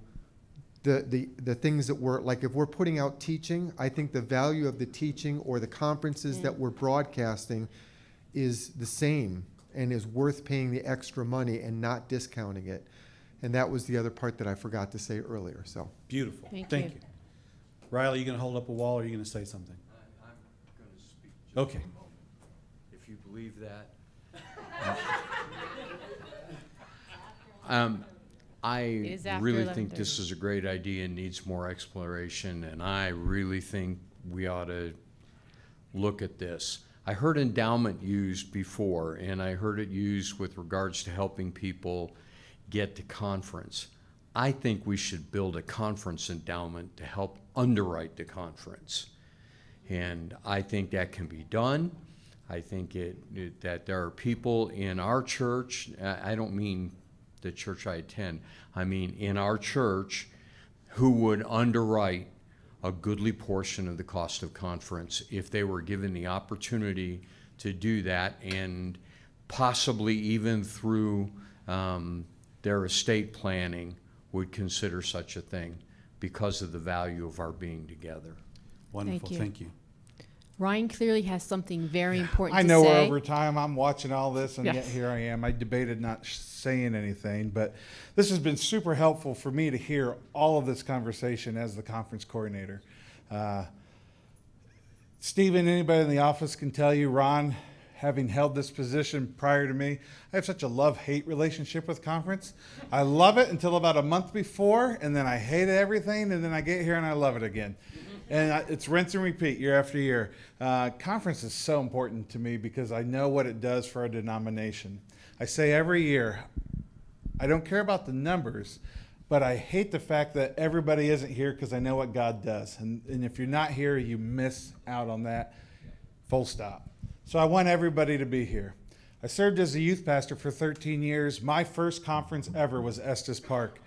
the things that we're, like if we're putting out teaching, I think the value of the teaching or the conferences that we're broadcasting is the same and is worth paying the extra money and not discounting it. And that was the other part that I forgot to say earlier, so. Beautiful. Thank Thank you. you. Riley, you going to hold up a wall or are you going to say something? I'm going to speak. Okay. If you believe that. I is after really think 11:30. this is a great idea and needs more exploration, and I really think we ought to look at this. I heard endowment used before, and I heard it used with regards to helping people get to conference. I think we should build a conference endowment to help underwrite the conference. And I think that can be done. I think that there are people in our church, I don't mean the church I attend, I mean in our church, who would underwrite a goodly portion of the cost of conference if they were given the opportunity to do that, and possibly even through their estate planning would consider such a thing because of the value of our being together. Wonderful. Thank you. Ryan clearly has something very important I to know say. we're over time. I'm watching all this, and Yes. yet here I am. I debated not saying anything, but this has been super helpful for me to hear all of this conversation as the conference coordinator. Stephen, anybody in the office can tell you, Ron, having held this position prior to me, I have such a love-hate relationship with conference. I love it until about a month before, and then I hate everything, and then I get here and I love it again. And it's rinse and repeat year after year. Conference is so important to me because I know what it does for our denomination. I say every year, I don't care about the numbers, but I hate the fact that everybody isn't here because I know what God does. And if you're not here, you miss out on that, full stop. So I want everybody to be here. I served as a youth pastor for 13 years. My first conference ever was Estes Park.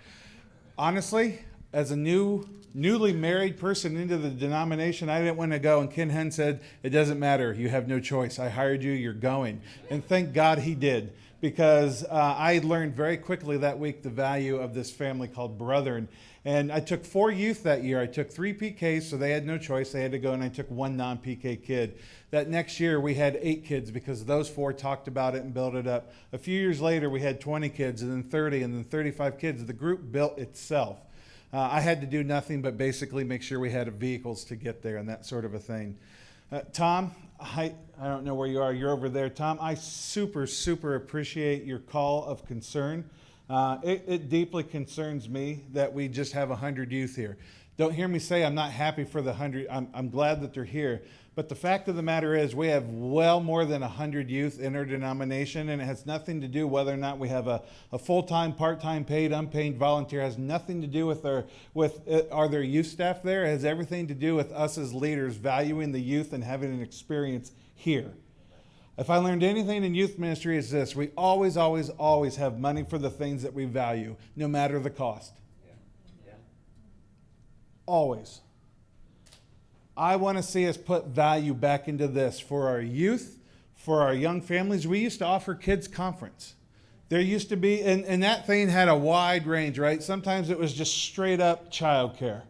Honestly, as a newly married person into the denomination, I didn't want to go. And Ken Henn said, it doesn't matter. You have no choice. I hired you. You're going. And thank God he did, because I learned very quickly that week the value of this family called Brethren. And I took 4 youth that year. I took 3 PKs, so they had no choice. They had to go, and I took 1 non-PK kid. That next year, we had 8 kids because those 4 talked about it and built it up. A few years later, we had 20 kids, and then 30, and then 35 kids. The group built itself. I had to do nothing but basically make sure we had vehicles to get there and that sort of a thing. Tom, I don't know where you are. You're over there. Tom, I super, super appreciate your call of concern. It deeply concerns me that we just have 100 youth here. Don't hear me say I'm not happy for the 100. I'm glad that they're here. But the fact of the matter is we have well more than 100 youth in our denomination, and it has nothing to do whether or not we have a full-time, part-time, paid, unpaid volunteer. It has nothing to do with are there youth staff there? It has everything to do with us as leaders valuing the youth and having an experience here. If I learned anything in youth ministry, it's this: we always, always, always have money for the things that we value, no matter the cost. Always. I want to see us put value back into this for our youth, for our young families. We used to offer kids conference. There used to be, and that thing had a wide range, right? Sometimes it was just straight up childcare.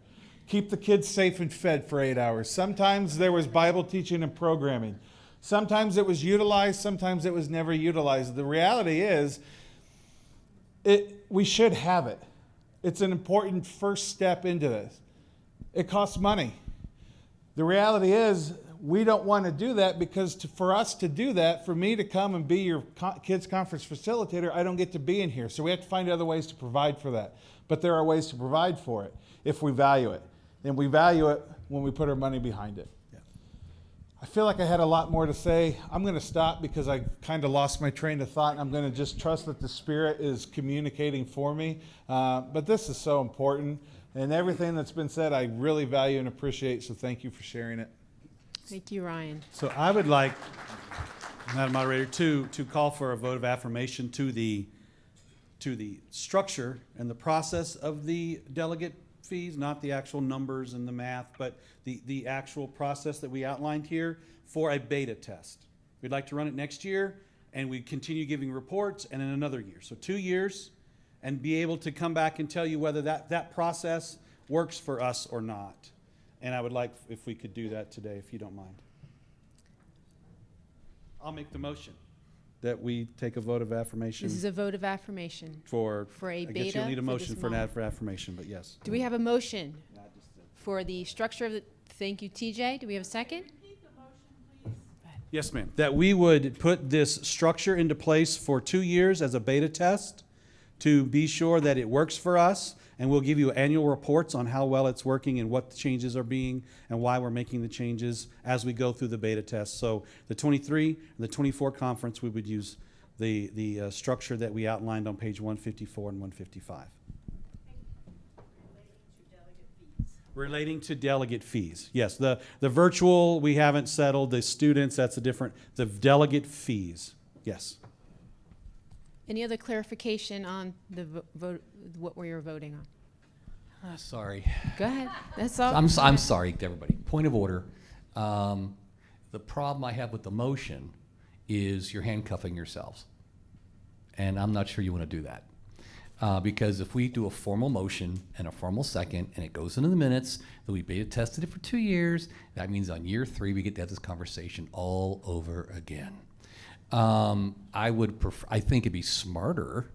Keep the kids safe and fed for 8 hours. Sometimes there was Bible teaching and programming. Sometimes it was utilized, sometimes it was never utilized. The reality is, we should have it. It's an important first step into this. It costs money. The reality is, we don't want to do that because for us to do that, for me to come and be your kids conference facilitator, I don't get to be in here. So we have to find other ways to provide for that. But there are ways to provide for it if we value it. And we value it when we put our money behind it. Yeah. I feel like I had a lot more to say. I'm going to stop because I kind of lost my train of thought. And I'm going to just trust that the Spirit is communicating for me. But this is so important. And everything that's been said, I really value and appreciate, so thank you for sharing it. Thank you, Ryan. So I would like, Madam Moderator, to call for a vote of affirmation to the structure and the process of the delegate fees, not the actual numbers and the math, but the actual process that we outlined here for a beta test. We'd like to run it next year, and we continue giving reports, and in another year. So 2 years, and be able to come back and tell you whether that process works for us or not. And I would like if we could do that today, if you don't mind. I'll make the motion that we take a vote of affirmation. This is a vote of affirmation. For a I beta. guess you'll need a for motion this for month. affirmation, but yes. Do we have a motion for the structure of the, thank you, TJ. Do we have a second? Yes, ma'am. That we would put this structure into place for 2 years as a beta test to be sure that it works for us, and we'll give you annual reports on how well it's working and what the changes are being and why we're making the changes as we go through the beta test. So the 23 and the 24 conference, we would use the structure that we outlined on page 154 and 155. Relating to delegate fees. Yes, the virtual, we haven't settled. The students, that's a different, the delegate fees. Yes. Any other clarification on the vote, what we were voting on? Sorry. Go ahead. That's all. I'm sorry to everybody. Point of order. The problem I have with the motion is you're handcuffing yourselves. And I'm not sure you want to do that. Because if we do a formal motion and a formal second and it goes into the minutes that we beta tested it for 2 years, that means on year 3 we get to have this conversation all over again. I think it'd be smarter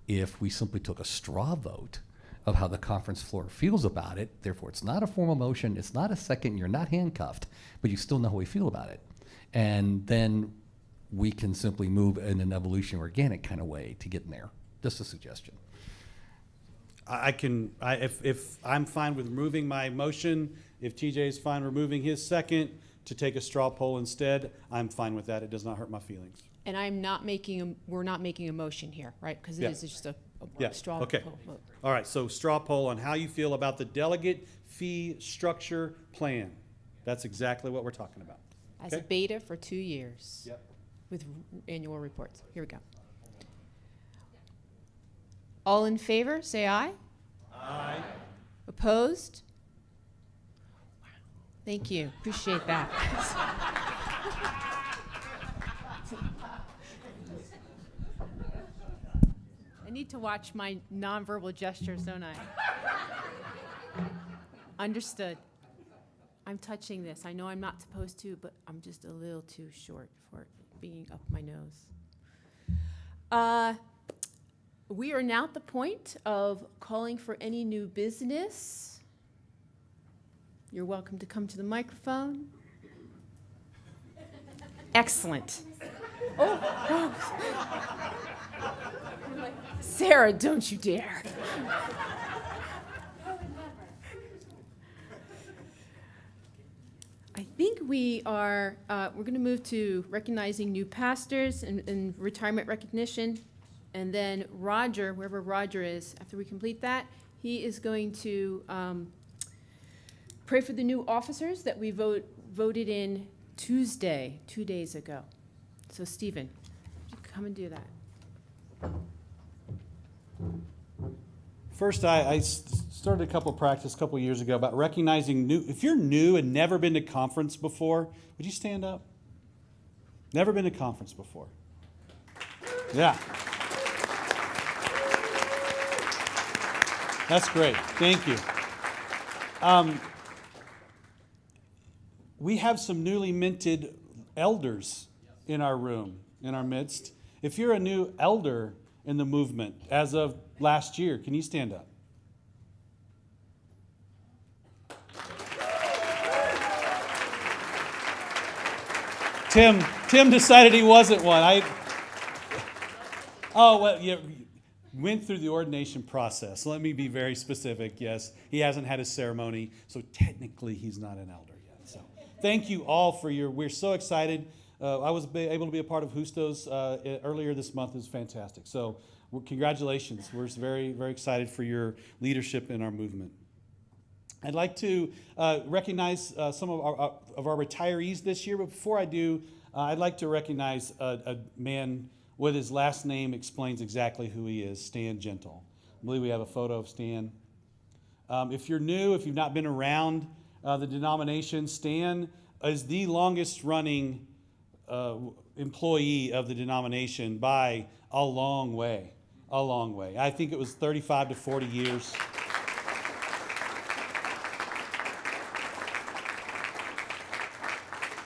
if we simply took a straw vote of how the conference floor feels about it. Therefore, it's not a formal motion, it's not a second, you're not handcuffed, but you still know how we feel about it. And then we can simply move in an evolution organic kind of way to get in there. Just a suggestion. If I'm fine with removing my motion, if TJ is fine removing his second to take a straw poll instead, I'm fine with that. It does not hurt my feelings. And I'm not making, we're not making a motion here, right? Because it is just a straw Okay. poll vote. All right, so straw poll on how you feel about the delegate fee structure plan. That's exactly what we're talking about. As a Okay? beta for 2 years. Yep. With annual reports. Here we go. All in favor, say aye. Aye. Opposed? Thank you. Appreciate that. I need to watch my nonverbal gestures, don't I? Understood. I'm touching this. I know I'm not supposed to, but I'm just a little too short for it being up my nose. We are now at the point of calling for any new business. You're welcome to come to the microphone. Excellent. Oh. Sarah, don't you dare. I think we are, we're going to move to recognizing new pastors and retirement recognition. And then Roger, wherever Roger is, after we complete that, he is going to pray for the new officers that we voted in Tuesday, 2 days ago. So Stephen, come and do that. First, I started a couple years ago about recognizing new. If you're new and never been to conference before, would you stand up? Never been to conference before. Yeah. That's great. Thank you. We have some newly minted elders in our room, in our midst. If you're a new elder in the movement as of last year, can you stand up? Tim decided he wasn't one. Went through the ordination process. Let me be very specific. Yes, he hasn't had a ceremony, so technically he's not an elder yet. So thank you all for we're so excited. I was able to be a part of Justo's earlier this month. It was fantastic. So congratulations. We're very, very excited for your leadership in our movement. I'd like to recognize some of our retirees this year, but before I do, I'd like to recognize a man with his last name explains exactly who he is, Stan Gentle. I believe we have a photo of Stan. If you're new, if you've not been around the denomination, Stan is the longest running employee of the denomination by a long way, a long way. I think it was 35 to 40 years.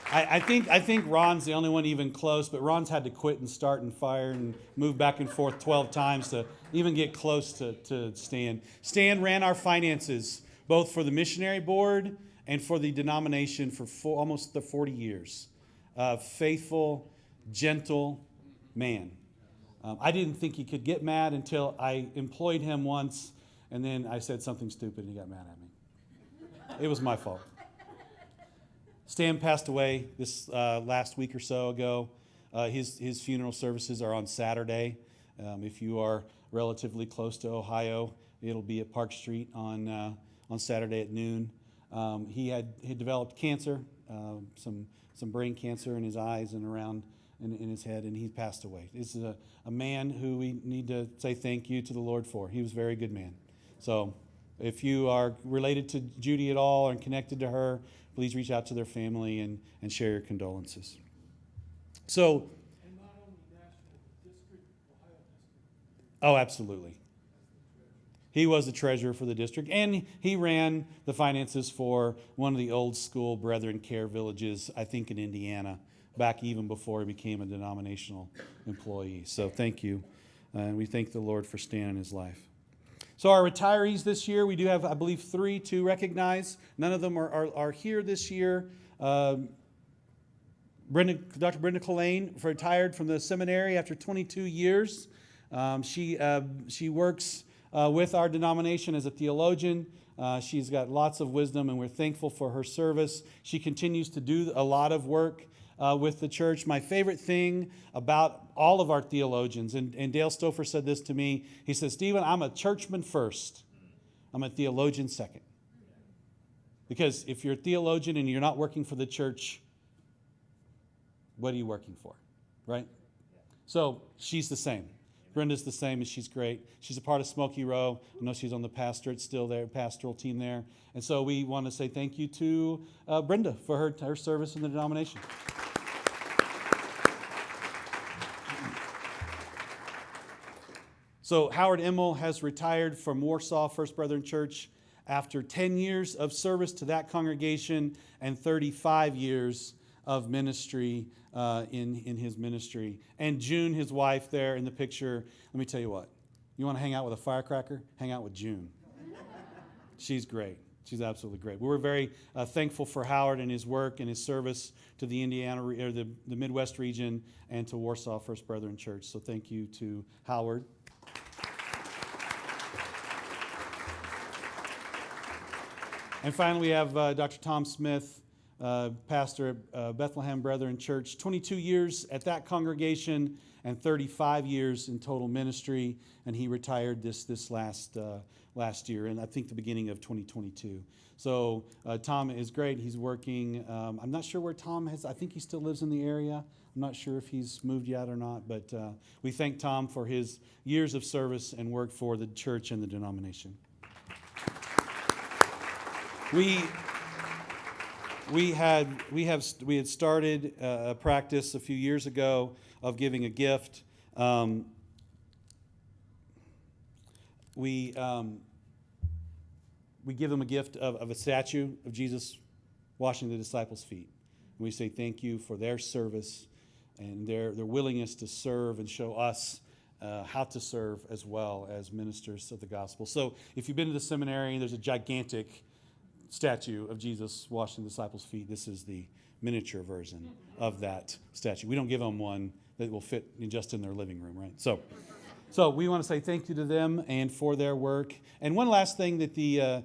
I think Ron's the only one even close, but Ron's had to quit and start and fire and move back and forth 12 times to even get close to Stan. Stan ran our finances, both for the missionary board and for the denomination for almost the 40 years. Faithful, gentle man. I didn't think he could get mad until I employed him once, and then I said something stupid and he got mad at me. It was my fault. Stan passed away this last week or so ago. His funeral services are on Saturday. If you are relatively close to Ohio, it'll be at Park Street on Saturday at noon. He had developed cancer, some brain cancer in his eyes and around in his head, and he passed away. This is a man who we need to say thank you to the Lord for. He was a very good man. So if you are related to Judy at all and connected to her, please reach out to their family and share your condolences. So, oh, absolutely. He was the treasurer for the district, and he ran the finances for one of the old school Brethren Care villages, I think in Indiana, back even before he became a denominational employee. So thank you, and we thank the Lord for Stan in his life. So our retirees this year, we do have, I believe, 3 to recognize. None of them are here this year. Dr. Brenda Collane retired from the seminary after 22 years. She works with our denomination as a theologian. She's got lots of wisdom, and we're thankful for her service. She continues to do a lot of work with the church. My favorite thing about all of our theologians, and Dale Stouffer said this to me, he said, Stephen, I'm a churchman first. I'm a theologian second. Because if you're a theologian and you're not working for the church, what are you working for, right? So she's the same. Brenda's the same, and she's great. She's a part of Smoky Row. I know she's on the pastorate still there, pastoral team there. And so we want to say thank you to Brenda for her service in the denomination. So Howard Immel has retired from Warsaw First Brethren Church after 10 years of service to that congregation and 35 years of ministry in his ministry. And June, his wife there in the picture, let me tell you what, you want to hang out with a firecracker? Hang out with June. She's great. She's absolutely great. We're very thankful for Howard and his work and his service to the Indiana or the Midwest region and to Warsaw First Brethren Church. So thank you to Howard. And finally, we have Dr. Tom Smith, pastor at Bethlehem Brethren Church, 22 years at that congregation and 35 years in total ministry, and he retired this last year, and I think the beginning of 2022. So Tom is great. He's working. I'm not sure where Tom is. I think he still lives in the area. I'm not sure if he's moved yet or not, but we thank Tom for his years of service and work for the church and the denomination. We had started a practice a few years ago of giving a gift. We give them a gift of a statue of Jesus washing the disciples' feet. And we say thank you for their service and their willingness to serve and show us how to serve as well as ministers of the gospel. So if you've been to the seminary, there's a gigantic statue of Jesus washing the disciples' feet. This is the miniature version of that statue. We don't give them one that will fit just in their living room, right? So we want to say thank you to them and for their work. And one last thing that the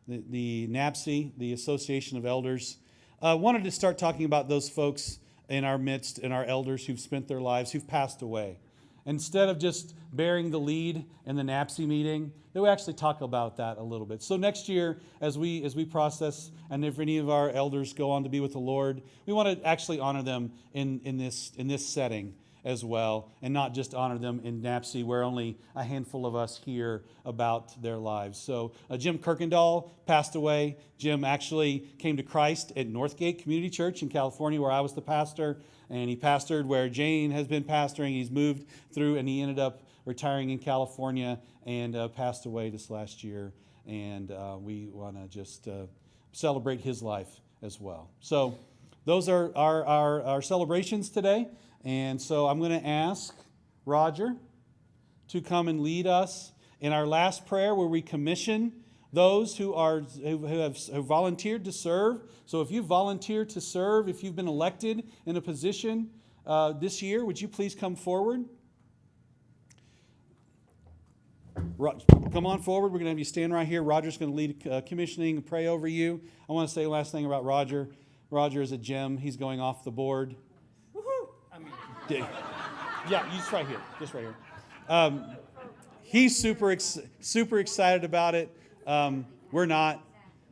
the NABC, the Association of Elders, wanted to start talking about those folks in our midst and our elders who've spent their lives, who've passed away. instead of just bearing the lead in the NAPSI meeting, that we actually talk about that a little bit. So next year, as we process, and if any of our elders go on to be with the Lord, we want to actually honor them in this setting as well, and not just honor them in NAPSI, where only a handful of us hear about their lives. So Jim Kirkendall passed away. Jim actually came to Christ at Northgate Community Church in California, where I was the pastor, and he pastored where Jane has been pastoring. He's moved through, and he ended up retiring in California and passed away this last year. And we want to just celebrate his life as well. So those are our celebrations today. And so I'm going to ask Roger to come and lead us in our last prayer, where we commission those who have volunteered to serve. So if you volunteered to serve, if you've been elected in a position this year, would you please come forward? Come on forward. We're going to have you stand right here. Roger's going to lead commissioning and pray over you. I want to say the last thing about Roger. Roger is a gem. He's going off the board. Yeah, just right here. Just right here. He's super excited about it. We're not.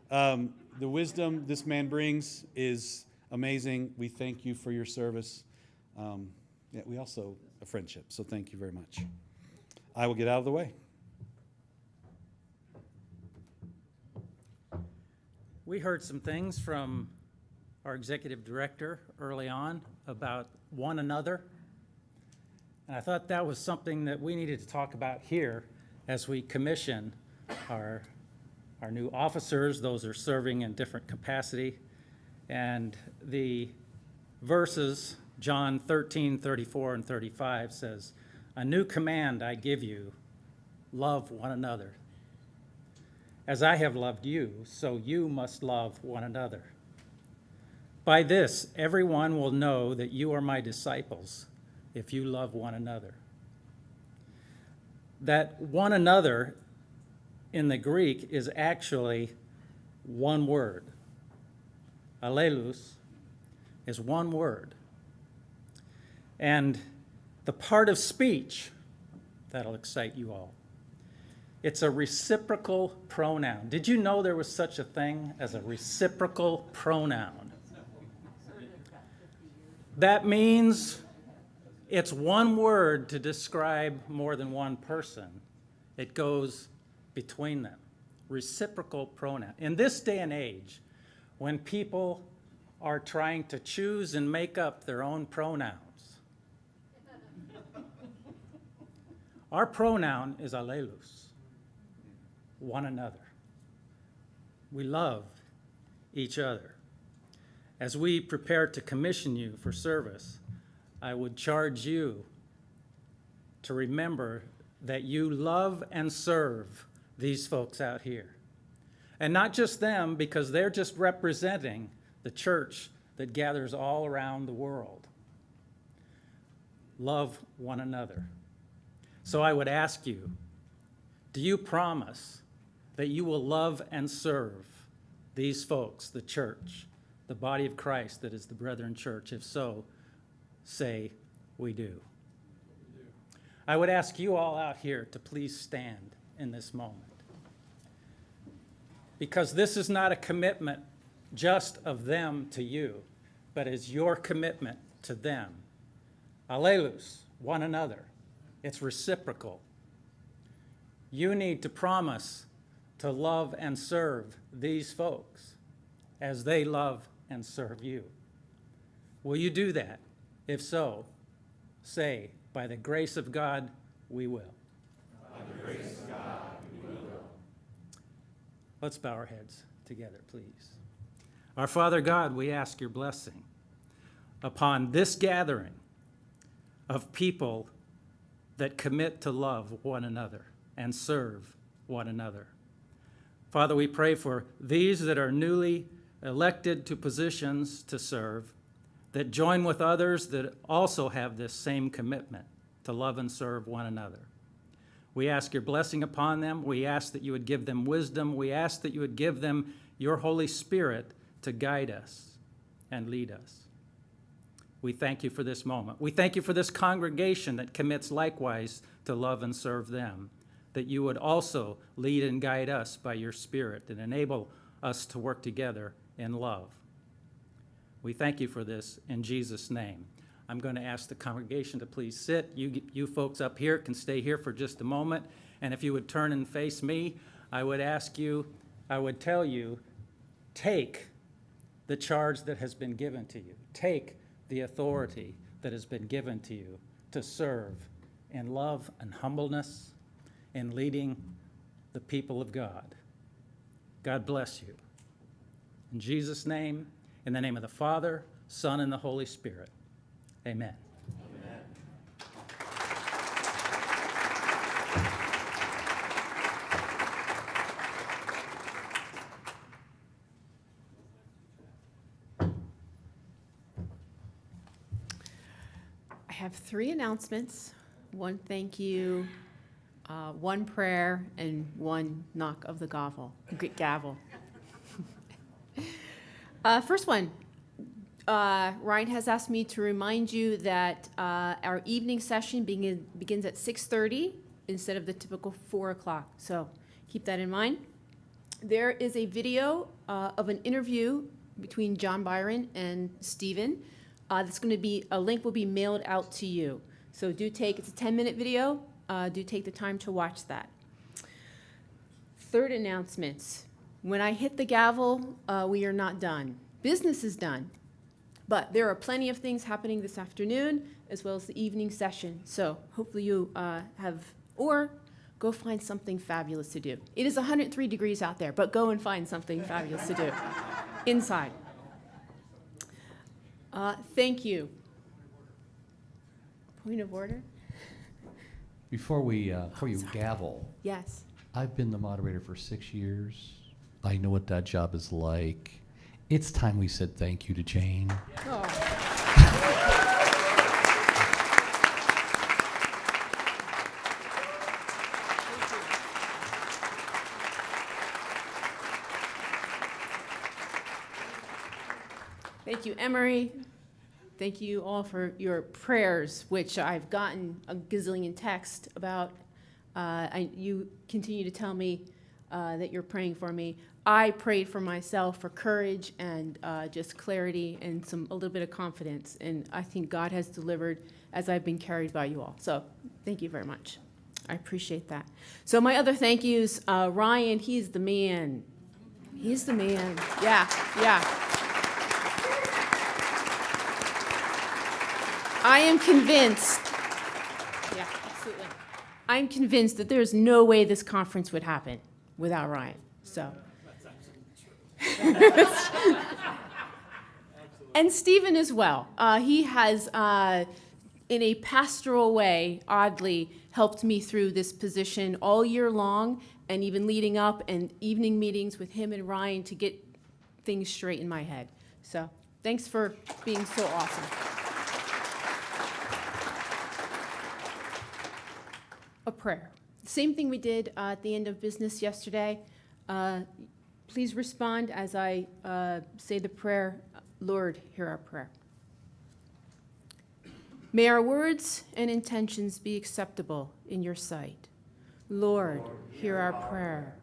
The wisdom this man brings is amazing. We thank you for your service. We also a friendship, so thank you very much. I will get out of the way. We heard some things from our executive director early on about one another. And I thought that was something that we needed to talk about here as we commission our new officers. Those are serving in different capacity. And the verses, John 13, 34 and 35 says, "A new command I give you, love one another. As I have loved you, so you must love one another. By this, everyone will know that you are my disciples, if you love one another." That one another in the Greek is actually one word. Allelus is one word. And the part of speech that'll excite you all, it's a reciprocal pronoun. Did you know there was such a thing as a reciprocal pronoun? That means it's one word to describe more than one person. It goes between them. Reciprocal pronoun. In this day and age, when people are trying to choose and make up their own pronouns, our pronoun is allelus, one another. We love each other. As we prepare to commission you for service, I would charge you to remember that you love and serve these folks out here. And not just them, because they're just representing the church that gathers all around the world. Love one another. So I would ask you, do you promise that you will love and serve these folks, the church, the body of Christ that is the Brethren Church? If so, say, we do. I would ask you all out here to please stand in this moment. Because this is not a commitment just of them to you, but is your commitment to them. Allelus, one another. It's reciprocal. You need to promise to love and serve these folks as they love and serve you. Will you do that? If so, say, by the grace of God, we will. By the grace of God, we will. Let's bow our heads together, please. Our Father God, we ask your blessing upon this gathering of people that commit to love one another and serve one another. Father, we pray for these that are newly elected to positions to serve, that join with others that also have this same commitment to love and serve one another. We ask your blessing upon them. We ask that you would give them wisdom. We ask that you would give them your Holy Spirit to guide us and lead us. We thank you for this moment. We thank you for this congregation that commits likewise to love and serve them, that you would also lead and guide us by your Spirit and enable us to work together in love. We thank you for this in Jesus' name. I'm going to ask the congregation to please sit. You folks up here can stay here for just a moment. And if you would turn and face me, I would tell you, take the charge that has been given to you. Take the authority that has been given to you to serve in love and humbleness in leading the people of God. God bless you. In Jesus' name, in the name of the Father, Son, and the Holy Spirit. Amen. I have 3 announcements, 1 thank you, 1 prayer, and 1 knock of the gavel. First one, Ryan has asked me to remind you that our evening session begins at 6:30 instead of the typical 4 o'clock. So keep that in mind. There is a video of an interview between John Byron and Stephen. That's going to be, a link will be mailed out to you. So it's a 10-minute video. Do take the time to watch that. Third announcements. When I hit the gavel, we are not done. Business is done. But there are plenty of things happening this afternoon, as well as the evening session. So hopefully you or go find something fabulous to do. It is 103 degrees out there, but go and find something fabulous to do inside. Thank you. Point of order? Before you gavel, Yes. I've been the moderator for 6 years. I know what that job is like. It's time we said thank you to Jane. Thank you, Emery. Thank you all for your prayers, which I've gotten a gazillion texts about. You continue to tell me that you're praying for me. I prayed for myself for courage and just clarity and a little bit of confidence. And I think God has delivered as I've been carried by you all. So thank you very much. I appreciate that. So my other thank yous, Ryan, he's the man. He's the man. Yeah. I am convinced, yeah, absolutely. I'm convinced that there's no way this conference would happen without Ryan, so. That's absolutely true. And Stephen as well. He has, in a pastoral way, oddly, helped me through this position all year long, and even leading up and evening meetings with him and Ryan to get things straight in my head. So thanks for being so awesome. A prayer. Same thing we did at the end of business yesterday. Please respond as I say the prayer. Lord, hear our prayer. May our words and intentions be acceptable in your sight. Lord, hear our prayer.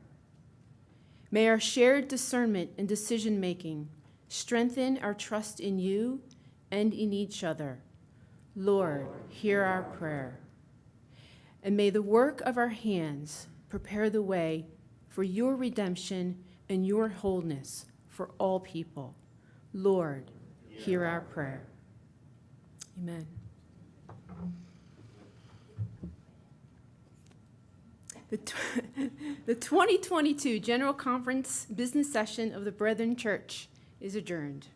May our shared discernment and decision-making strengthen our trust in you and in each other. Lord, hear our prayer. And may the work of our hands prepare the way for your redemption and your wholeness for all people. Lord, hear our prayer. Amen. The 2022 General Conference Business Session of the Brethren Church is adjourned.